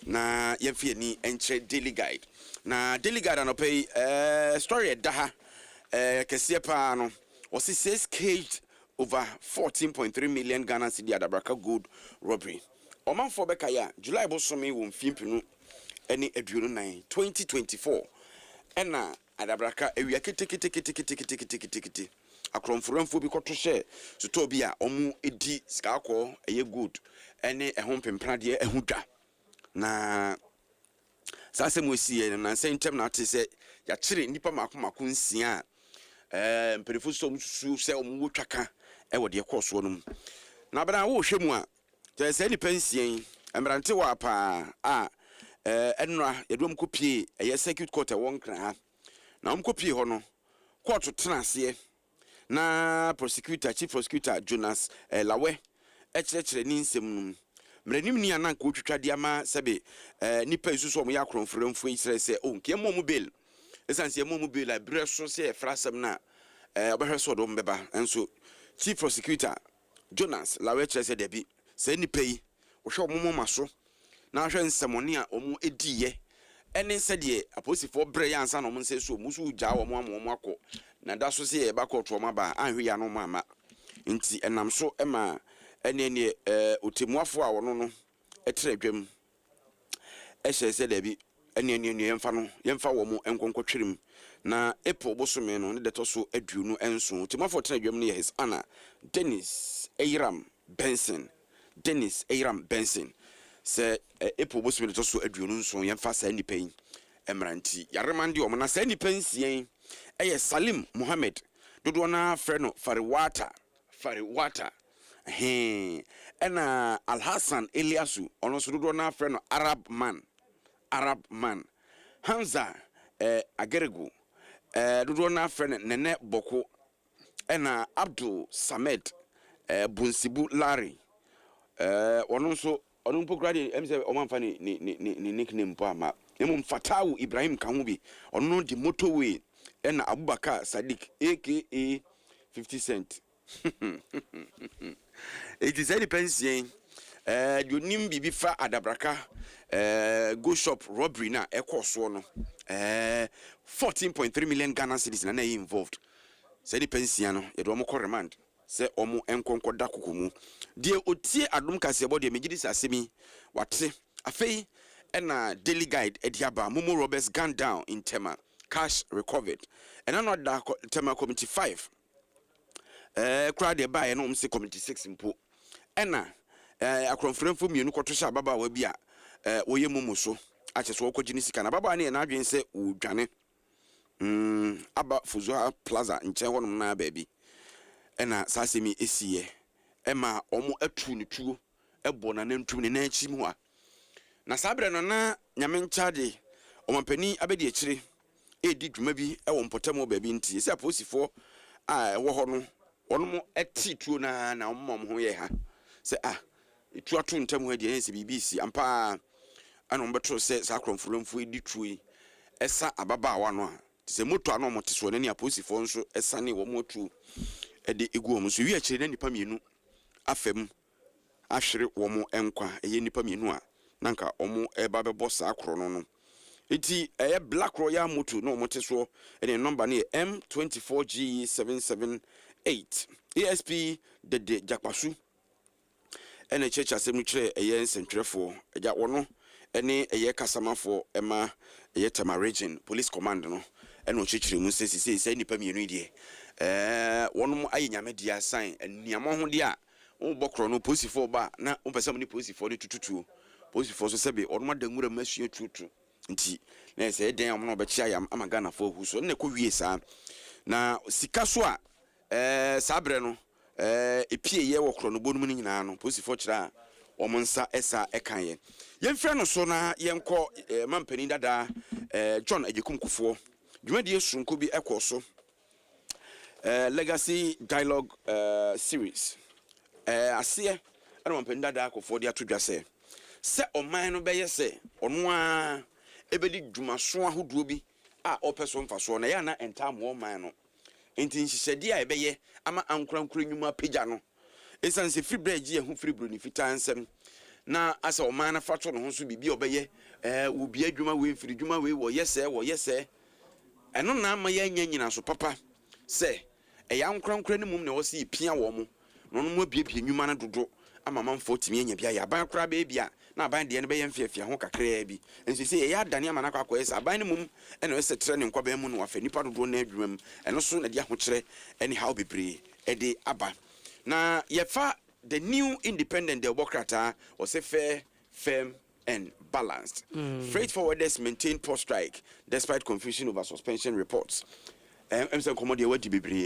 na yemfie ni enche daily guide na daily guide anopay story daha kese pa no was says caged over 14.3 million Ghana cedi adabraka gold robbery omanfo bekaya July bosomi wo mfimpinu ene aduonu 9 2024 ena adabraka ewia kete akromforamfo bi koto hye soto bi a omu edi sika akọ eye good ene ehon pempra de ehudwa na sase mo sie na sentem na ate se ya kire nipa makoma nsia mperifu so musu se omu wotwaka e wode ekoso no na bana wo hwemu a te se nipa nsien emrante wa pa a enra yedom kopie eye circuit court e won kra ha na omkopie ho no court tenase na chief prosecutor Jonas Lawe echechere ni nsem num mranim ni anan ko twitwade ama sebe nipa isusu omo ya kronfremfo isere se o nke mo bail esanse mo bail abre so se frasem na obehweso do mbeba enso chief prosecutor Jonas Lawe chere se debi se nipa yi wo hwe omo maso na hwɛ nsɛmɔne a ɔmo ediye ɛne sɛdeɛ aposifo brɛ yɛ ansa na ɔmo nsɛ so musu gyaa ɔmo ama ɔmo akɔ na da so sɛ yɛba kɔ ɔmo aba anhwe ya no mo ama nti ɛnam so ɛma ɛne otemuafo a ɔno no ɛtrɛ dwam ɛhyɛ sɛ dabi ɛne yɛmfa wɔ mo nkɔnkɔtwerem na April bosome no ne detɔ so aduonu enso otemuafo trɛ dwam no yɛ his Anna Dennis Eyram Benson sɛ April bosome detɔ so aduonu nso yɛmfa saa nipa yi emranti yaremande ɔmo na saa nipa nsien ɛyɛ Salim Mohammed dodoɔ na frɛ no Fariwata ɛna Alhassan Eliasu ɔno nso dodoɔ na frɛ no Arab man Hamza Agerego dodoɔ na frɛ no Nene Boko ɛna Abdul Samed Bunsibu Larry ɔno nso ɔno mpo grade sɛ ɔmo amfa ne nickname po ama emu Fatawu Ibrahim Kahubi ɔno di motorway ɛna Abubakar Sadiq aka 50 Cent it is any pension you nim bibi fa adabraka go shop robbery na ekoso no 14.3 million Ghana cedis na involved say the pension no ye do mo remand say omo enkonko da kokomu die otie adom kase bo de megidi asemi wate afei na daily guide ediaba momo robbers gunned down in Tema, cash recovered and another Tema committee 5 crowd de buy no say committee 6 mpo ena akronfremfo mienu kwoto sha baba wa bia woye mumu so ache so okogini sika na baba na na adwen se odwane aba fuzo plaza nche honom na baabi ena sasemi esiye ema omo atu ne tuo ebo na nantum ne na achi mu a na sabre no na nyame nchade omampani abedi akire edi dwuma bi ewo mpotamo baabi nti se aposifo a ewo ho no onomo eti tuo na ommom ho ye ha se etu ato ntam ha die se BBC ampa anom beto se sakromfuromfu edi tuo esa ababa awa no a se moto ano mo teso ne aposifo nso esa ne wo moto ede egu omo so wi akire na nipa mienu afem ahwere wo mo enkwa eye nipa mienu a nanka omo eba bebo sa akro no eti eye Black Royal moto no mo teso ene number ne M24G778 ESP de Jakpasu ene checha asem kire eye nsentwerefo eja wono ene eye kasamafo ema eye Tema region police command no ene ochechire mu sesi nipa mienu die wono mo ayenyame dia sign eniamo ho dia wo bokro no posifo ba na wo pese mo ni posifo ni tututu posifo so sebe wono ma dangura masua tutu nti na se den am no be chia yam amagana fo hu so ne ko wie sa na sika so a sabre no epie ye wo kro no bonum ni nyina no posifo kira o monsa esa ekan ye yemfre no so na yenko mampani dada John Ajekum Kufo dwumadi esunko bi ekoso legacy dialogue series ase ana mampani dada Kufo dia to dwase se oman no beye se ono a ebedi dwumaso ahoduo bi a opeso mfaso na ya na entam oman no enti nhihede a ebeye ama ankorankora nyuma pagya no esanse free bread ye hu free bro ni fitansem na asa oman na fato no ho so bibi obeye obi adwuma we free dwuma we wo yese eno na ama ya nyanyina so papa se eya ankorankora ni mum na wo se pia wo mo no no mo biebie nyuma na dodo ama manfo timi anya bia ya ban kora be bia na ban de ne be yemfiafia ho kakra bi enso se ya dane ama na kwakoyesa ban ne mum ene we setre ne nkwa ban mu no afa nipa dodo na adwumam eno so na dia ho kire any how bebre ede aba na yefa the new independent democrat was a fair firm and balanced freight forwarders maintain post strike despite confusion over suspension reports say commodity wadi bebre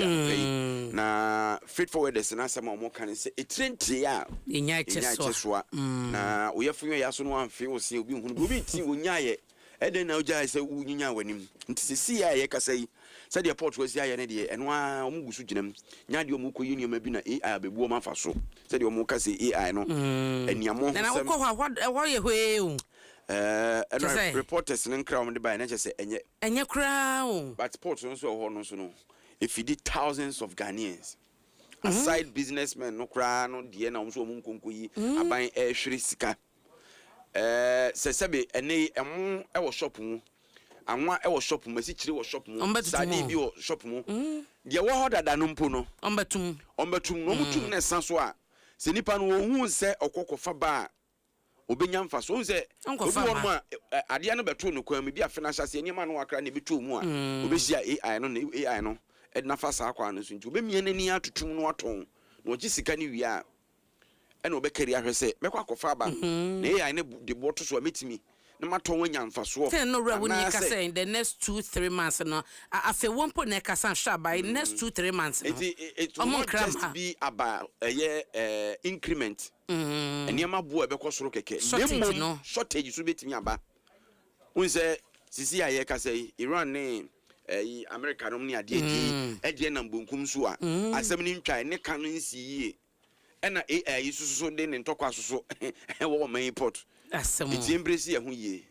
na freight forwarders na sama mo kan say etrenti a enya chesoa na oyefunyo ya so no amfe wo se obi hunu obi ti onyaye eden na oja say unyinya wanim nti se ya ye kasa yi say the port was ya ne de eno a omugusu ginam nya de omukoyi niam bi na AI abebu o mafa so say de omuka say AI no eniamo na wo ko ho ye hwe o reporters in crowd the by nature say enye kra o but sports no so no if you did thousands of Ghanaians aside businessmen no kra no de na so munkonko yi aban ehwere sika sesebe ene emu ewo shop mu anwa ewo shop mu asichire wo shop mu sadi bi wo shop mu de wo ho dada no mpo no ombetum no mutum na san so a se nipa no hu se okokofa ba obenya mfa so se obi won mu a ade no beto no kwa me bi afinancial se enima no akra na beto mu a obehia AI no edna fa sa akwa no so nti obemie nani atotum no aton na ogi sika ni wi a ena obekari ahwe se mekwa akofa ba na AI ne de boto so ametimi na maton wanya mfa so ten no ra woni ka say in the next 2-3 months no afi one point na ka san sha by next 2-3 months no it will just be about increment enema bo ebekọ soro keke no shortage so betimi aba unse sisi aye ka say Iran ne America no ne ade ade na mbonkum so a asem ni ntwa ne kan nsi yie ena AI so de ne ntokwa so wo man import asem it embrace ya hu yie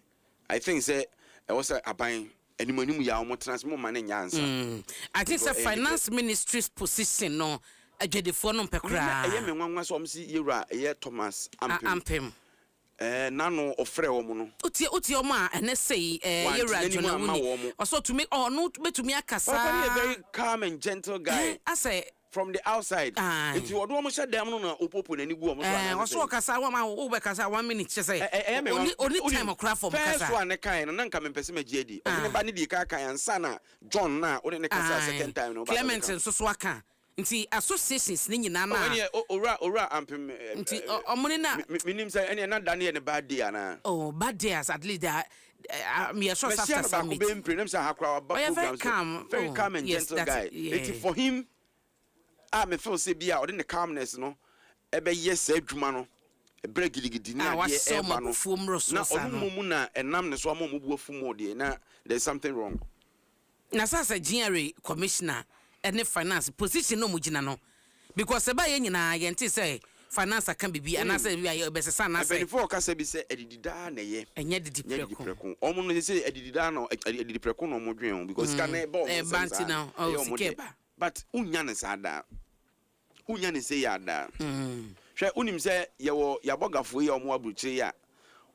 I think say was aban animanium ya omo transmo man nya ansa I think say finance ministry's position no adwedefo no mpekra eye me nwanwa so omsi yewura eye Thomas Ampem nano ofre wo mu no utie omo a ene say yewura jona woni also to make no betumi akasa a very calm and gentle guy I say from the outside if you do almost dem no na opopo na ni gu omo so kasa wo ma wo be kasa 1 minute say only time okra from kasa first one kan na nka mempese magiedi oni ba ne di ka kan ansa na John na oni ne kasa second time no Clement so aka nti associations ni nyina na ora ampem nti omuni na minim say ene na dane ne bad day ana bad day as at least that me so after summit be impre say hakra very calm and gentle guy it for him me feel say bia or the calmness no ebe yes adwuma no ebra gidigidi na de e ba no na onumu na enam ne so amomu buafu de na there's something wrong na sasa GRA commissioner and finance position no mugina no because eba ye nyina ye nti say finance aka bibi ana say bia be sesa na say before ka say bi say edidida na ye enye didiprekun omo no say edidida no edidiprekun no mo dwen because ka na e ba o banti now sikeba but unya ne sada unya ne say ya da hwe unim say ye wo yabogafo ye omo abuchire ya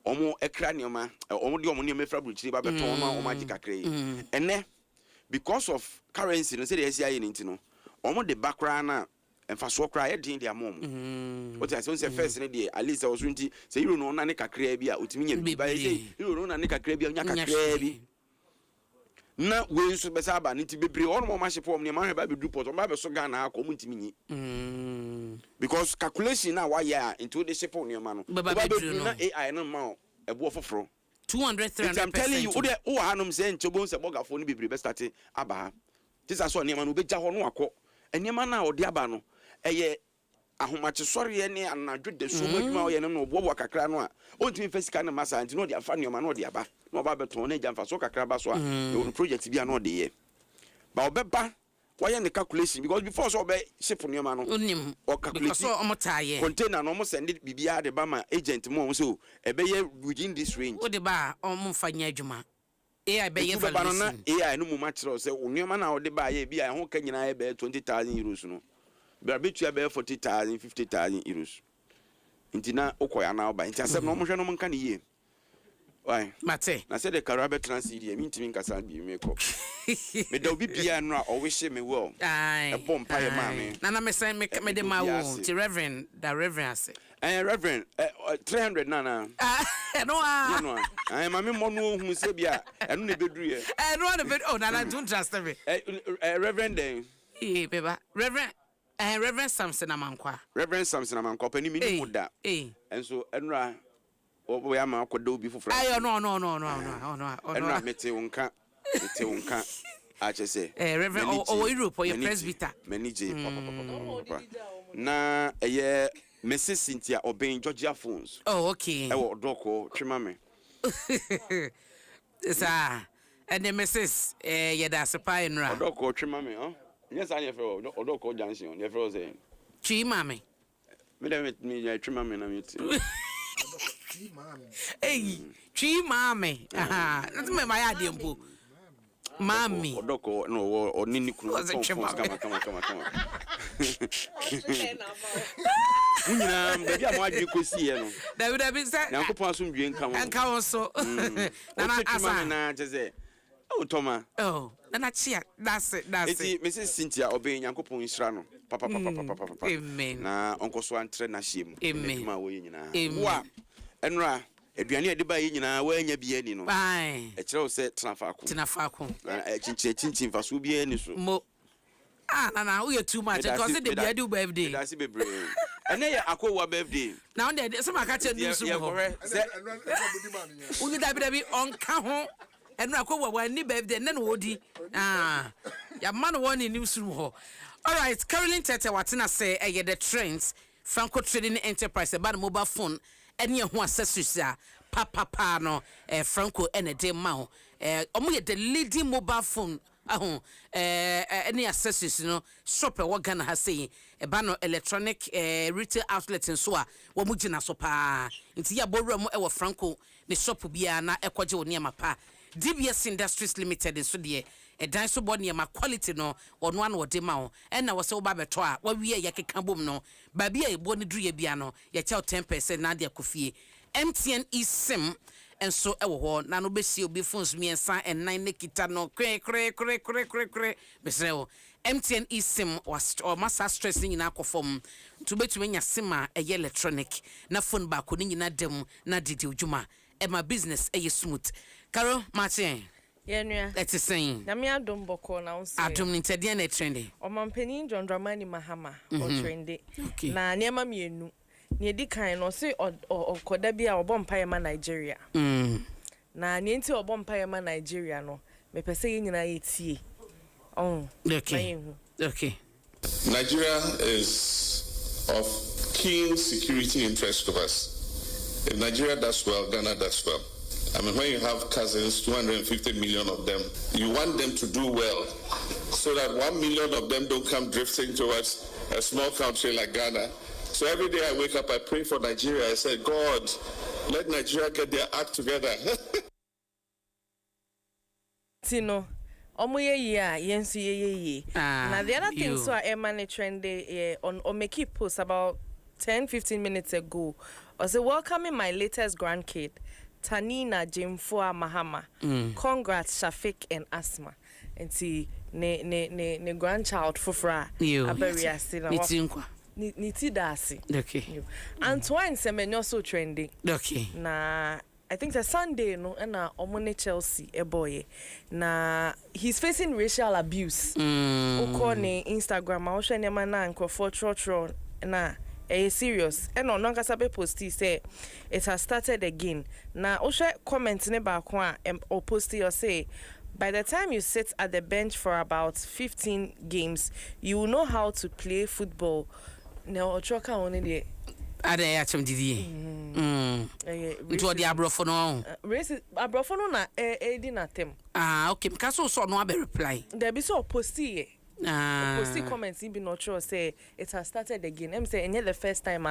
omo ekra neoma omo de omo ne mefra abuchire ba beton no omo agikakre ene because of currency no say the SIA nti no omo de background na emfaso kra ye din de amom what I say first ne de at least was nti say euro no na ne kakra bia otimi nya bi ba say euro no na ne kakra bia nya kakra bi na we nso be saba nti bebre ono mo mahye pom ne mahwe ba be duport o ba be so Ghana akọ mo ntimi nyi because calculation na wa ya into the shape on no ba be na AI no ma ebo foforo 200-300%. I'm telling you o hanom say nchobo nse bogafo no bebre be start aba this aso ne ma no beja ho no akọ enema na odi aba no eye ahomache sori ne anadwo de so madwuma o ye no obo kakra no a ontimi fasika ne masa nti no odi afa ne ma no odi aba no ba beton na jamfa so kakra ba so a the project bia no de ye ba obeba why the calculation because before so be ship no ma no o calculate because so omotaye container no mo send bibia de ba ma agent mo so e be ye within this range o de ba omo fanya adwuma AI be ye valuation na AI no mo ma kire say onwema na o de ba ye bia ho ka nyina ye be 20,000 euros no be abetua be 40,000 50,000 euros intina okoya na oba inti asem no mo hwe no mo nka ne ye why mate na say the carabe transit here mean timi nkasa bi me ko me da obi bia no a o wish me well ai e bom pa ye ma me na me say me de ma wo ti reverend ase reverend 300 na no ai ma me mo no hu se bia eno na beduru ye no na beduru na don't trust me reverend beba reverend Samson Amankwa pani mi ni muda enso enra o ya ma akoda obi foforo ayo no enra mete wonka a chese reverend o Europe o presbyter manage papa na eye Mrs. Cynthia Oben Georgia phones okay e wo doko twema me sa and the Mrs. yeda sepa enra doko twema me yes I never odoko junction never say chi mame me dem me twema me na me Chi mame. That's my idea, mpo. Mami. Odoko no o nini kunu. Come on. Unyina baby am wadwe kosi ye no. Da bi say. Yankopon asomdwe nka wo. Enka wo so. Na asa na cheze. Oh Toma. Oh, na chia. That's it. Eti Mrs. Cynthia obey Yankopon isra no. Papa. Amen. Na onko so antre na hiem. Amen. Ma wo ye nyina. Wo enra aduane ade ba ye nyina wa anya bia ni no. Bye. E kire wo se tena faako. Na chinchin fa so bia ni so. Mo. Na we too much because the bia do birthday. That's bebre. Ene ya akowa birthday. Now there some aka che news mo. Uni da bi onka ho. Enu akowa wa ni birthday na no odi. Ya man one in news room ho. All right, Caroline Tete watina say the trends Franco Trading Enterprise about mobile phone any ho accessories pa no Franco ene de ma omo the leading mobile phone any accessories no shop e Ghana ha say ba no electronic retail outlet nso a wo mu gina so pa nti ya borura mu e wo Franco ne shop bia na ekwaje wo niam pa DBS Industries Limited nso de dan so bo niam quality no ono an wo de ma wo na wo se wo ba beto a wo wie ye keka bom no ba bia e bo ne duru ye bia no ye chao 10% na de akofie MTN eSIM enso ewo ho na no besi obi phones miensa and 9 ne kita no kre besrewo MTN eSIM was or massa stress ni na akofom to betumi nya sim a eye electronic na phone ba ko ni nyina dem na didi ojuma e ma business eye smooth Carol Martin Yenua let's sing na me Adom boko na unse Adom Ntede na trendy o mampanin John Dramani Mahama o trendy na niema mienu ne di kan no se okoda bia obompaye ma Nigeria na ne nti obompaye ma Nigeria no me pese ye nyina yetie okay Nigeria is of keen security interest to us. If Nigeria does well, Ghana does well. I mean, when you have cousins, 250 million of them, you want them to do well so that 1 million of them don't come drifting towards a small country like Ghana. So every day I wake up, I pray for Nigeria. I say, God, let Nigeria get their act together. Tino, yensu ye. Now the other thing so I managed trend on make it post about 10-15 minutes ago. I was welcoming my latest grandkid, Tanina Jimfoa Mahama. Congrats, Shafiq and Asma. And see ne grandchild Fufra. Aberia still. Niti dasi. Okay. Antoine Semenyo so trending. Okay. Na I think it's Sunday no na omone Chelsea boy. Na he's facing racial abuse. Uko ne Instagram a wo hwe ne na nkrofo trotro na serious. And on nkasa be posti say it has started again. Na wo hwe comment ne ba ko a or posti or say by the time you sit at the bench for about 15 games, you will know how to play football. Now, Ochoka only the Ada ya chom didi. Nto di abrofo no. Race abrofo no na di na tem. Okay, because so no be reply. There be so posti posti comments be not sure say it has started again. Em say enye the first time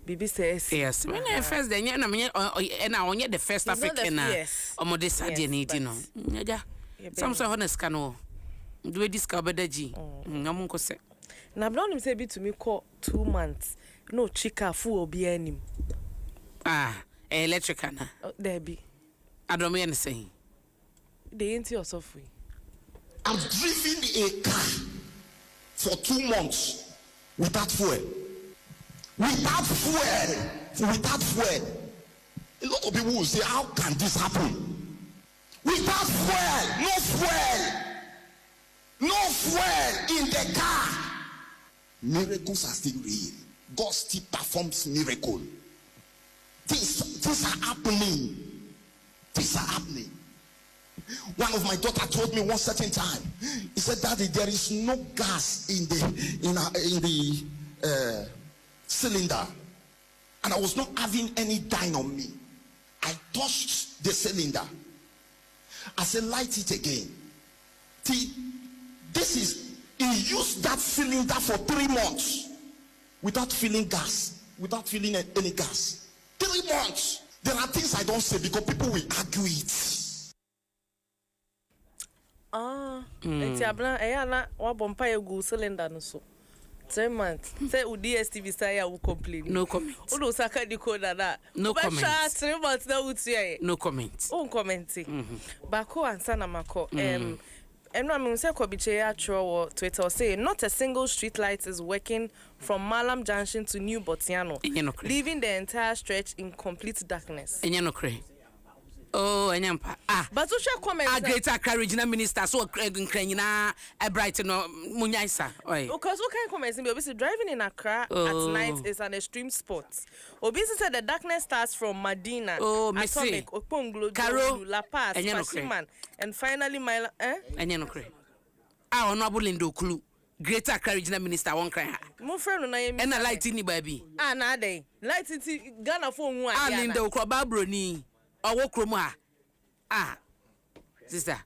Bibi says yes. When the first day na me na onye the first African na omode sadie ni di no. Nyaja. Some say honest kano. Do discover the G. Ngamunko say. Na blon him say be to me call 2 months. No chika fu obi anim. Electric na. There be. Adom Nsem. They ain't your software. I've driven a car for 2 months without fuel. Without fuel. A lot of people will say, how can this happen? Without fuel, no fuel in the car. Miracles are still real. God still performs miracle. Things are happening. One of my daughter told me one certain time. He said, Daddy, there is no gas in the cylinder, and I was not having any dine on me. I touched the cylinder. I said, light it again. He used that cylinder for 3 months without feeling gas, without feeling any gas. 3 months. There are things I don't say because people will argue it. Eti abla na wa bompa egu cylinder no so. 3 months. Say DSTV say I will complain. No comment. Uno saka di code na. No comment. 3 months na utie. No comment. On commenting. Bako ansa na mako. And I mean, say Kobiche Atro Twitter say not a single street light is working from Malam Junction to New Botiano, leaving the entire stretch in complete darkness. Oh, enyampa. But you shall comment. A greater regional minister so Ukraine a Brighton or Munyaisa. Because what can comment? Obviously, driving in Accra at night is an extreme sport. Obviously, said the darkness starts from Medina, Atomic, Okponglo, Karo, La Paz, Pashiman, and finally Mila. Honorable Lindo Kulu, greater regional minister won't cry. My friend, and a light in the baby. Nade. Light in Ghana for one. Lindo Crobabroni. Owokroma sister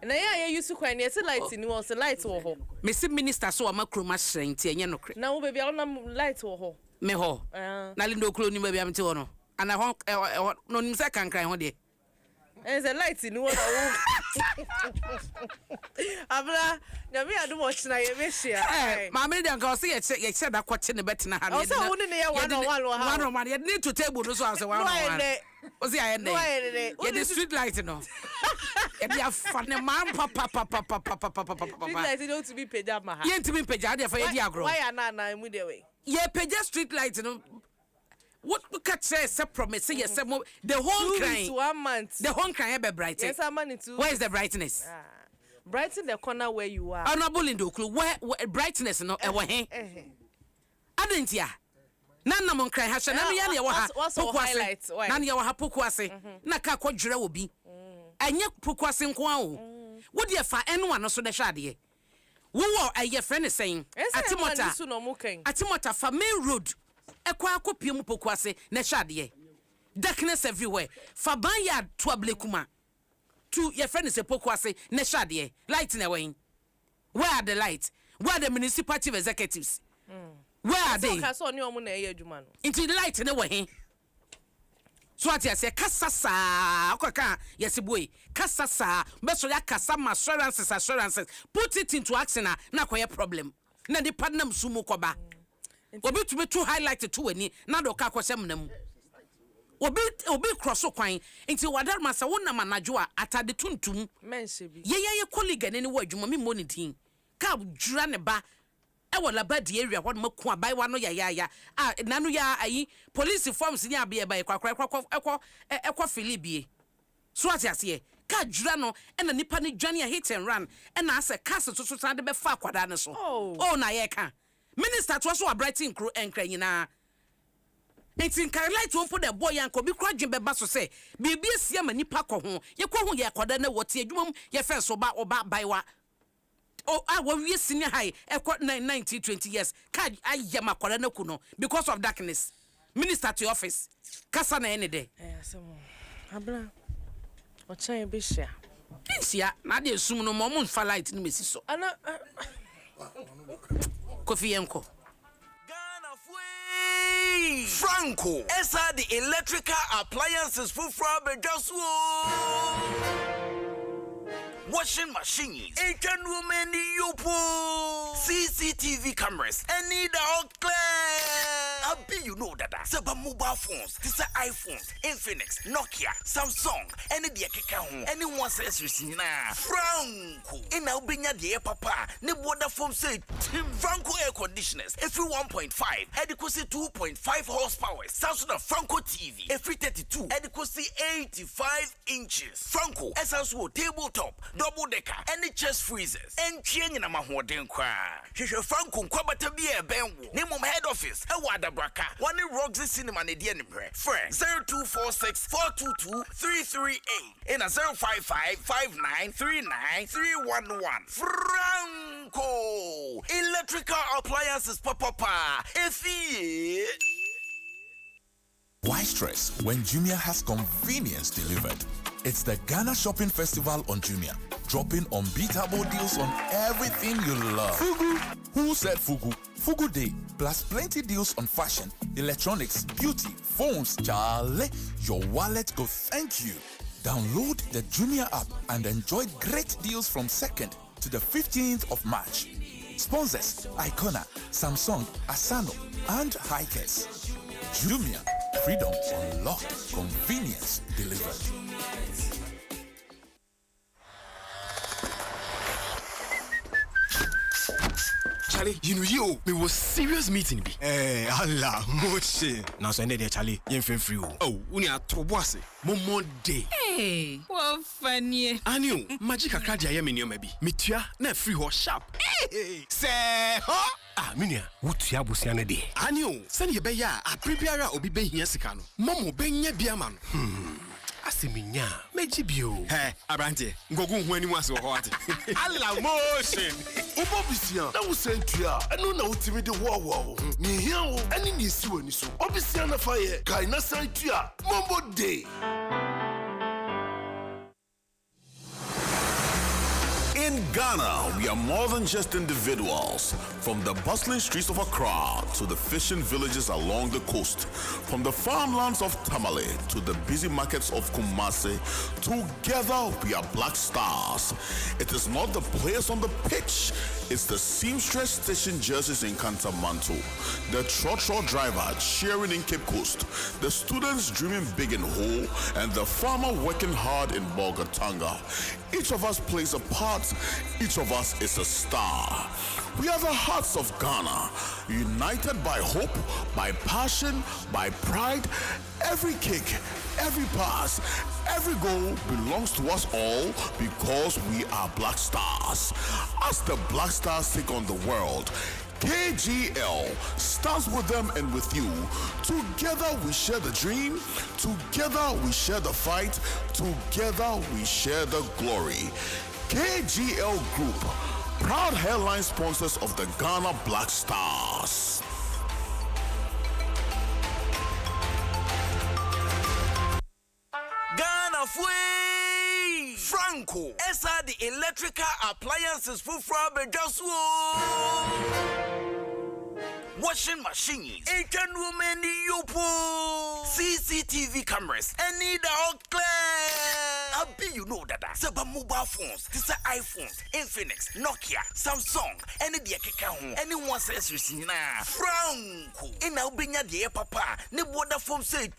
na ya used to kwan yes light ni was light wo ho me si minister so amakroma shrenti enye no kre na wo baby na light wo ho me ho na lindo klo ni baby amte wo no ana ho no nim se kankran ho de a light ni wo wo abla na me adu mo china ye be share ma me de nka o se ye che da kwache ne betina ha ne o se wo ne ye one ye need to table no so as one o se aye ne ye the street light no ye be afane man papa street light no to be pejama ha ye ntimi peja de fa ye di agro why na mu de we ye peja street light no. What can say? Promise? Yes, the whole crime. 1 month. The whole crime be bright. Yes, I'm money too. Where is the brightness? Brighten the corner where you are. Honorable in the clue. Where brightness? No, Adentia. Nana mon cry hasha. Nana yani wa. What's the highlights? Nana wa pukwase. Na ka kwadwere obi. Enye pukwase nko o. Wo de fa eno no so de hwade. Wo aye friend saying. Atimota fa main road. Ekwa akopiem pokuase na hwade darkness everywhere fa ban ya to ablekuma to your friend is pokuase na hwade light na wen where are the lights where are the municipal executives where are they so oni omo na eye adwuma no into the light na we so ati ase kasasa akaka yeseboy kasasa beso ya kasama assurances put it into action na koye problem na the partner sumu koba obi to be too highlighted to any na do ka kwasem nam obi cross kwan nti wadar masa wona manajo a atade tuntum mense bi ye colleague ne wo adwuma me monitin ka dwura ne ba e wala ba di area hɔ no maku abai wa no ya nanu ya ayi police forms ni abai ba ekwa Philibie so atiase ka dwura no na nipa ne dwane a hit and run na ase cast to so de be fa akwada ne so na ye ka minister to so brighton crew enkra nyina etin kan light won po the boy yanko bi kra dwen beba so say bibi esia manipa kɔ ho ye kɔ ho ye akwada na wote adwumam ye fe so ba oba baiwa wa wie senior high ekɔ 19-20 years ka ayema akwada na ku no because of darkness minister to office kasa na ene de asemo abla o chan be share nsia na de sum no mo mfa light no mesi so ana Kofi Yenko. Franco, esa the electrical appliances for washing machines, Asian women yopo, CCTV cameras, any dog clear. Abi you know that seba mobile phones, this are iPhones, Infinix, Nokia, Samsung, any dia keka ho, anyone says you na Franco. Ina ubinya de papa, ne border phone say Franco air conditioners, every 1.5, adequacy 2.5 horsepower, Samsung Franco TV, every 32, adequacy 85 inches. Franco, essential tabletop, double decker, any chest freezers, and change na mahoden kwa. Shisha Franco kwabata biye benwo. Name of head office, Ewada Braka, one in Roxy Cinema ne diye nimre. Friend 0246 422 338 in a 055 5939 311. Franco electrical appliances papa. Effie. Why stress when Jumia has convenience delivered? It's the Ghana Shopping Festival on Jumia, dropping unbeatable deals on everything you love. Fugu! Who said Fugu? Fugu Day, plus plenty deals on fashion, electronics, beauty, phones. Charlie, your wallet go thank you. Download the Jumia app and enjoy great deals from 2nd to the 15th of March. Sponsors: Icona, Samsung, Asano, and Hikers. Jumia, freedom unlocked, convenience delivered. Charlie, you know you, we was serious meeting be. Allah, moche. Now so there Charlie, you feel free. Oh, uni a to boss. Momo day. Hey, what funny. Anio, magic a card ya me maybe. Mitua na free ho sharp. Hey, say, huh? Ah, minia, what ya busiane de. Anio, send ye be ya, a prepare obi be here sikano. Momo be nye biaman. Asiminya, mejibio. Hey, Abrante, ngogu hweni wasi wa hawati. Allah motion. Obobisia, na usentia, eno na utimi de wow. Ni hiao, eni ni siwe niso. Obisia na faye, kaina santia, Mombo Day. In Ghana, we are more than just individuals. From the bustling streets of Accra to the fishing villages along the coast, from the farmlands of Tamale to the busy markets of Kumasi, together we are Black Stars. It is not the players on the pitch, it's the seamstress station jerseys in Kantamanto, the trotro driver cheering in Cape Coast, the students dreaming big in Ho, and the farmer working hard in Bolgatanga. Each of us plays a part, each of us is a star. We are the hearts of Ghana, united by hope, by passion, by pride. Every kick, every pass, every goal belongs to us all because we are Black Stars. As the Black Stars take on the world, KGL stands with them and with you. Together we share the dream, together we share the fight, together we share the glory. KGL Group, proud headline sponsors of the Ghana Black Stars. Ghana Fui! Franco, esa the electrical appliances for Frabe washing machines, Asian women yopo, CCTV cameras, and need all clear. Abi, you know that. Seba mobile phones, this are iPhones, Infinix, Nokia, Samsung, any dia keka home, anyone says you see na Franco. In our binya de papa, ne border phone say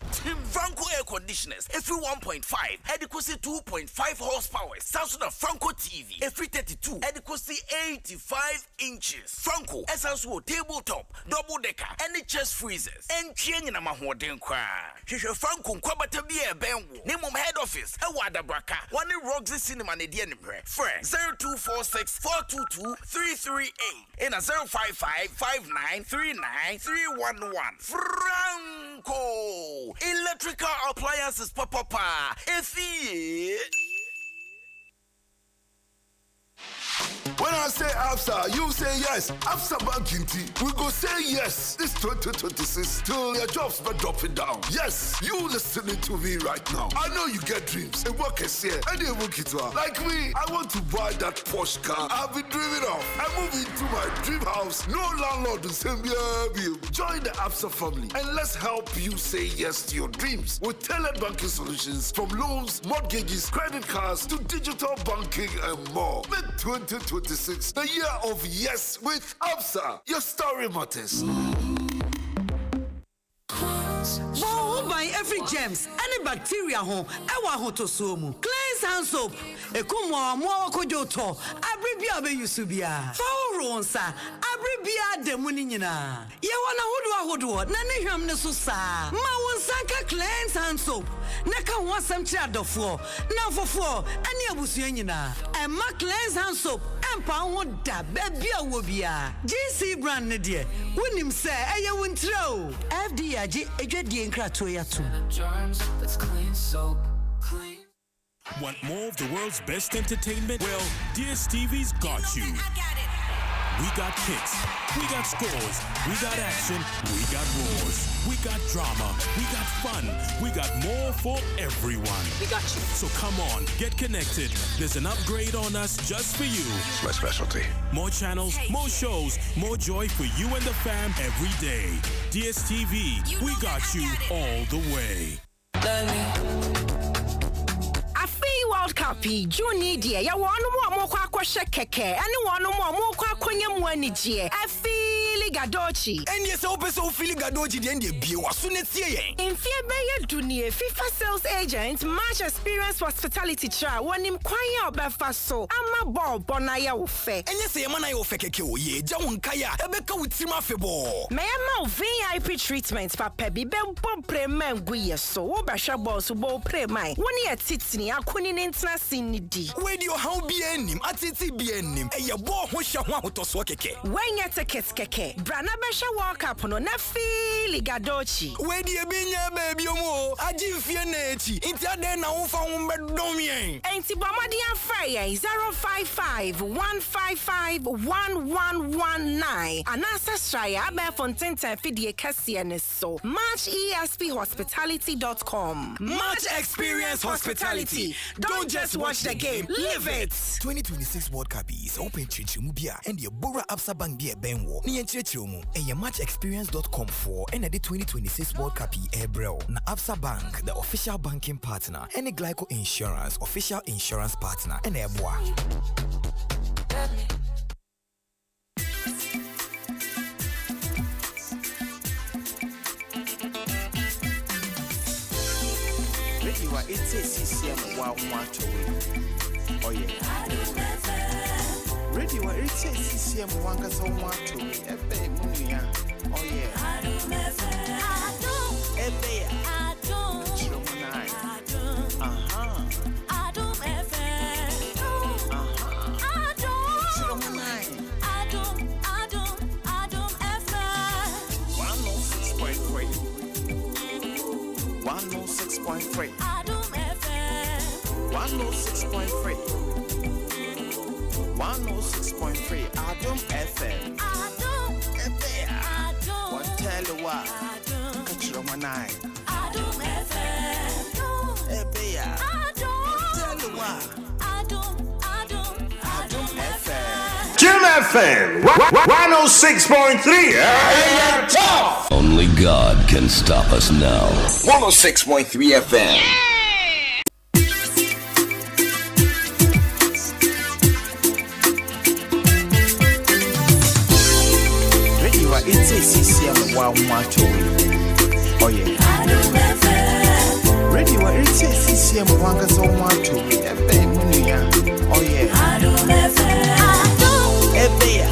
Franco air conditioners, every 1.5, adequacy 2.5 horsepower, Samsung Franco TV, every 32, adequacy 85 inches. Franco, essential tabletop, double decker, any chest freezers, and change in a mahoden cry. Franco, Kwabata be a benwo, name of head office, a wada braka, one in Roxy Cinema, and the friend 0246 422 338 in a 055 5939 311. Franco, electrical appliances, papa, if he. When I say ABSA, you say yes. ABSA Banking T, we go say yes. This 2026 till your jobs not dropping down. Yes, you listening to me right now. I know you get dreams. A work is here. And they work it well. Like me, I want to buy that Porsche car. I've been dreaming of. I move into my dream house. No landlord will send me a bill. Join the ABSA family and let's help you say yes to your dreams with tailored banking solutions from loans, mortgages, credit cards to digital banking and more. Make 2026 the year of yes with ABSA. Your story matters. Wow, by every germs, any bacteria home, ewa hoto suomu. Cleanse hand soap. Ekumo mo kojoto. Abribia be yusubia. Fauronsa. Abribia demuni nyina. Ye wana hodo na ne hwam ne so saa. Ma wonsanka cleanse hand soap. Neka wasam kira dofo. Na fofo ani abusua nyina. Emma cleanse hand soap. Empa ho da bebia wo bia. GC brand ne de. Wonim se eye wontro. FD age edwadie nkrato ya to. That's clean soap. Clean. Want more of the world's best entertainment? Well, DSTV's got you. We got kicks, we got scores, we got action, we got roars, we got drama, we got fun, we got more for everyone. We got you. So come on, get connected. There's an upgrade on us just for you. It's my specialty. More channels, more shows, more joy for you and the fam every day. DSTV, we got you all the way. World Cup, June, dear, you want more kwoshe keke ane wono mo kwa akonya mu anigye afili gadochi Eni se opese ofili gadochi de ndie bie waso ne tie yen Mfie beye dunie FIFA sales agent match experience hospitality tra wonim kwan ya obefa so ama ball bonaya wo fe Enye se yema na yo fe keke o ye ja won kaya ebeka wutim afebo Meyama VIP treatment papa bi be bom prema nguye so wo bahwa boss bo prema woni atitini akoni ne ntena sinidi we di o haw bi anim atiti bi anim eye bo ho hwe ho ahotoso keke wenya tickets keke brana behwa world cup no na fili gadochi we di ebinya ba bi omo agi fie na echi inti ade na wo fa wo mbedom yen enti bomadi afra yen 055-155-1119 anasa straya abe fonten fidie kase ne so matchesphospitality.com Match Experience Hospitality. Don't just watch the game, live it. 2026 World Cup is open chichimu bia and the Bora Absa Bank bia benwo. Ni enchichimu and your matchexperience.com for and the 2026 World Cup Ebrel. Na Absa Bank, the official banking partner, and the Glyco Insurance, official insurance partner, and Eboa. You are it's CCM 112. Oh yeah. Radio are it's CCM 112. Ebe munya. Oh yeah. Ebe ya. Chiromanai. Adom FM. Chiromanai. Adom FM. 106.3. 106.3. Adom FM. 106.3. 106.3. Adom FM. Adom. One tell you what. Chiromanai. Adom FM. Ebeya. Tell you what. Adom FM. Jim FM 106.3. Only God can stop us now. 106.3 FM. Radio it's CCM 112. Oh yeah. Radio it's CCM 112. Ebe munya. Oh yeah. Ebe ya.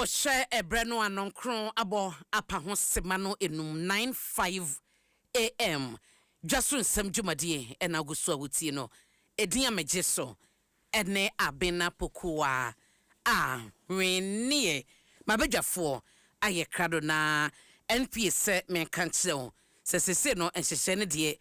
Share a breno anon kron abo apa ho semano enum 9:05 AM. Dwaso Nsem dwumadie ena guso awutie no. Edin amegye so. Ene abena pokua. Renie. Mabedwafo aye krado na NPA se men kancheo. Se no enhyehye ne de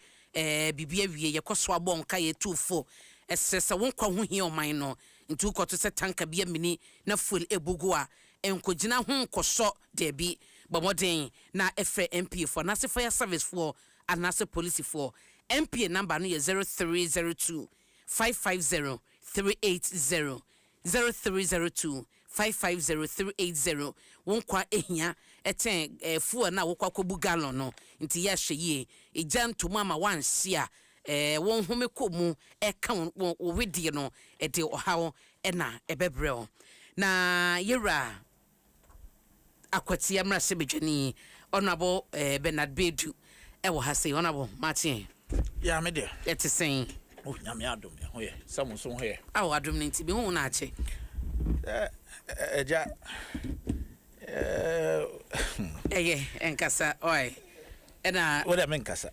bibia wie yekoso abon ka ye tufo. Esese wonkwa ho hie oman no. Ntu koto se tanka bia mini na full ebugu a enkogina ho nkoso debi bomoden na efe MPA for nase fire service for anase police for MPA number no ye 0302 550 380 0302 550 380 wonkwa ehia eten fuel na wokwa kobu gallon no nti ya hweye eja ntoma ma wanhia won home komu eka wo wedie no de ohawo na ebebreo na yera akwati amra se bedwani honorable Bernard Bedu wo ha say honorable Martin ya me de etisen oh nyame adom ho ye samuso ho ye adom nti bi hu na ache eja enkasa oi ena wo de menkasa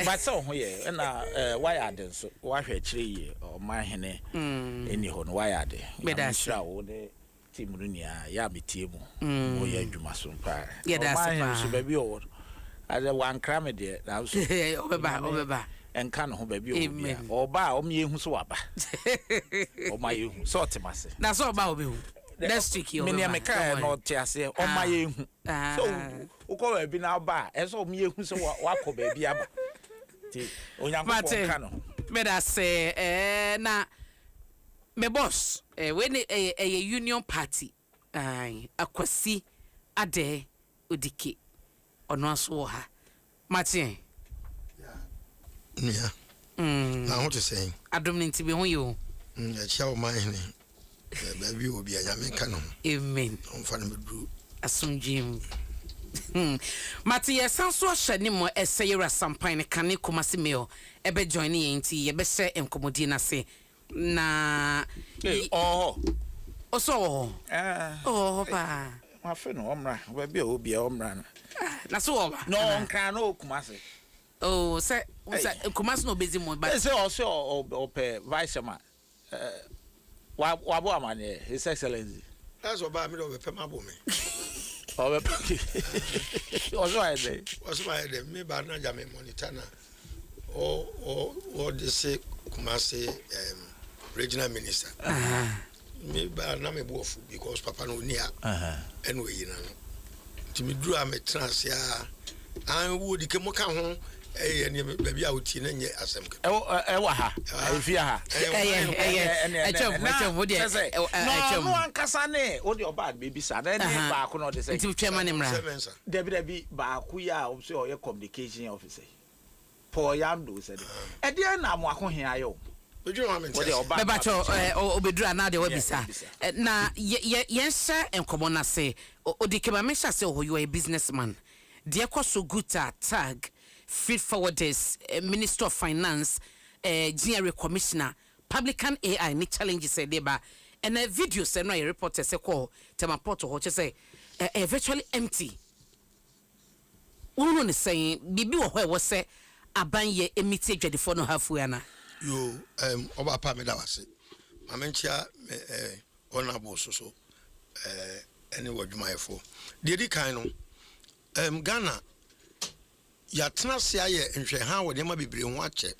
but so ho ye na why ade so wa hwe kire ye o man hene eni ho no why ade bedasha wo de team runia ya metie mu wo ye adwuma so pa ye da so so baby o ade wan kram de na so obeba enka no ho baby o oba o me ehu so waba o ma ehu so otemase na so oba obehu next week you me ne meka no tiase o ma ehu so uko ba bi na ba e so me ehu so wakọ ba bi aba ti onyankopon ka no Meda say na me boss when a union party akwasi ade odike ono aso ha Martin yeah na what you saying Adom nti be ho yo e chia o man ni baby obi anya me ka no amen on fa na me dru asumjim Mati yesanso hye mo eseyera sampan ne kane komase meo ebe join ye nti ye be hye enkomodi na se na oso ba ma fe no omra ba bia obi omra na so ba no nkra no komase se komase no bezi mo ba se o pe vice man wa bo amane his excellency that's oba me do be pe mabo me also I say me ba na ja me monitor na o de se Kumasi regional minister me ba na me bofu because papa no nia anyway you know to me drew am trans ya an wo di ke mo ka ho ne baby out na nye asem e wa ha e fi ha no ankasa ne o de oba baby sa na ne ba ko no de say nti twema ne mra debi ba ko ya o say o ye communication officer for yamdo said e de na mo ako hia yo Bebacho obedura na de wabisa na yense enkomo na se odikema mesha se you are a businessman de kwaso guta tag feed forwarders minister of finance GRA commissioner publican AI ni challenge say deba and a video say no reporter say call tema porto ho say virtually empty uno ne saying bibi wo ho say abanye emiti adwadefo no hafu yana yo oba pa me da wase mamenchia honorable so any wadwumayefo de di kan no Ghana ya tena se aye nhwe ha wo de ma bebre ho ache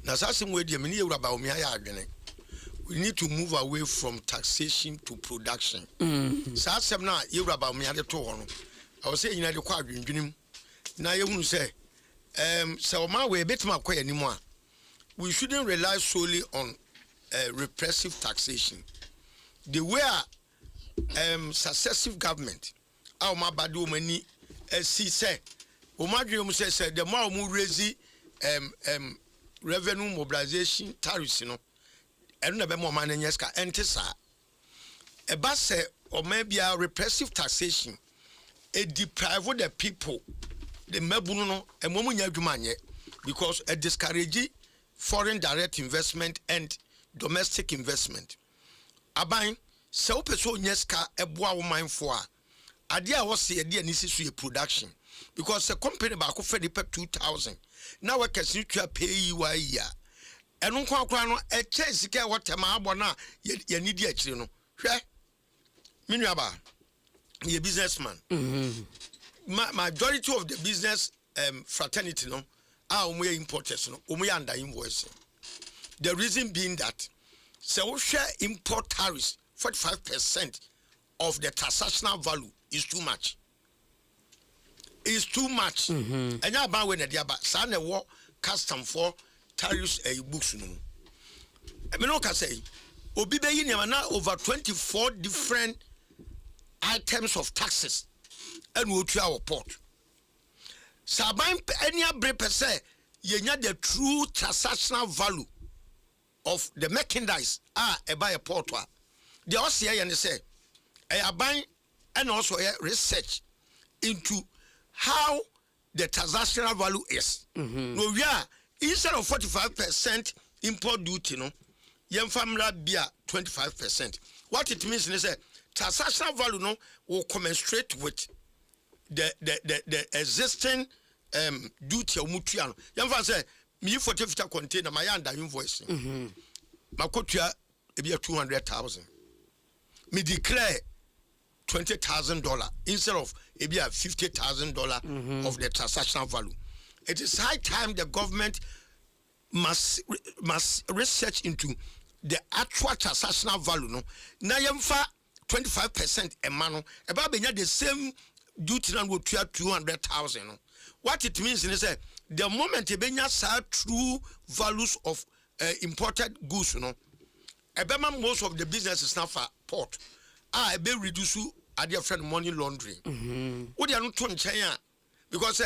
na sase mo de me ne ewura ba o me aye adwene we need to move away from taxation to production sase na ewura ba o me ade to ho no I was say nyina de kwa adwendwenim na ye hunu se so ma we betima kwa animu a we shouldn't rely solely on repressive taxation. The way successive government, our mabadu mani see say, Omadrium says the more we raise revenue mobilization tariffs, you know, and never more money yeska entesa. A bus or maybe a repressive taxation, it deprive the people, the mebuno and momunya because it discourages foreign direct investment and domestic investment. Aban se opeso nyeska eboa wo manfo a ade a wo se ade anisi so production because the company ba ko fedi pe 2000 na we kesi twa pay yi a eno nko akora no e che sika wo tema abo na ye nidi akire no hwe minua ba ye businessman majority of the business fraternity no we importers no we under invoicing. The reason being that so we share import tariffs 45% of the transactional value is too much. It's too much. And now about when the aba sana wo custom for tariffs books no. I mean can say obi be yin na over 24 different items of taxes and we to our port. Saban any abre per se yenya the true transactional value of the merchandise a buy a port wa the osia yen say aban and also research into how the transactional value is. No we are instead of 45% import duty no yen family bia 25%. What it means is say transactional value no will commensurate with the existing duty of mutual. Yamfa say me 40 container my under invoice. Makotua ebia 200,000. Me declare $20,000 instead of ebia $50,000 of the transactional value. It is high time the government must research into the actual transactional value no. Na yamfa 25% emano eba benya the same duty and would 200,000. What it means is that the moment you bring true values of imported goods, most of the business is now for port. I be reduce at their friend money laundering. What they are not doing China because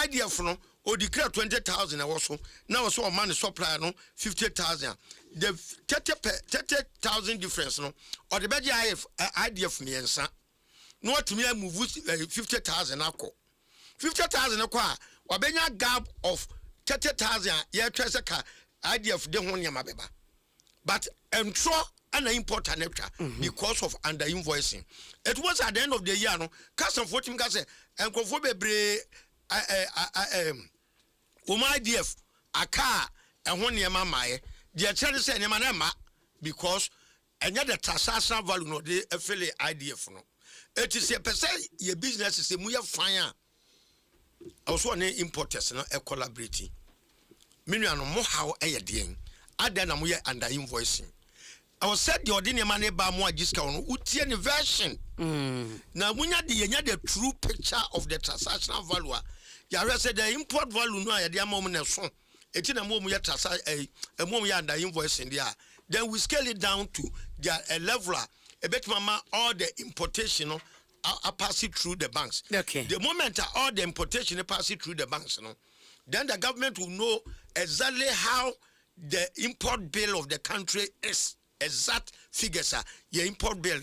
idea from or declare 20,000 also now so a man supply 50,000. The 30,000 difference or the better idea from me and no to me I move 50,000 ako 50,000 akwa wabenya gap of 30,000 yeah treasure idea of the one yamabeba but and important because of under invoicing. It was at the end of the year, no, custom 14 case and confobe DF a car and one year mamae, the attorney say Nemanema because another taxation value no the affiliate IDF no. It is a percent your business is a muya fire. Also an importers no a collaborating. Meaning no more how a ding. Add then I'm under invoicing. I was said the ordinary money by more discount would any version. Now when you the true picture of the transactional value, you said the import value no at the moment of son. It's in a moment a moment under invoicing there. Then we scale it down to a leveler. A bit mama all the importation are passing through the banks. Okay. The moment all the importation are passing through the banks, then the government will know exactly how the import bill of the country is. Exact figures are your import bill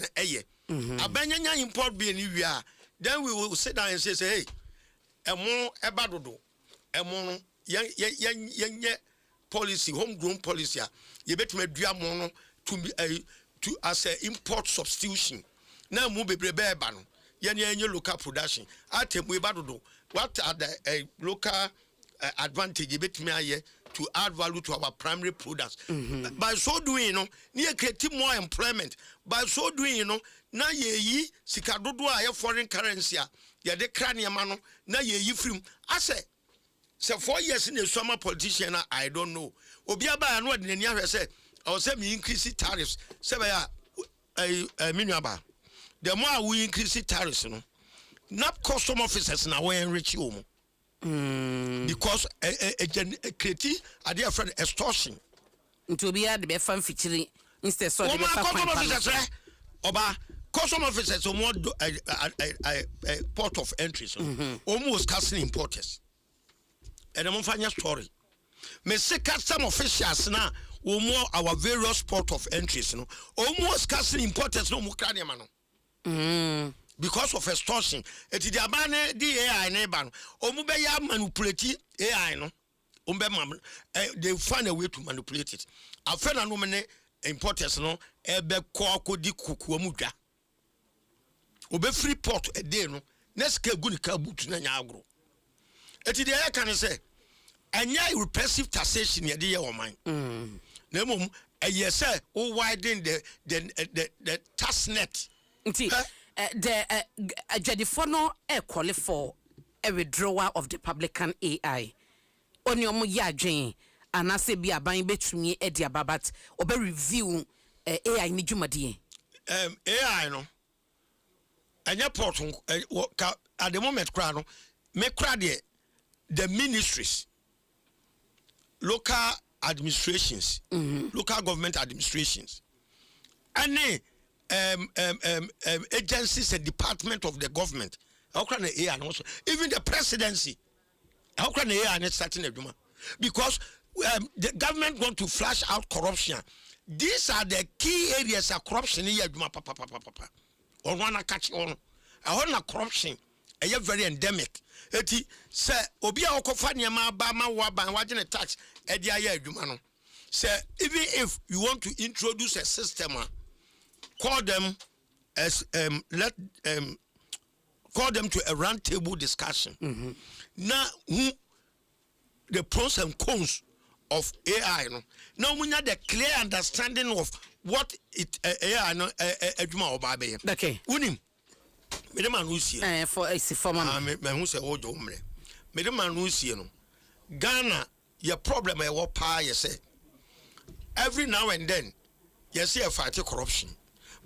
abanyanya import bill ni wia then we will sit down and say hey emo ebadodo emo ye policy homegrown policy ye betuma dua mo no to as a import substitution na mu bebrebe eba no ye local production atemu ebadodo what are the local advantage ye betuma aye to add value to our primary products. By so doing, near create more employment. By so doing, na ye sikadodo a foreign currency ya de crania mano na ye free. I say 4 years in the summer politician I don't know. Obiaba no de nia say I will say me increase tariffs. Say minuaba. The more we increase tariffs, not custom officers na we enrich you. Because a creative idea friend extortion to be at the fan featuring instead so custom officers or more a port of entries almost casting importers and I'm finding story me say custom officials now or more our various port of entries almost casting importers no mukrania mano because of extortion. It is the abane the AI neighbor. Omube ya manipulate AI no. They find a way to manipulate it. I found a nomine importers no ebe ko di kuku omudwa. Obe free port a day no. Next ke guni ka butu na nya agro. It is the AI can say anya repressive taxation ye dey o man. Na mum yes o widen the tax net. The Jadifono call for a withdrawal of the Republican AI. On your Muyajin, and I say be a buying between me, Eddie Babat, or be review AI Nijumadi. AI no, and your port at the moment, Crano, make credit the ministries, local administrations, local government administrations, and agencies and department of the government. How can the AI also even the presidency? How can the AI not starting a duma? Because the government want to flash out corruption. These are the key areas of corruption here. Or wanna catch on. I want corruption. A very endemic. Eti say obia okofanya ma ba ma wa ban wagene tax e dia ya adwuma no. Say even if you want to introduce a system call them as call them to a round table discussion. Now who the pros and cons of AI no. Now we need the clear understanding of what it AI no adwuma obabe. Okay. Unim. Me the man who see for a former me who say ojo umre. Me the man who see no. Ghana your problem e what pa you say. Every now and then you see a fight corruption.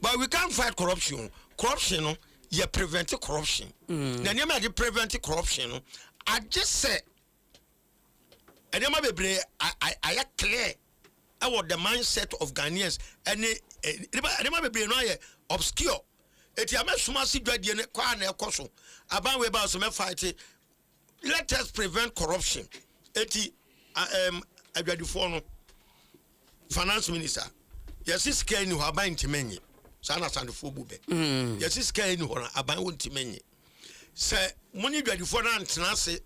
But we can't fight corruption. Corruption, ye prevent corruption. Na nyama de prevent corruption no, I just say and nyama bebre I clear about the mindset of Ghanaians and nyama bebre no aye obscure. Eti amesuma si dwadie ne kwa na ekoso aban we ba so me fight. Let us prevent corruption. Eti adwadifo no finance minister yes is can you have buying timenye sana sandfo bube yes is can you ho aban won timenye se money dwadifo na ntena se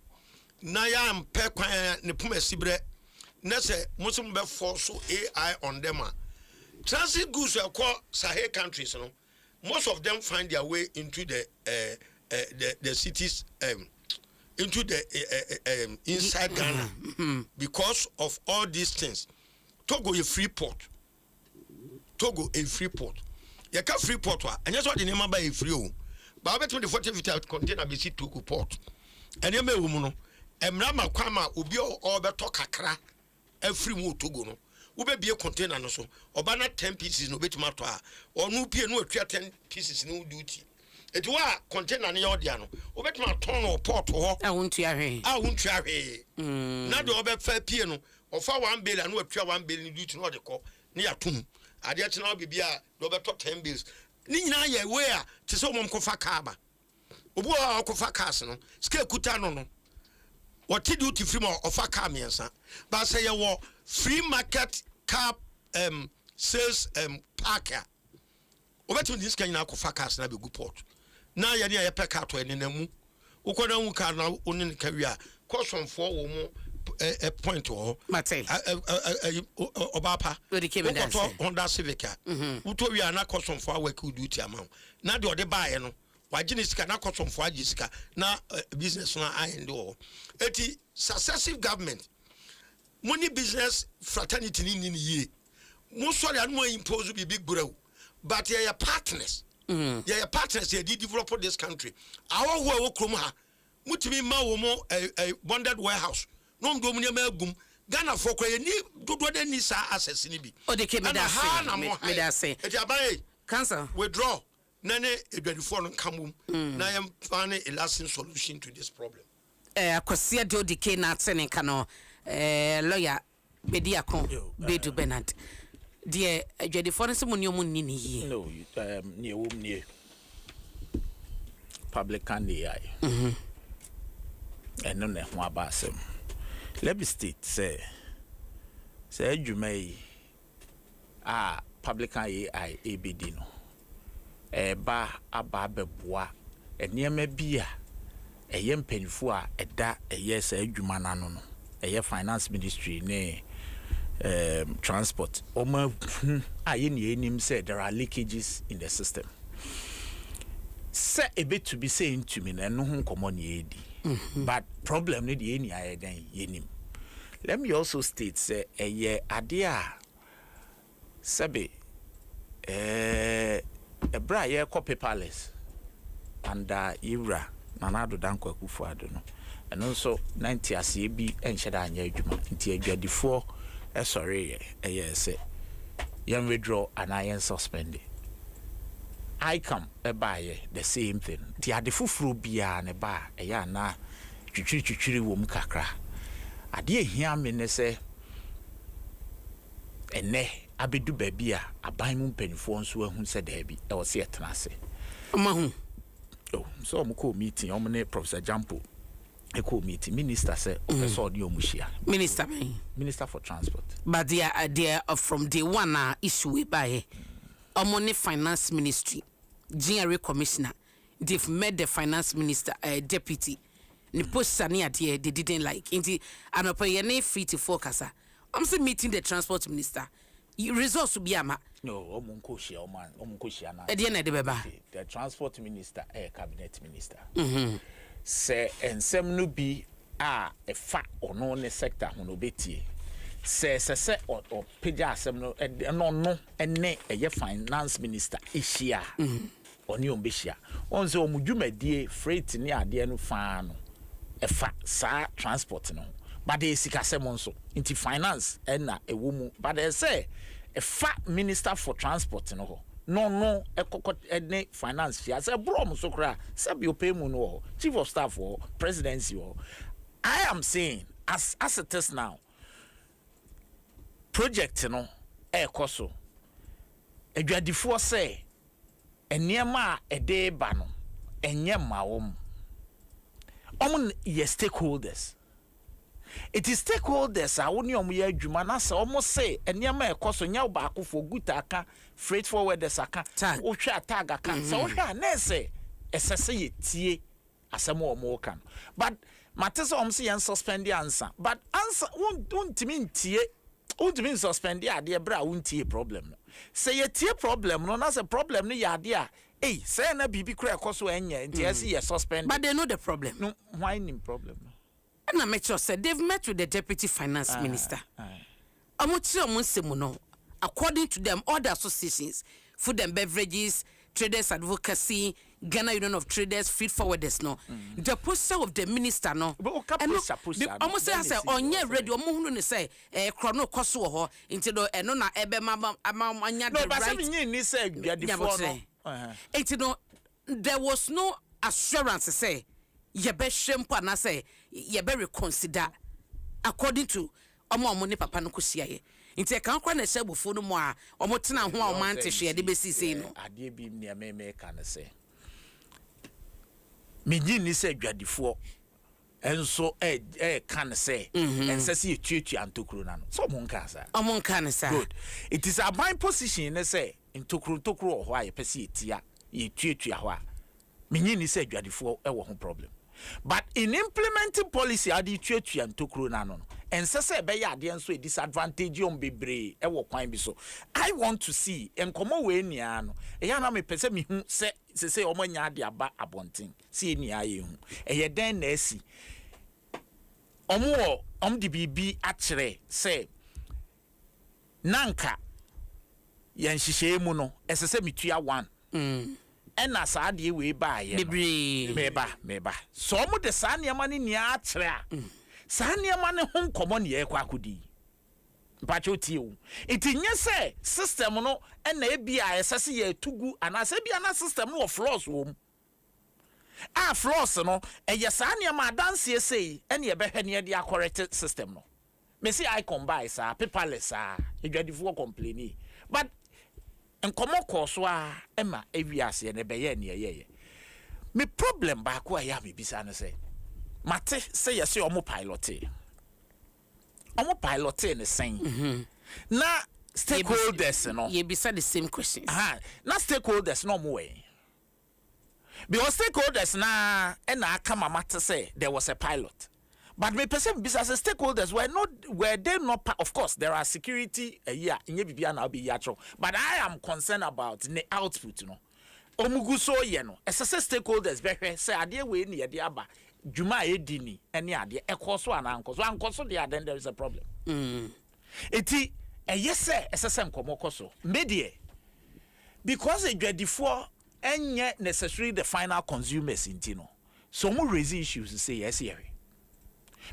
na ya mpe kwan ne puma sibre na se musum be force AI on them transit goods across Sahel countries no most of them find their way into the cities into the inside Ghana because of all these things. Togo a free port. Togo a free port. You can't free port and that's what the name by a free. But I bet 2040 container be see Togo port. And you may woman Emrama Kwama Ubio or Beto Kakra every more Togo no. Ube be a container no so. Obana 10 pieces no bit matter. Or no be no 10 pieces no duty. It was container ni odiano. Obet ma ton or port or I won't hear. I won't hear. Now the over fair piano or for 1 bill and what 1 billion duty no the call near tomb. I did not be a Robert top 10 bills. Nina ye where to so one kofa kaba. Obo kofa casino, scale kutano. What did duty free more of a camiansa? But say you free market car sales parker. Obet this can now kofa cas na be good port. Now you're near a peck out in the moon. Ukona unka na unin career. Cost from 4 or more a point or Mate Obapa. Honda Civica. Uto we are not cost from 4 work duty amount. Now do the buy no. Why Jiniska not cost from 4 Jessica. Now business na I endure. Eti successive government. Money business fraternity in ye. Most sorry and more impose be big grow. But you're partners. Your partners here did develop this country. Our work kroma mutimi ma wo mo a bonded warehouse. No do me magum Ghana for kwe ni do ni sa access ni bi. O de ke me da say. E dia bae cancer withdraw nane edwadifo no kamum na yam find a lasting solution to this problem. Akosia de odike na atene ka no lawyer Bediakon Bedu Bernard. Dear, Jedi Forest Munium Nini. No, near public candy. And no, more about some. Let me state, say, you may public AI ABD no. Ba ababeboa, near me beer, a young penfua, da, yes, jumanano, a finance ministry, nay. Transport. I said there are leakages in the system. Say a bit to be saying to me, and no common yedi. But problem need any yenim. Let me also state say a year adia sabe a bra copy palace and Ira Nanado Danko Kufu Adono. And also 90 ACB and Shada Yajuma into the 4. Sorry, yes, young withdraw and I am suspended. I come a buy the same thing. The full beer and a bar, a yana, chuchuri wom kakra. I dear hear me say, and ne, I be do baby, a buy moon penny phones who said Debbie, I was here to Mahu. Oh, so I'm cool meeting, Omne Professor Jampo. A cool meeting. Minister said, Minister for Transport. But they are idea of from day one issue by money finance ministry, GRA commissioner. They've met the finance minister deputy. The post they didn't like. Inti anopayene free to focus. I'm still meeting the transport minister. Results will be ama. No, Omunkoshi the transport minister, cabinet minister. Say and some no be a fat or no sector no beti. Say or peja some no and ne a finance minister ishia or new bishia. On so mujume die freight near the no fan a fat sa transport no. But they sika semonso into finance and a woman. But they say a fat minister for transport no. no ekokot finance here say bro mo so kra say be pay mu no chief of staff or presidency or I am saying as it is now project no ekoso adwadifo say eniema a ede ba no enye mawom ye stakeholders. It is stakeholders are only on your Jumanas almost say and near my cost on your back for good aka freight forwarders aka or tag aka so say SSA as a more can. But matters see and suspend the answer. But answer won't mean suspend the idea bra won't problem. Say a tear problem, no that's a problem ni idea. Hey, say na bibi crack also and see suspend. But they know the problem. No whining problem. And I make sure said they've met with the deputy finance minister. Dwaso Nsem, according to them, all the associations, food and beverages, traders advocacy, Ghana Union of Traders, feed forwarders, no. The posture of the minister, no. Almost say I say on your radio, Mohun say chrono koso into the enona ebe mama amanya the right. There was no assurance to say ye be shempo na say ye be reconsider according to omo ne papa no kosia ye nti kan kwa na hyebufo no mo a omo tena ho a oman te hwe de besi sei no ade bi ne me ka na say meji ni say adwadifo enso kan say ense se tuatu antokuru na no so mo nka sa omo nka ne sa good. It is a my position ne say ntokuru ho a ye pese etia ye tuatu ho a meji ni say adwadifo e wo ho problem. But in implementing policy, I did church and to Krunano. And say be ya so a disadvantage on bebre e wo kwan bi so. I want to see and come away niano. E ya na me pese me hu say omanya de aba abonten. See ni aye hu. E ye den na asi. De bibi akyere say nanka yan hihye mu no esese metua 1. Ena saa de we ba ye meba so mo de saa niam ne nia akyere a saa niam ne ho nkomo ne ye kwa akodi mpacho tie o itinye se system no ena ebia esese ye tugu anase bia na system no flaws wo flaws no eye saa niam adanse sei ena ye behwe ne de correct system no me see I combine saa paperless edwadifo complain but nkomo koso ema ewiase ne beye ne yeye me problem ba ko ya me bisa no say mate say yes omo pilot ne sen na stakeholders no ye bisa the same questions na stakeholders no mo way because stakeholders na aka mate say there was a pilot. But me person business stakeholders were they not part, of course there are security but I am concerned about the output no omugu so ye no esese stakeholders behwe say ade we ne ye aba dwuma edini ene ade ekoso anankoso there is a problem eti eyese esese nkomo koso medie because edwadifo enye necessarily the final consumers intino so mo raise issues say yes here.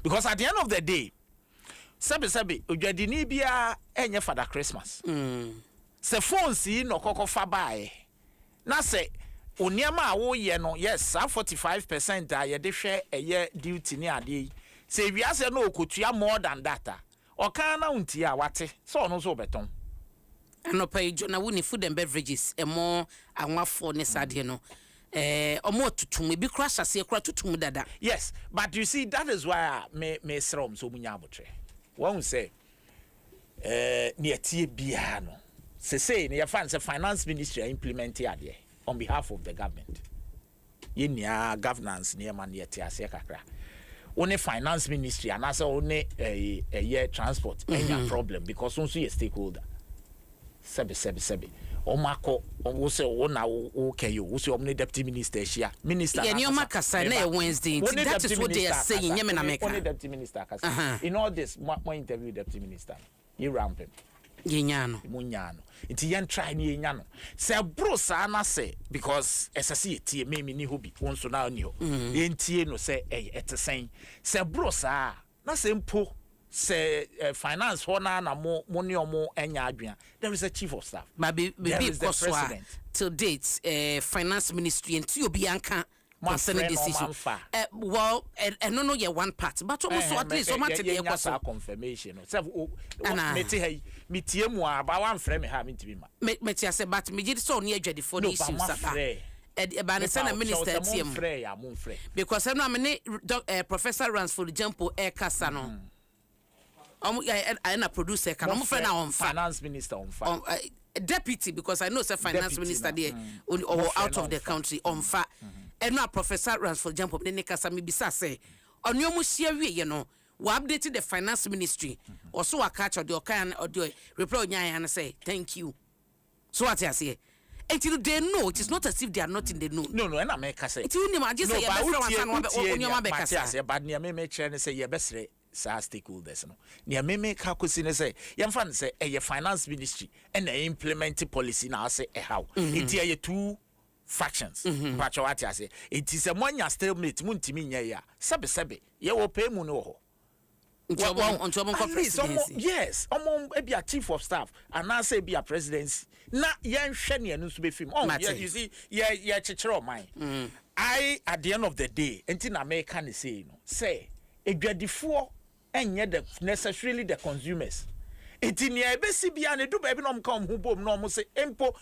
Because at the end of the day, sabi odwadini bia enye Father Christmas. Se phone si no kokofa bae. Na se oniama wo ye no yes 45% a ye de hwe eye duty ni ade. Se wiase no okotua more than that. Okan na unti a wate. So no so beton. Anopa ijona woni food and beverages emo anwafo ne sade no. Omo tutum bi kra sase kra tutum dada. Yes, but you see that is why me srom so munya abotre. One say near tie bia no. Say ne fan say finance ministry implement ade on behalf of the government. Ye nia governance near man ye tie ase kakra. Only finance ministry and as only a transport any problem because also a stakeholder. Sebi. Omako wo se wo na wo can you wo se omni deputy minister here minister yeah you makasa na Wednesday that is what they are saying nyame na meka only deputy minister kasa in all this my interview deputy minister you ramp him yenyano munyano nti yen try ni yenyano se bro sa na se because SSC tie me ni hobi wonso na ni ho yentie no se etesen se bro sa na se mpo say finance hona na mo ne omo enya adwea. There is a chief of staff. But be the president. Till date, finance ministry and to be anka concerning this issue. Well, and no, yeah, one part, but almost at least so much the confirmation. Me tie mu aba wan frɛ me ha me ntimi ma. Me tia say but me so near jadi for the issue sapa. Ebana minister TM. Because I'm not Professor Ransford Jumpo Air Kasa no. I producer can friend on finance minister on deputy because I know say finance minister there or out of the country on fa. And now Professor Ransford Jumpo ne kasa me bisa say on your musia wie you know. We updated the finance ministry also a catch or the okan or the reply and say thank you. So what I say until they know it is not as if they are not in the know. No, and I make say it you know just say but near me make sure say your best stakeholders no near me make how say you fan say a finance ministry and implement policy now say how it here two factions but what I say it is a one still meet muntimi nya ya sebe ye wo pay mu no ho. Yes, be a chief of staff and now say be a presidency. Na yen hwe ne so be film. Oh, yeah, you see, yeah, chichiro mine. I at the end of the day, enti America can say no. Say, edwadifo enye the necessarily the consumers. Enti ne ebesi bia ne do ba bi no come hu bom no mo say empo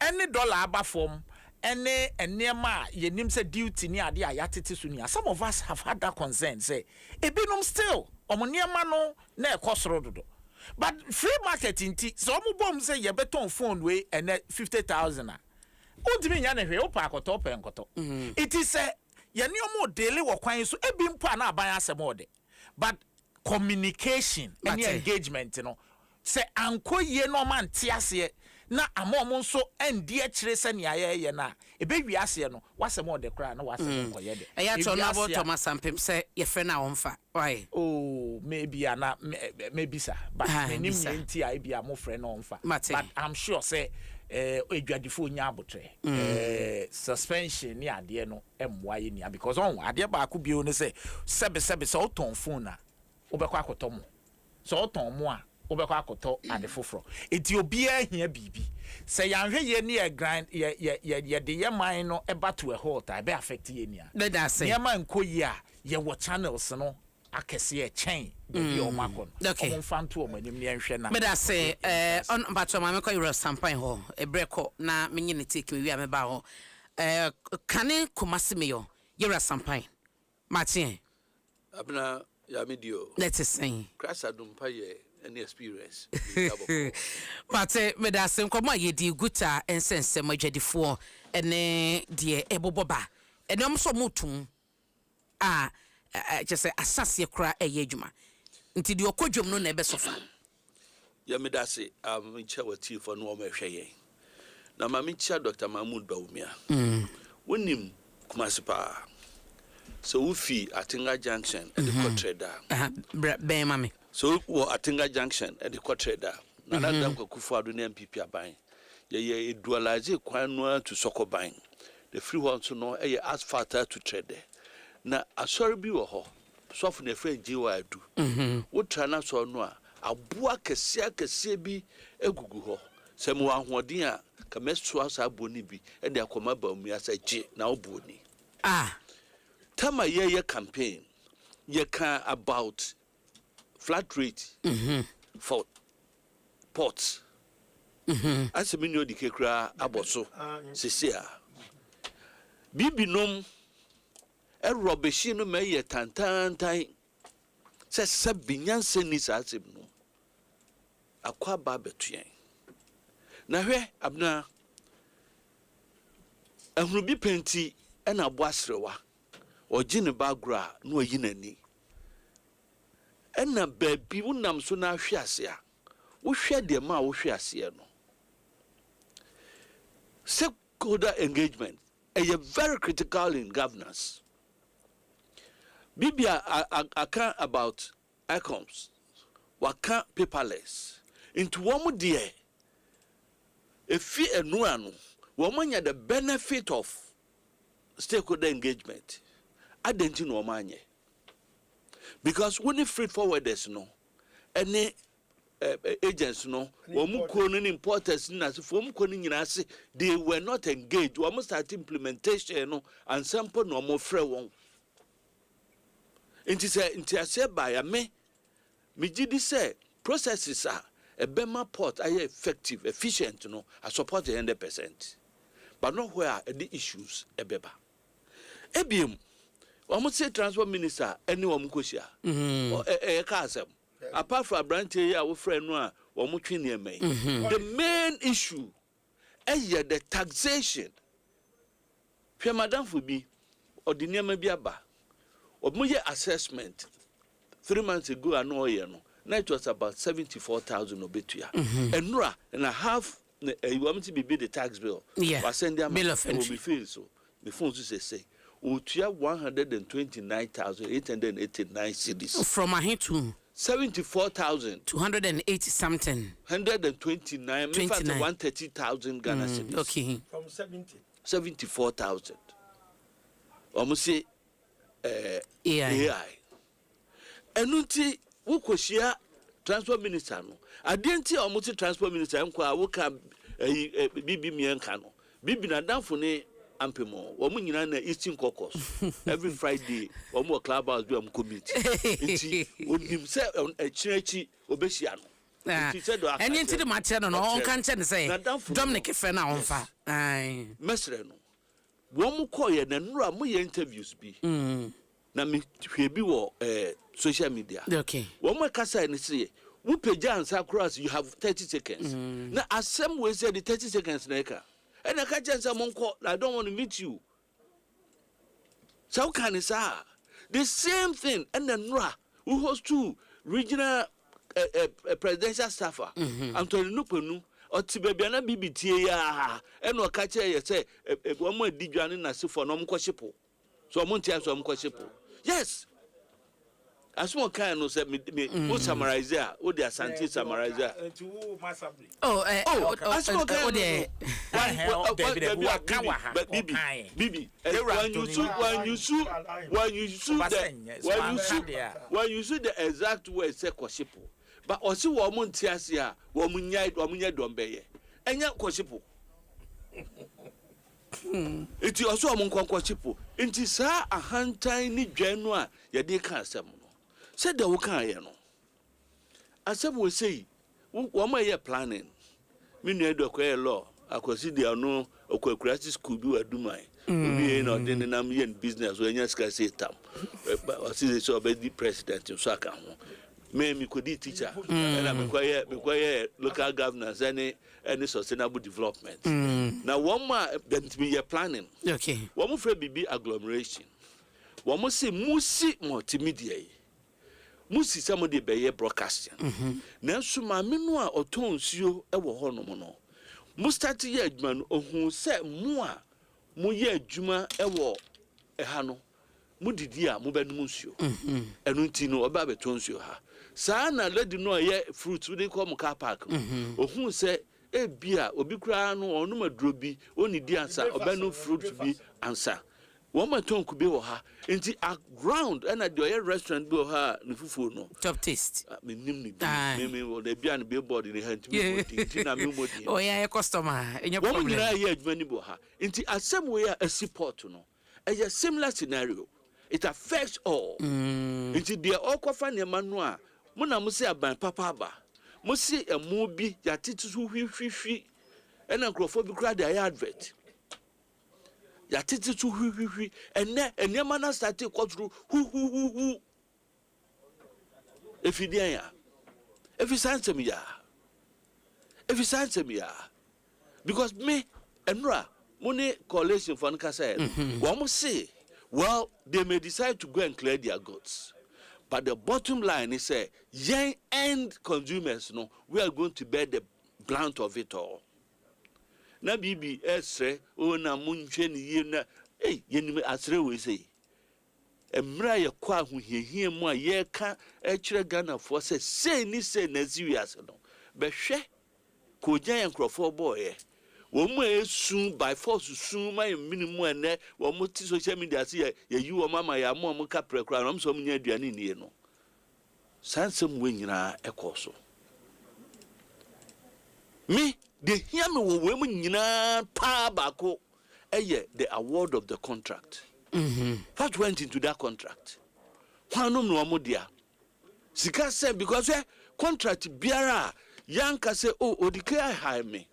any dollar aba form any enema yenim say duty ni ade ayatete so ni. Some of us have had that concern say ebinom still omoniema no na ekosoro dodo. But free market inti so omubom say ye beton phone we and 50,000 a udimi nya na hwe opa akoto opa enkoto. It is ye ne omo daily wo kwan so ebi mpo na aban asem ode. But communication and engagement no say anko ye no man tiase na amomo nso endi a kire se ne ayeye na ebewi ase no wasem ode kra na wasem koye de eya to na bo Thomas Sampem say ye fe na wonfa why maybe ana maybe sir but menim nti ai bia mo frɛ na wonfa but I'm sure say edwadifo nya abotre suspension ni ade no emwa ye nia because on ade ba ko bio ne say sebe so ton phone na obekwa akotomo so ton mo a obekwa akoto ade foforo eti obi ahia bibi say yanhwe ye ne ye grind ye de ye man no eba to a halt I be affect ye nia that say ye man koyi a ye wo channels no akese ye chain be o makon o fanto o manim ne nhwe na but that say on batcho ma me ko Euro Sampine ho e breko na menye ne take we wi ameba ho kane komase me yo Euro Sampine Martin abna ya medio let us say crash Adom any experience but me da sem komo ye di guta ensense magwadifo ene de eboboba enom so mutum just say asase kra eye adwuma nti de okodwom no na ebe sofa ya me da se ncha wati fo no o ma hwe yen na ma me ncha Dr. Mahmoud Bawumia wonim kumasipa so ufi Atinga Junction and the Kotreda ben mami so wo Atinga Junction and the Kotreda na nadam kwakufu ado na MPP aban ye dualize kwan no to Sokoban the free one so no asphalt to trade na asori bi wo ho so for na friend jiwa adu wo trana so no a aboa kese bi egugu ho sem wa hoden a ka meso asa aboni bi e de akoma ba mu asa ji na oboni tama ye campaign ye can about flat rate for ports as me no dikekra aboso sesia bibinom e robeshi no me ye tantantan se sabinyanse ni sasem no akwa ba betuen na hwe abna ahrubi penti e na boasrewa ojine bagra no oyinani ena baby wonam so na hwe ase a wo hwe de ma wo hwe ase no stakeholder engagement is very critical in governance. Bibia aka about ICOMS waka paperless into one dear if you anu woman the benefit of stakeholder engagement I didn't know manye because when you free forwarders no any agents no wɔn ko no importers na so wɔn ko no nyinaa se they were not engaged wɔn start implementation no and sample no wɔn frɛ wɔn nti ase ba ya me gidi say processes are a bema port are effective efficient no I support 100%, but not where the issues ebeba ebiem wɔn say transport minister any wɔn ko sia ka asem apart from branche ya wo friend no a wɔn twe nneɛma yi the main issue the taxation hwɛ madam for bi ɔde nneɛma bi aba ɔmo yɛ assessment 3 months ago ano ɔyɛ no na it was about 74,000 obetua enura and a half you want to be the tax bill was send them bill of entry will be feel so the phone to say otua 129,889 cedis from a hit to 74,280 something 129 in fact 130,000 Ghana cedis okay from 74,000 almost say AI enunti wukoshia transport minister no adenti omuti transport minister enko a woka bibi mienka no bibi na danfo ne ampemo wo mu nyina na eastern caucus every Friday wo mu clubhouse bi am committee nti onim se echirachi obehia no any nti de matter no on kan che ne say Dominic fe na onfa ai mesre no wo mu koye na nura mu ye interviews bi na me hwe bi wo social media okay wo mu kasa ni say wo page answer cross you have 30 seconds na asem we say the 30 seconds na eka and I can't just I don't want to meet you. So can it the same thing and then who hosts two regional presidential staffer Anthony Nupenu or Tibebiana BBT and no catch you say one more Dijan in a for no kwashipo. So I'm to some kwashipo. Yes. As one kind of said me who summarize there, who the Asante summarize there. Bibi, when you see the exact word say kwashipo, but also woman tiasia, woman dombeye, and yet kwashipo. It is also among kwashipo. It is a hand tiny genua, yadi cancer. Said the Wukan, as some will say, one my year planning. Meaning, the law, I consider no or crisis could be a do my. We ain't ordaining I'm in business when you can say tam. But I see so the president of Saka. Maybe could be teacher, and I'm require local governors any sustainable development. Now, one more than to be a planning. Okay. One more be agglomeration. One more say Musi multimedia. Musi somebody be broadcasting. Nanso ma menu a oton suo e wo ho no mo no. Mu start ye adwuma no ohun se mu a mu ye adwuma e wo e ha no. Mu didi a mu benum nsuo. Enu nti no oba beton nsuo ha. Saa na lady no ye fruit we dey call mu car park. Ohun se e bia obi kura no onum aduro bi onidi ansa obenu fruit bi ansa. One my tongue could be ha into a ground and at the restaurant be ha nufufu no top taste. Me or they be on billboard in the hand. Oh yeah, a customer. In your woman here many bo ha into a same way a support no. A similar scenario. It affects all. Into the all coffin Emmanuel. Mona must say about papa ba. Must see a movie that it is who and acrophobic crowd the advert. Ya titi tu hu and yamana started go through hu if you ya if you sense me ya because me enra money coalition for nkasa one must say well they may decide to go and clear their goods but the bottom line is say young end consumers no we are going to bear the brunt of it all. Na bibi esre o na munhwe ne yie na yenim asre we sei emra ye kwa ahohiehie mu a ye ka ekire Ghana fo se sei ni sei na ziwiase no be hwe ko gyan enkrofo boye wo mu esu by force su my minimum ene wo mu ti social media se ye yi wo mama ya mo ka prekra no so mu nya aduane nie no sansem we nyina ekoso me the hear me wo we nyina pa bako the award of the contract. What went into that contract? Whanom no amodia sika say because contract biara yanka say oh odike hire me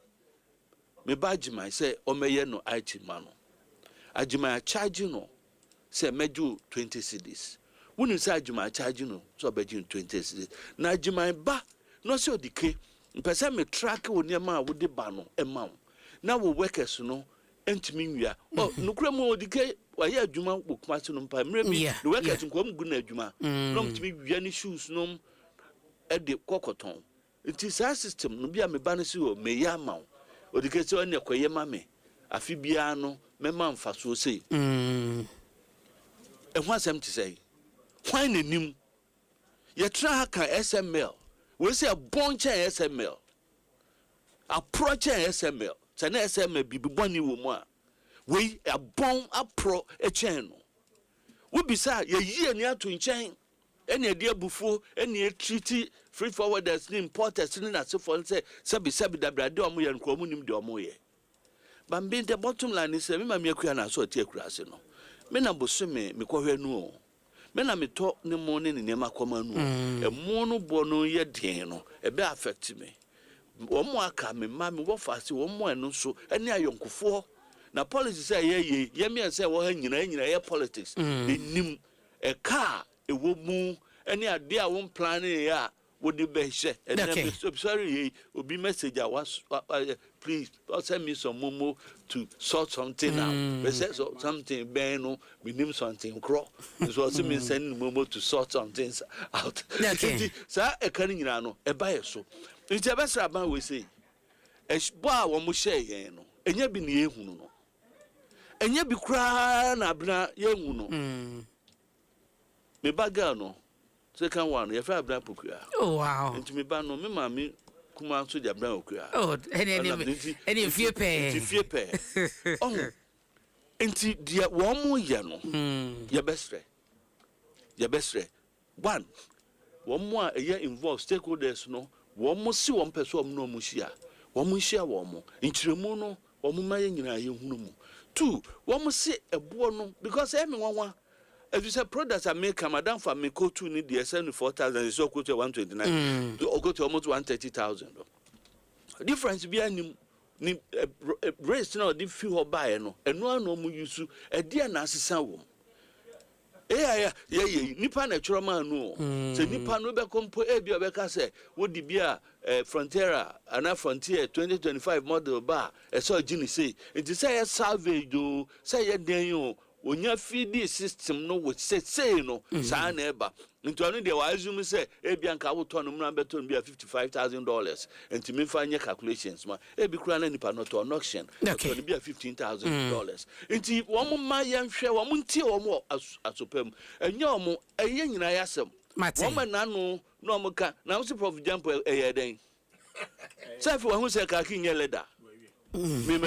badgema say o meye no IT mano adwuma charge no say meju 20 cedis wonu say adwuma charge no so beju 20 cedis na adwuma ba no say odike mpese me track woni ma wo de ba no ema na wo workers no entimi nwia oh nukura mo odike wa ya adwuma bokuma se no mpa mre bi the workers nkom gu na adwuma no mtimi wia ni shoes no e de kokoton it is our system no bia me ba no se o me ya ma odike se on ekoye ma me afi bia no me ma mfa so sei e ho asem ti sei hwan nanim ye tra ka SML we say a bunch of SML approach SML say na SML bibi boni wo mu a we a bon apro e chen no we be say ye yie ni ato nchen ene de abufuo ene treaty free forwarders ni importers ni na se for say sabi dabrade omo ye nko omo nim de omo ye bambi the bottom line is me ma me akua na so tie akura se no me na boso me kohwe nu o me na me to ne mo ne ne ma koma nu e mo no bo no ye den no e be affect me omo aka me ma me wo fa se omo eno so ene ayonkofo na politics say ye me say wo ha nyina ye politics nim e car e wo mu ene ade a won plan ya wo de be hye ene sorry obi message a was please send me some momo to sort something out. We said something no we name something crawl. So also me send momo to sort some things out. So e kan nyina no e ba yeso. Nti e be sra ban we say e bo wo mo share yen no enya bi na ehunu no. Enya bi kra na abna ye hu no. Me baga no second one ye fa abna pokua. Oh wow. Nti me ba no me ma me kuma so jabra okua. Oh, any fie pe. Oh. Enti dia wo mo ye no. Ye besre. One. Wo mo a ye involve stakeholders no, wo mo si wo mpeso om no mo hia. Wo mo hia wo mo. Ntiremu no, wo mo ma ye nyina ye hunu mu. Two, wo mo si ebo no because e me wanwa. If you say products are made, Madam for me go to need the 74,000, so go to 129, or go to almost 130,000. Difference be any race now, the few or buy no, and no more use a dear Nancy Sound. Yeah, Nipa natural man no. So Nipa no be compo ebia beka say wo di bia Frontiera ana Frontier 2025 model bar e so gini say it say salvage do say den yo onya feed system no with say no sa na eba nto no de wa assume say ebia nka wo to no mra beto no bia $55,000 enti me fa nye calculations ma ebi kura na Nipa no to auction to no bia $15,000 enti wo mo ma ye hwe wo mo ntie wo mo asopam enye wo mo eye nyina yasem wo ma na no no mo ka na wo prof jump eye den say fi wo hu say ka kinye leather me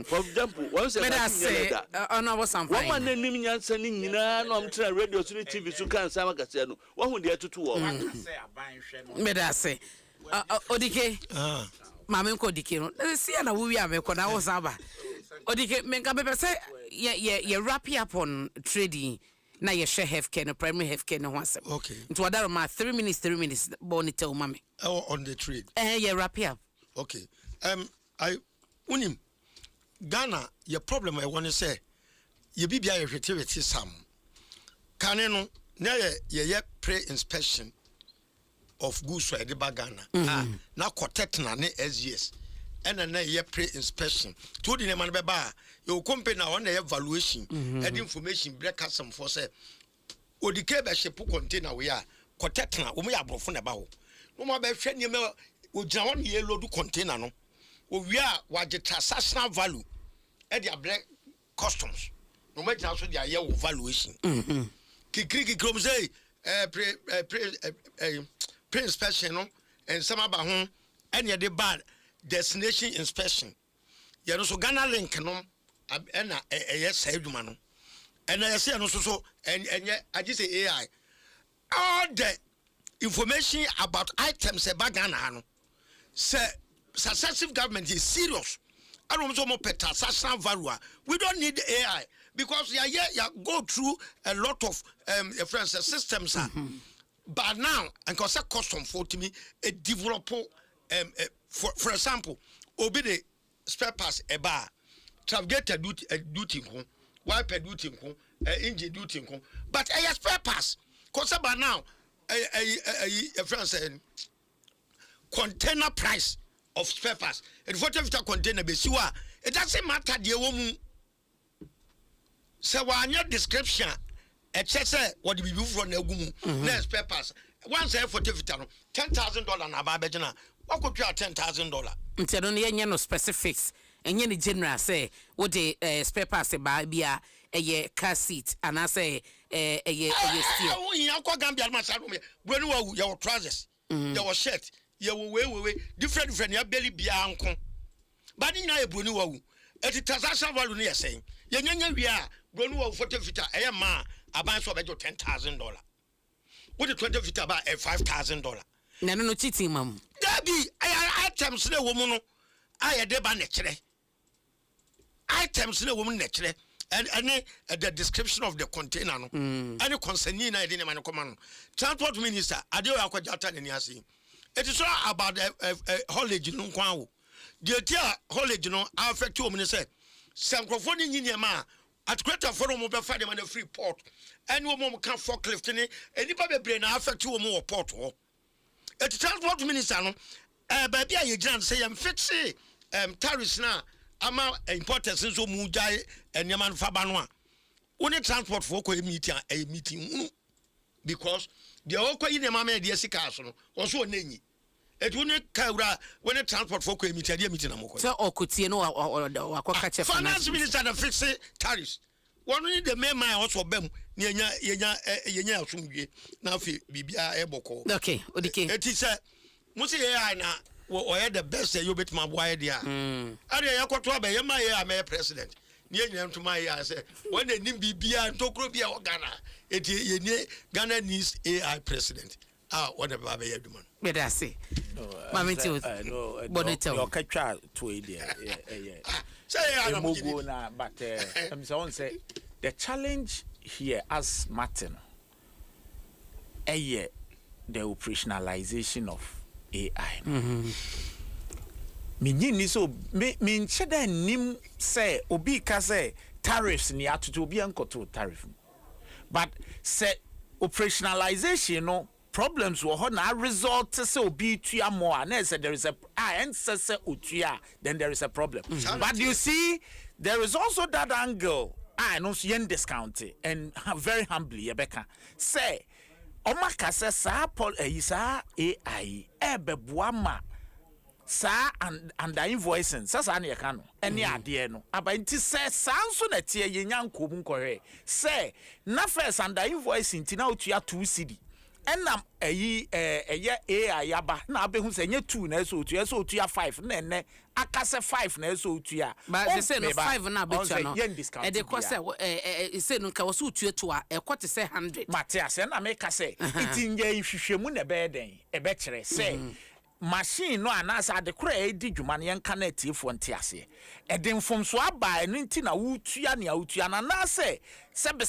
for example once no was some one man nim nyansa ni nyina no am try radio so TV so kan sama kase no wo hu de atutu wo me da say odike mama nko odike no see na wo wi ameko na wo saba odike me nka be say ye wrap up on trading na ye share healthcare no primary healthcare no wasem okay into other ma 3 minutes boni tell mama on the trade ye wrap up okay unim Ghana your problem I want to say ye bibia ye hwete sam kane no na ye pre-inspection of goods for the Ghana na kotetna ne SGS and na ye pre-inspection to the man beba your company na one evaluation and information break some for say odike be ship container we are kotetna wo ya brofo na ba ho no ma be hwe ne me ogina won ye load container no we are what the transactional value at the black customs. No matter how they are your valuation. Kiki come say pre inspection and some about home and the bad destination inspection. You know so Ghana link no and yes man. And I say no so and I just say AI all the information about items about Ghana. Say successive government is serious. I don't know more taxation value. We don't need AI because you go through a lot of systems. But now, and because that cost on 40 me, a developer, for example, obey the spare parts a bar, navigate a duty, wipe a duty, engine duty, but a spare parts. Because about now, a friend said, container price of spare parts. And what if the container be siwa? It doesn't matter the woman. So when your description, it says what we do from the woman, less spare parts. Once I for $10,000 na babejana. What could you have $10,000? Instead only no specifics. And any general say what the spare parts by bia a car seat and I say a steel. Oh, you are Gambia Masarum. When your trousers, your shirt. You way different ya belly be uncle. But in a bunu, at the Tazasa Valunia saying, Yanya we are Brunu 40 feet a ma, a bunch of $10,000. What the 20 feet about $5,000? No cheating, mum. Debbie, I items no woman. I a deba nature. Items no woman nature. And the description of the container, any concerning I didn't man command. Transport Minister, Adio Aquajata and Yasi. It is all about haulage no kwao. The tia haulage no affect you say. Some crofoni in ma at greater forum of the man a free port. And no more can forklift any anybody brain affect you more port. It is transport minister no baby I can say I'm fixing tariffs now. Ama importance so mujai and yaman fabanwa. Only transport for a meeting because the oko in the mama de sikaso also neni. It wouldn't kaura when a transport for a meeting. So or could see no or finance minister and fix tariffs. One need the main man also bem yenya sumye na fi bibia eboko. Okay, it is a musi na or the best you bet my wide ya. Are you got to be my president? Near to my say when they need Bibia and Tokrobia or Ghana, Ghana needs AI president. Whatever I do, man. But I say, Mammy, Bonito, your catch to a dear. Say, I'm but I'm so say the challenge here as Martin, the operationalization of AI. Me so me ncheda nim say obi ka say tariffs ni atutu obi ankoto tariff. But say operationalization no problems wo ho na result say obi tua more and say there is a and say otua then there is a problem. But you see there is also that angle I no so yen discount it and very humbly Rebecca say Omaka says sa Paul isa AI ebeboama sa and the invoicing sasa na yeka no ene ade no abanti say sanso na tie yenyanko mu nkore say na first and the invoicing ti na otua 2 cedi enam eye AI aba na abehu say nye 2 na so otua 5 na ene akase 5 na so otua but they say no 5 na abetua no e de ko say say no ka wo so otua to a e kwete say 100 Matias na me ka say itinye nhwehwemu na be den e be kire say machine no anasa de kura edi dwuma ne yanka na tiefo ntiase e de mfomso aba eno nti na wutua ne awutua na na say sebe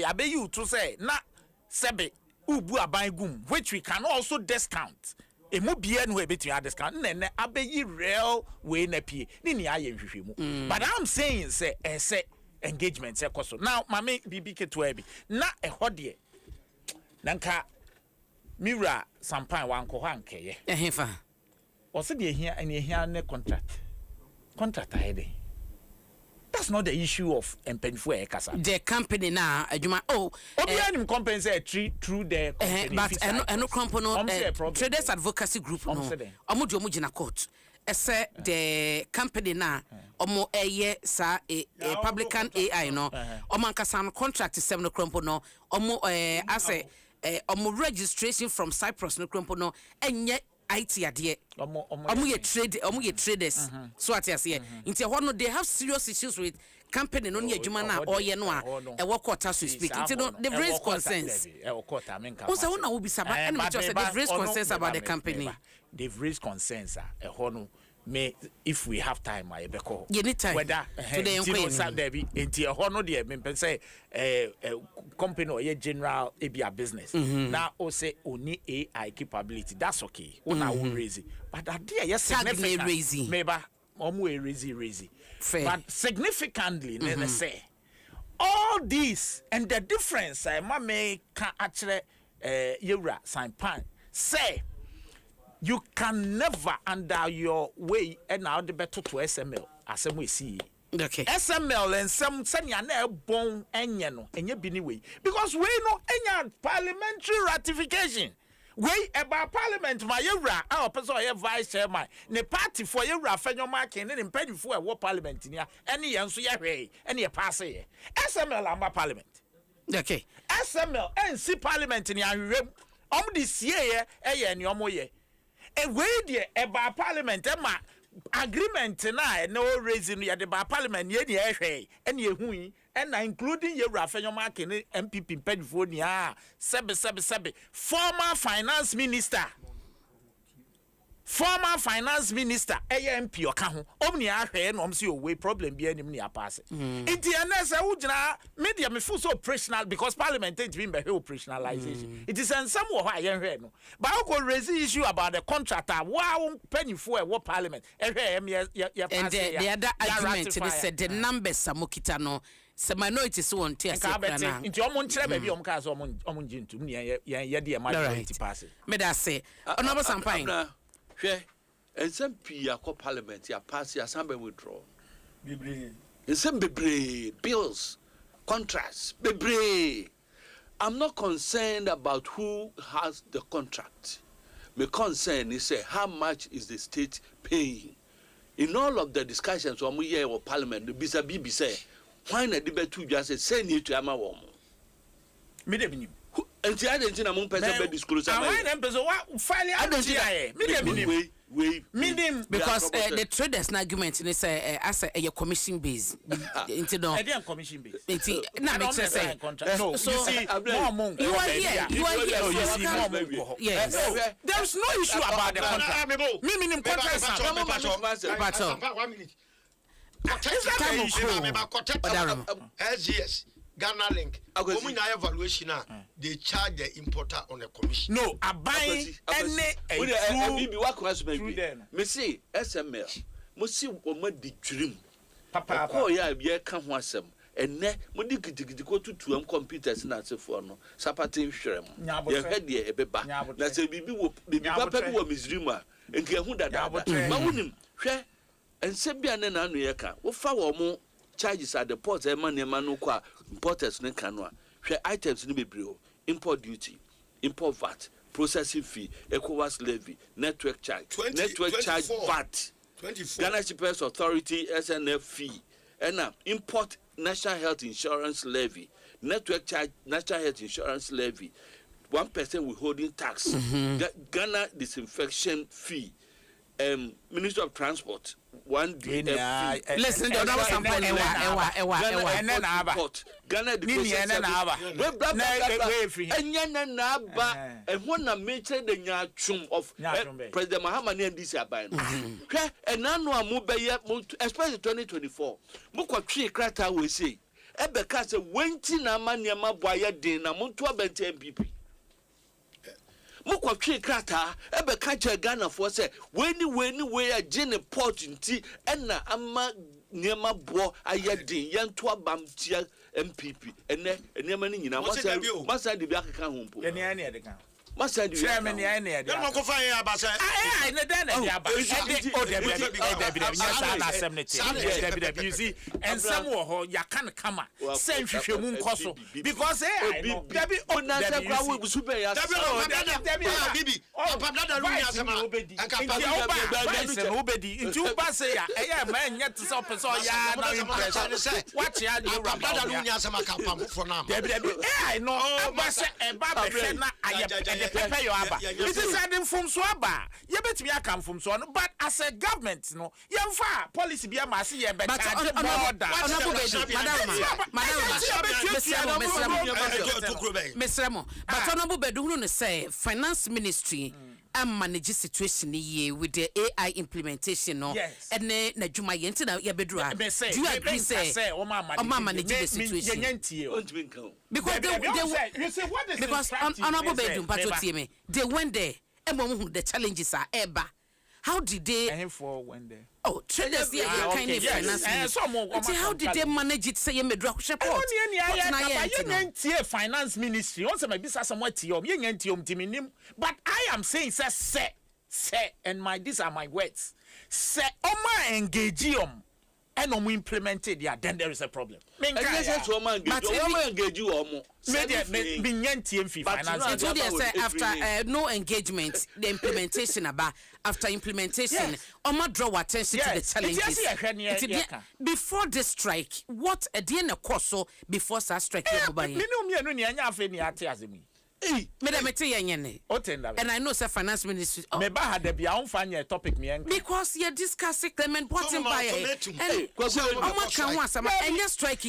abeyi utu say na sebe ubu aban gum which we can also discount emu bia no ebetua discount na abeyi real we na pie ni aye nhwehwemu but I'm saying say engagement say koso now mame bibi keto abi na ehode nanka Mira sampan wanko hankeye. Ehefa. Ose de ehia ne contract aide. That's not the issue of empenfo e kasa. The company na adwuma obi anim compensate through the company. But eno company traders advocacy group no. Omo gina court. Ese the company na omo eye sa publican AI no. Omo ankasa no contract 7 crompo no. Omo ase registration from Cyprus no krompo no enye IT ade omo ye traders so at ase nti ho no they have serious issues with company no ne adwuma na oye no a e wo court so speak nti no they raise concerns also na wo bisa ba and me just they raise concerns about the company. They've raised concerns e ho no me if we have time I beko time whether today enti e ho no de me say company or general ebia business now o say oni AI capability that's okay una will raise it but that there yes significant maybe omo raise but significantly let's say all this and the difference ma me can actually yewra sign pan say you can never under your way and now the better to SML as we see. Okay. SML and some senya na bon enye no enye bi ni way because we no enya parliamentary ratification. We about parliament my yewra our person or vice chairman ne party for yewra fenyo marking ne mpedi for e wo parliament ni any yen so ye hwe any pass ye. SML amba parliament. Okay. SML NC parliament ni ahwem this year eye ni omoye. A way there about parliament ma agreement na no raising ya the parliament ye hwe and ye hui and including ye rafenyo marking MPP pediphonia sebe former finance minister AMP oka ho omni ahwe no omsi owe problem bi anim ni apase enti enese ugina media me full so operational because parliament ain't been be operationalization it is in some wo ha ye hwe no but I go raise issue about the contractor wow penifo e wo parliament ehwe ya pass and the other argument they said the numbers samokita no se minority so on tia se kana nti omo nkyere ba bi omo ka so omo njintum ne ye de majority pass me da say honorable Sampain hwe ensem pia ko parliament ya pass ya sambe withdraw ensem bebre bills contracts bebre. I'm not concerned about who has the contract. My concern is how much is the state paying. In all of the discussions when we hear of parliament the bisa bibi say why na debate to just say need to ama wo me dey binim enti adentin na mo person be disclose am why na person wa file adentin aye me dey binim Minim because the traders argument they say as a commission base into no commission base na make sense no so you see you are here you see yes there is no issue about the contract me minim contract 1 minute SGS Ghana Link when I evaluation they charge the importer on a commission. No, I buy any me see SML mo see o ma di dwirim papa ko ya bia ka ho asem enne mo di gidigidi ko tutuam computers na asefo no sapatin hwerem ye hwede e beba na se bibi wo bibi papa bi wo mizrim a enke hu dada ma wonim hwe ense bia ne na anu ye ka wo fa wo mo charges at the port e man no kwa importers ne kanwa hwe items ni bebre import duty import VAT processing fee ECOWAS levy network charge 24. Charge VAT 24 Ghana Shippers Authority SNF fee and import national health insurance levy network charge national health insurance levy 1% withholding tax Ghana disinfection fee Minister of Transport 1 day listen the other sample Ghana of President Mahaman and this aban and nanu especially 2024 mukwa twi krata we say ebeka se wenti na amaniama boya din na muntu abenti MPP mukwa twi krata ebeka che Ghana for say we a gene port nti na ama niema bo ayedin yento abam tia MPP ene niema ni nyina masa de bi akeka ho mpo ye ne ya de kan masa de chairman ya ne ya de no ko fa ya ba say ai ne da na de aba you see and some wo ya kan kama say hwehwemu nkoso because I know debi onanse kwa we busupe ya bibi papa da lu ya sama obedi nti u ba say ya ma nya to so person ya na impression watch ya de papa da lu ya sama kampam for now I know aba say e ba be hwe na the pepper you aba. It is adding from swaba. You bet me I come from so but as a government no, yemfa policy be am as ye better Mr. But honorable Bedu say finance ministry manage situation ye with the AI implementation no and na juma yenti na ye bedura. Do you agree say o ma manage the situation? Because you say what is because honorable Bedu pato me they went there and the challenges are eba. How did they for when there? Oh, traders here kind of finance. How did they manage it? Say you made drop support. Finance ministry. Once my business somewhat but I am saying say and these are my words. Say oma engage and implemented then there is a problem. But after no engagement, the implementation about after implementation, draw attention to the challenges. Before the strike, what a dinner course before strike? And I know finance ministry. Topic because you're discussing Clement bottom by and and strike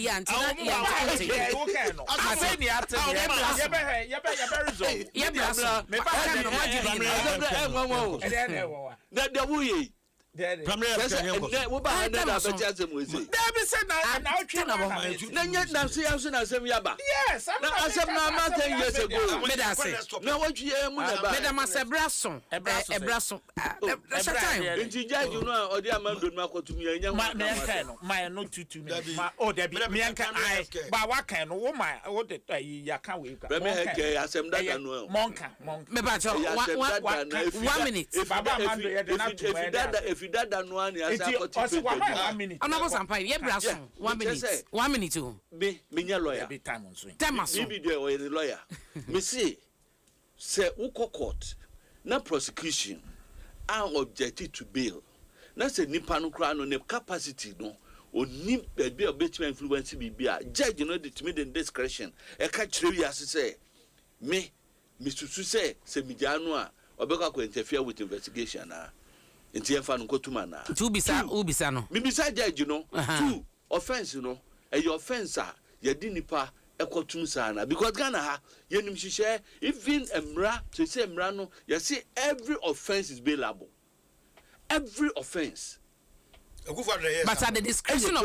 One minute too. Me lawyer. Lawyer. Me say uko court na prosecution are objected to bail. Na say nipa no kra no ne capacity no oni be obetime influence bibia judge no determine the discretion e ka kire wi ase say me susu say mediano a obeka ko interfere with investigation na nti enfa no kotuma na two bisa no me bisa judge no two offense no e your offense a ye di nipa ekotum sana because Ghana ha yenim hihye even emra to say emra no you see every offense is bailable, every offense. But at the discretion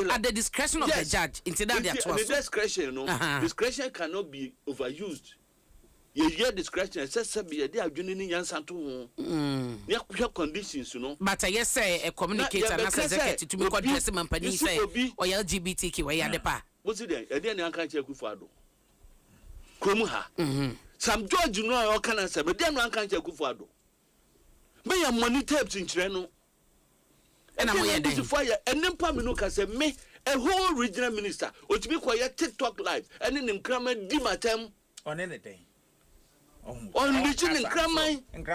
of the judge, instead of the discretion, no, discretion cannot be overused. You hear discretion, it says they are doing yansanto. You conditions, you know. But I say a communicator and as executive to be called dressing company say or LGBTQ where you are. What's it then? I didn't catch a kufado. Kumuha. Some judge, you know, I can't answer, but then one can't check kufado. May your money tapes in Treno. And I'm going to fire, and then Pamino can say, me, a whole regional minister, or to be quiet TikTok live, and then in Kramer Dimatem on anything. On reaching in Kramer and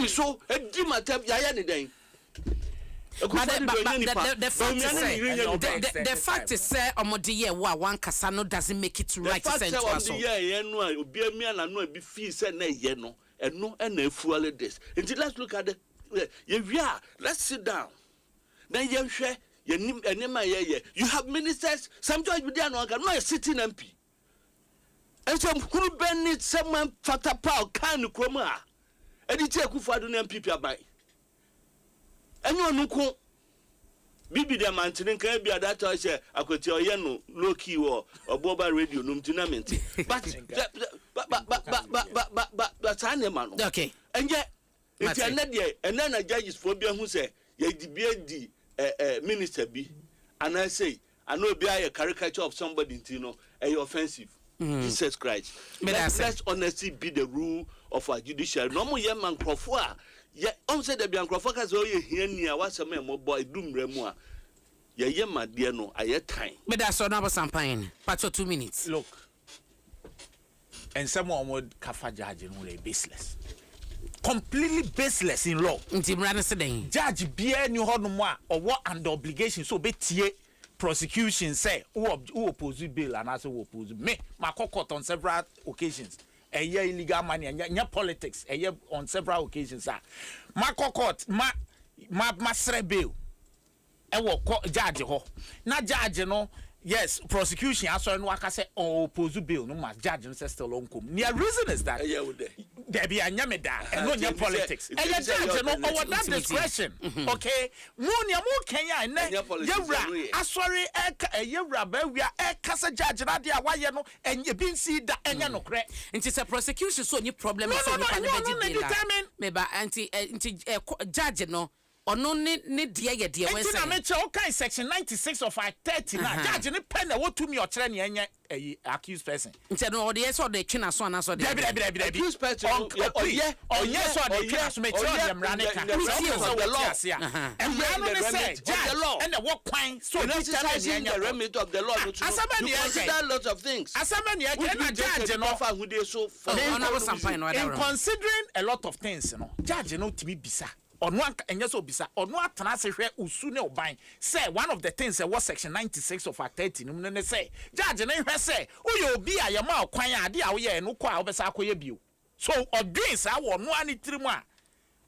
so, a Dimatem Yayani. But the fact is, sir, Omodiye, one Casano doesn't make it right. The fact of the year, no, be a man and no be fees and no, and no, and no full of this. Until let's look at the yeah, let's sit down. Then you share your name and you have ministers, some judge with no sitting MP. And some who bend someone fatapao can chroma. And it's a kufadu MP by. And you know, Bibi the mountain can be at that time. I could tell you low key or Boba radio, numtinament. But animal. Okay. And yet, it's not yet, and then a judge is for being who say, ye debate the minister be, and I say, I know be a caricature of somebody, you know, a offensive. Jesus Christ. Let's honestly be the rule of our judiciary. No more young man Crawford. Yeah, on said the Bian Crawford has all you hear near what's a man, boy, doom remua. Yeah, my dear, no, I had time. But that's all number champagne. Patch 2 minutes. Look, and someone would kafa judge and baseless. Completely baseless in law. Judge Bier New Honoma or what under obligation so betie prosecution say who oppose bail and also oppose me. My court on several occasions. illegal money and politics on several occasions ma court ma sre bail judge ho na judge no yes prosecution aso no aka say oppose bail no ma judge no say still on come the reason is that there be anyame da and no nya politics judge no over that discretion okay mu kenya na yewra asori yewra ba wi kasa judge na dia waye no enye bi nsi da enya no kre nti say prosecution so any problem so ni pa na be me ba anti judge no ono ne dia ye dia we say na me che o kai section 96 of act 30 na judge ne pen na wotu mi o kire ne enye accused person nti no o de so de twina so na so de accused person onye so de twina so me che o de mra ne ka so the law and we no say the law and the work kwan so this is the remedy of the law to consider a lot of things asamani e na judge no fa hude so for in considering a lot of things no judge no timi bisa ono anya so bisa ono atana se hwe usu ne oban say one of the things was section 96 of act 30 no ne say judge ne hwe say uyo obi ayema okwan ade a wo ye no kwa obesa akoye bio so odwin sa wo no ani tirimu a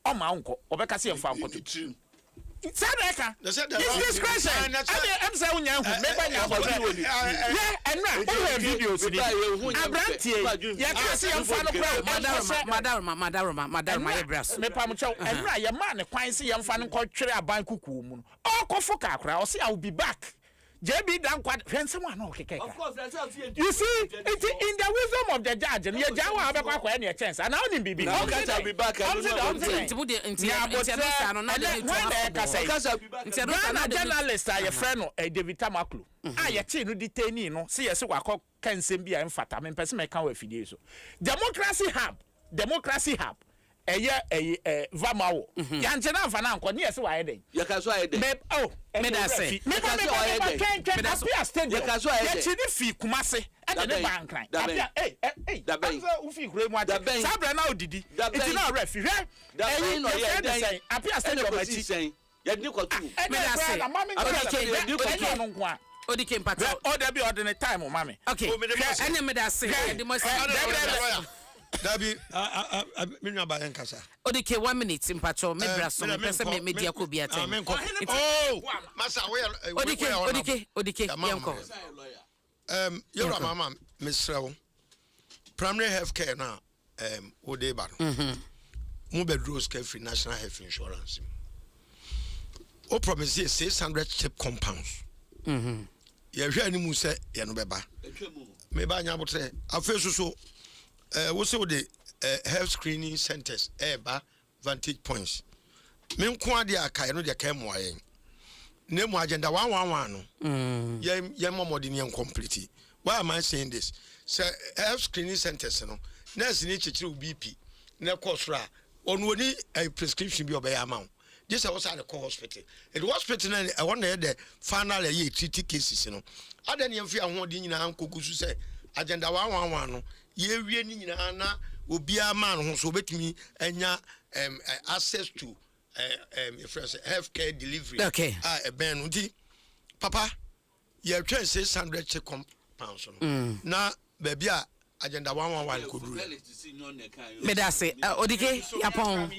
o ma nko obeka se yemfa nko to Sadeka, this discretion. I'm saying, me banya body. Yeah, and now we have videos. Abrantie, ya kasi am fa no kwa madam my bras. Me pa mo chow. And now ya man ne kwan se yam fa no ko twere aban kuku mu no. O ko fo ka kra, o say I will be back. JB dan kwad hwense mo na okeke. Of course, that's how you see it in the wisdom of the judge. And ye jawa abekwa kwa na chance. And now ni bibi. I'll be back. Ghana journalist a ye friend no David Tamaklu. A ye chi no detainee no se ye se wakọ kansem bia emfata. Me pese me kan wa fidie so. Democracy hub. Vamawo. Yanje na mfa na nkọ ne yesi wa yeden. Ye ka so ayeden. Me da say. Me ka so ayeden. Me da so ayeden. Ye ka so ayeden. Ye chi ni fi kumase. E de ban kran. Apia da ben. Asa u fi kure mu ade. Sabra na odidi. Iti na refi. Hwe. Da ben no ye den. Apia stadium machi. Ye ni ko tu. Me da say. Odike mpata. O da bi ordinary time mama. Okay. Ene me da say. Dabi me nwa ba yankasa Odike 1 minute mpacho me braso me pese me media ko bia ten oh masa we Odike yanko yoro mama mesrewo primary health care na wo dey ba mo bedros care free national health insurance o promise 600 chip compounds ye hwe ani mu se ye no beba me ba nya botre afesu so we say the health screening centers ba vantage points me nko ade aka no de ka mo ayen na mu agenda 111 no ye momodi ne complete. Why am I saying this? So health screening centers no nurse ni chichiri BP na kosra onwoni a prescription bi obey amount. This was at the hospital. It hospital na I want the final treat cases no. Adan ye mfi ahodi nyina ankogusu say agenda 111 no ye wie ni nyina na obi ama no so betimi anya access to healthcare delivery. Okay. Ben unti papa ye twen 600 check compounds no. Na baby a agenda 111 ko duru. Me da say Odike yapon